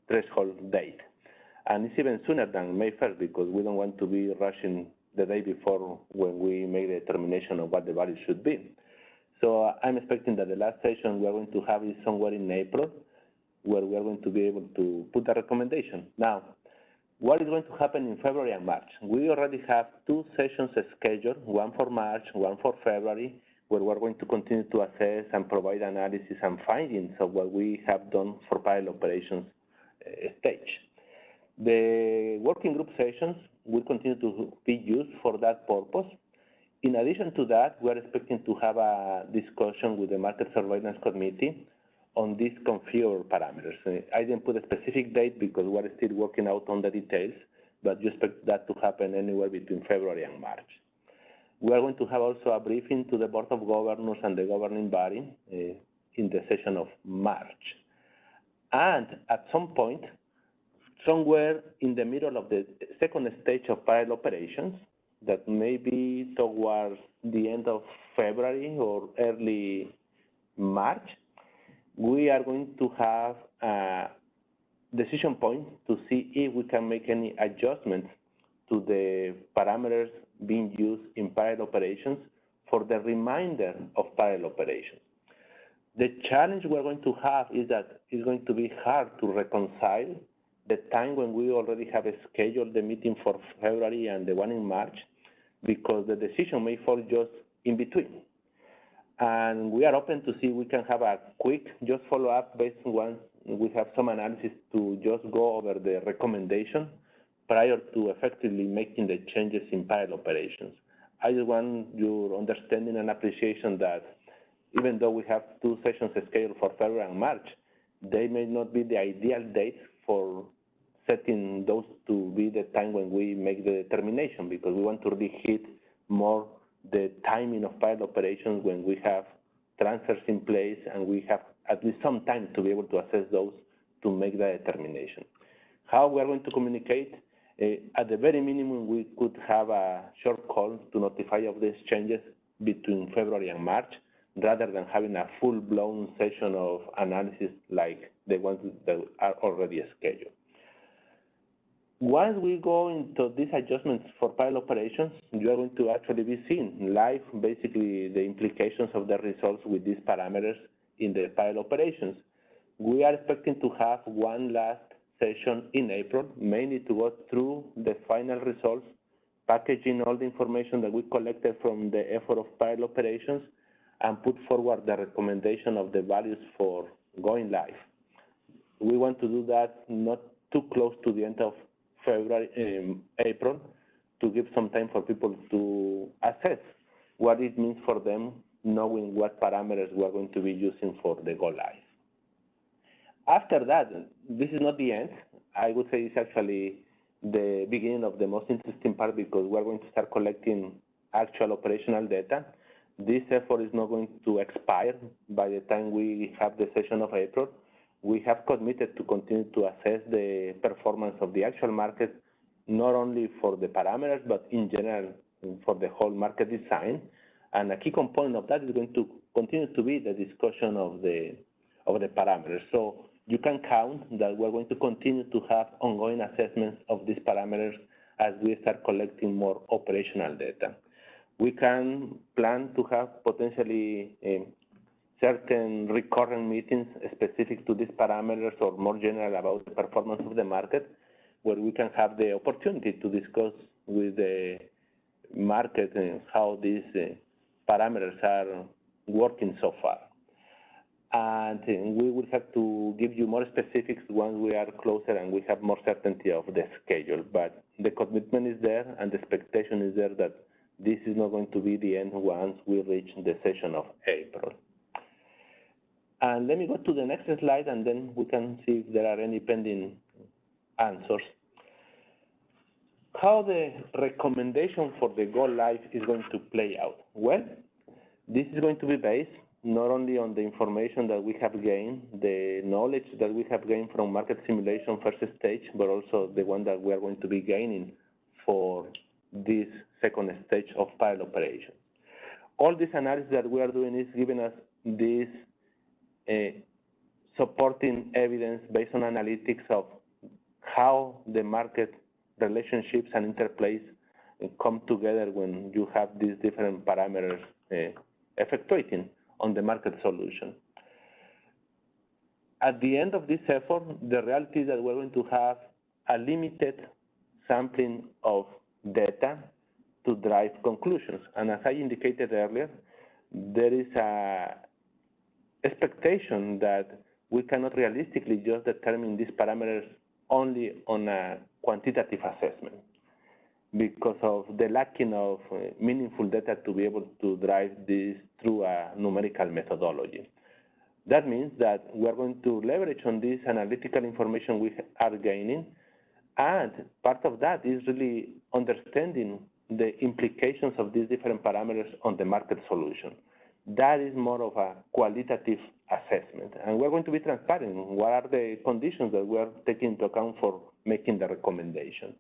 threshold date. And it's even sooner than May 1st because we don't want to be rushing the day before when we make the determination of what the value should be. So I'm expecting that the last session we are going to have is somewhere in April, where we are going to be able to put a recommendation. Now, what is going to happen in February and March? We already have 2 sessions scheduled, one for March, one for February, where we're going to continue to assess and provide analysis and findings of what we have done for pilot operations stage. The working group sessions will continue to be used for that purpose. In addition to that, we are expecting to have a discussion with the Market Surveillance Committee on these configurable parameters. I didn't put a specific date because we're still working out on the details, but you expect that to happen anywhere between February and March. We are going to have also a briefing to the Board of Governors and the governing body in the session of March. And at some point, somewhere in the middle of the second stage of pilot operations, that may be towards the end of February or early March, we are going to have a decision point to see if we can make any adjustments to the parameters being used in pilot operations for the remainder of pilot operations. The challenge we're going to have is that it's going to be hard to reconcile the time when we already have scheduled the meeting for February and the one in March, because the decision may fall just in between. And we are open to see if we can have a quick just follow-up based on once we have some analysis to just go over the recommendation prior to effectively making the changes in pilot operations. I just want your understanding and appreciation that even though we have 2 sessions scheduled for February and March, they may not be the ideal dates for setting those to be the time when we make the determination, because we want to really hit more the timing of pilot operations when we have transfers in place and we have at least some time to be able to assess those to make that determination. How we are going to communicate? At the very minimum, we could have a short call to notify of these changes between February and March, rather than having a full-blown session of analysis like the ones that are already scheduled. Once we go into these adjustments for pilot operations, you are going to actually be seeing live, basically, the implications of the results with these parameters in the pilot operations. We are expecting to have one last session in April, mainly to go through the final results, packaging all the information that we collected from the effort of pilot operations, and put forward the recommendation of the values for going live. we want to do that not too close to the end of April, to give some time for people to assess what it means for them, knowing what parameters we're going to be using for the go live. After that, this is not the end. I would say it's actually the beginning of the most interesting part, because we're going to start collecting actual operational data. This effort is not going to expire by the time we have the session of April. We have committed to continue to assess the performance of the actual market, not only for the parameters, but in general for the whole market design. And a key component of that is going to continue to be the discussion of the parameters. So you can count that we're going to continue to have ongoing assessments of these parameters as we start collecting more operational data. We can plan to have potentially certain recurrent meetings specific to these parameters, or more general about the performance of the market, where we can have the opportunity to discuss with the market and how these parameters are working so far. And we will have to give you more specifics once we are closer and we have more certainty of the schedule. But the commitment is there, and the expectation is there that this is not going to be the end once we reach the session of April. And let me go to the next slide, and then we can see if there are any pending answers. How the recommendation for the go live is going to play out? Well, this is going to be based not only on the information that we have gained, the knowledge that we have gained from market simulation first stage, but also the one that we are going to be gaining for this second stage of pilot operation. All this analysis that we are doing is giving us this supporting evidence based on analytics of how the market relationships and interplays come together when you have these different parameters effectuating on the market solution. At the end of this effort, the reality is that we're going to have a limited sampling of data to drive conclusions. And as I indicated earlier, there is a expectation that we cannot realistically just determine these parameters only on a quantitative assessment because of the lacking of meaningful data to be able to drive this through a numerical methodology. That means that we are going to leverage on this analytical information we are gaining, and part of that is really understanding the implications of these different parameters on the market solution. That is more of a qualitative assessment, and we're going to be transparent. What are the conditions that we are taking into account for making the recommendation?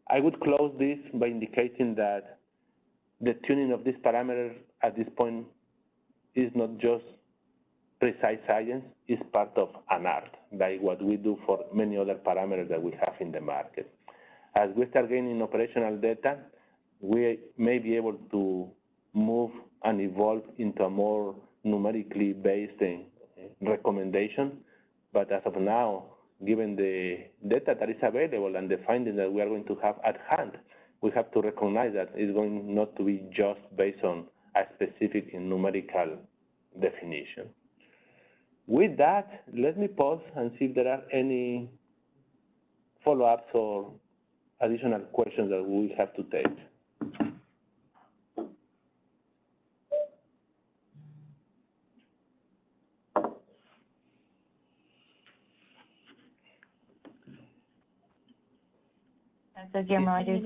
I would close this by indicating that the tuning of these parameters at this point is not just precise science, it's part of an art, like what we do for many other parameters that we have in the market. As we start gaining operational data, we may be able to move and evolve into a more numerically based recommendation, but as of now, given the data that is available and the findings that we are going to have at hand, we have to recognize that it's going not to be just based on a specific numerical definition. With that, let me pause and see if there are any follow-ups or additional questions that we have to take. So Guillermo, I do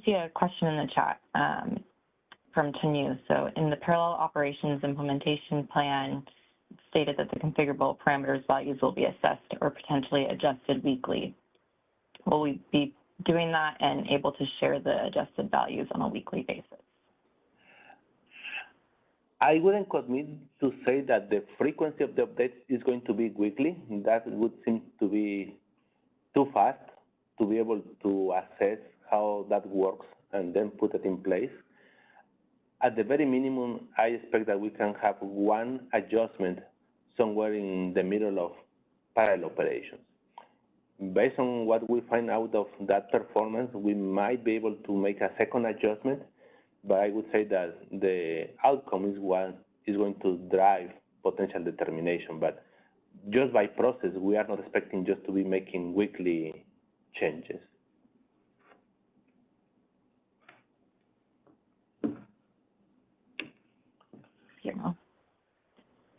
see a question in the chat from Tanu. So in the parallel operations implementation plan, it's stated that the configurable parameters values will be assessed or potentially adjusted weekly. Will we be doing that and able to share the adjusted values on a weekly basis? I wouldn't commit to say that the frequency of the updates is going to be weekly. That would seem to be too fast to be able to assess how that works and then put it in place. At the very minimum, I expect that we can have one adjustment somewhere in the middle of parallel operations. Based on what we find out of that performance, we might be able to make a second adjustment, but I would say that the outcome is what is going to drive potential determination. But just by process, we are not expecting just to be making weekly changes. Do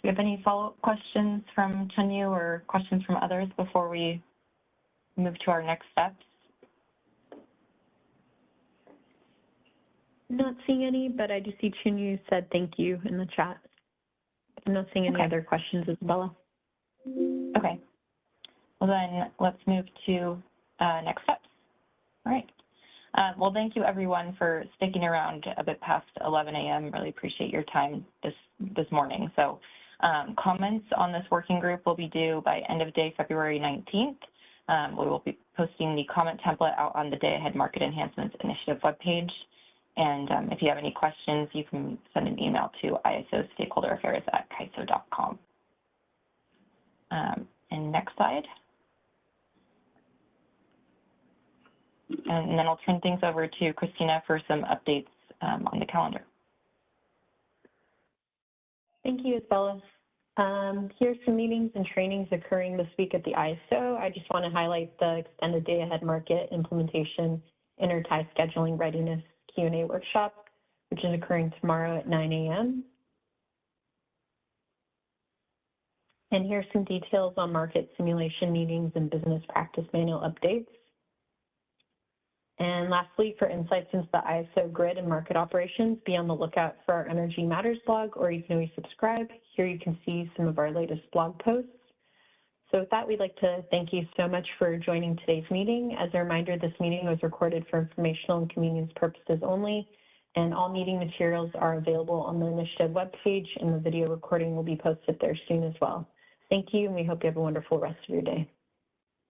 you have any follow-up questions from Chunyu or questions from others before we move to our next steps? Not seeing any, but I do see Chunyu said thank you in the chat. I'm not seeing any other questions, Isabella. Okay. Well, then let's move to next steps. All right. Well, thank you everyone for sticking around a bit past 11 a.m. Really appreciate your time this morning. So comments on this working group will be due by end of day February 19th. We will be posting the comment template out on the Day Ahead Market Enhancements Initiative webpage. And if you have any questions, you can send an email to isostakeholderaffairs@kaiso.com. And next slide. And then I'll turn things over to Christina for some updates on the calendar. Thank you, Isabella. Here's some meetings and trainings occurring this week at the ISO. I just want to highlight the Extended Day Ahead Market Implementation Intertie Scheduling Readiness Q&A workshop, which is occurring tomorrow at 9 a.m. And here's some details on market simulation meetings and business practice manual updates. And lastly, for insights into the ISO grid and market operations, be on the lookout for our Energy Matters blog, or you can always subscribe. Here you can see some of our latest blog posts. So with that, we'd like to thank you so much for joining today's meeting. As a reminder, this meeting was recorded for informational and convenience purposes only, and all meeting materials are available on the initiative webpage, and the video recording will be posted there soon as well. Thank you, and we hope you have a wonderful rest of your day.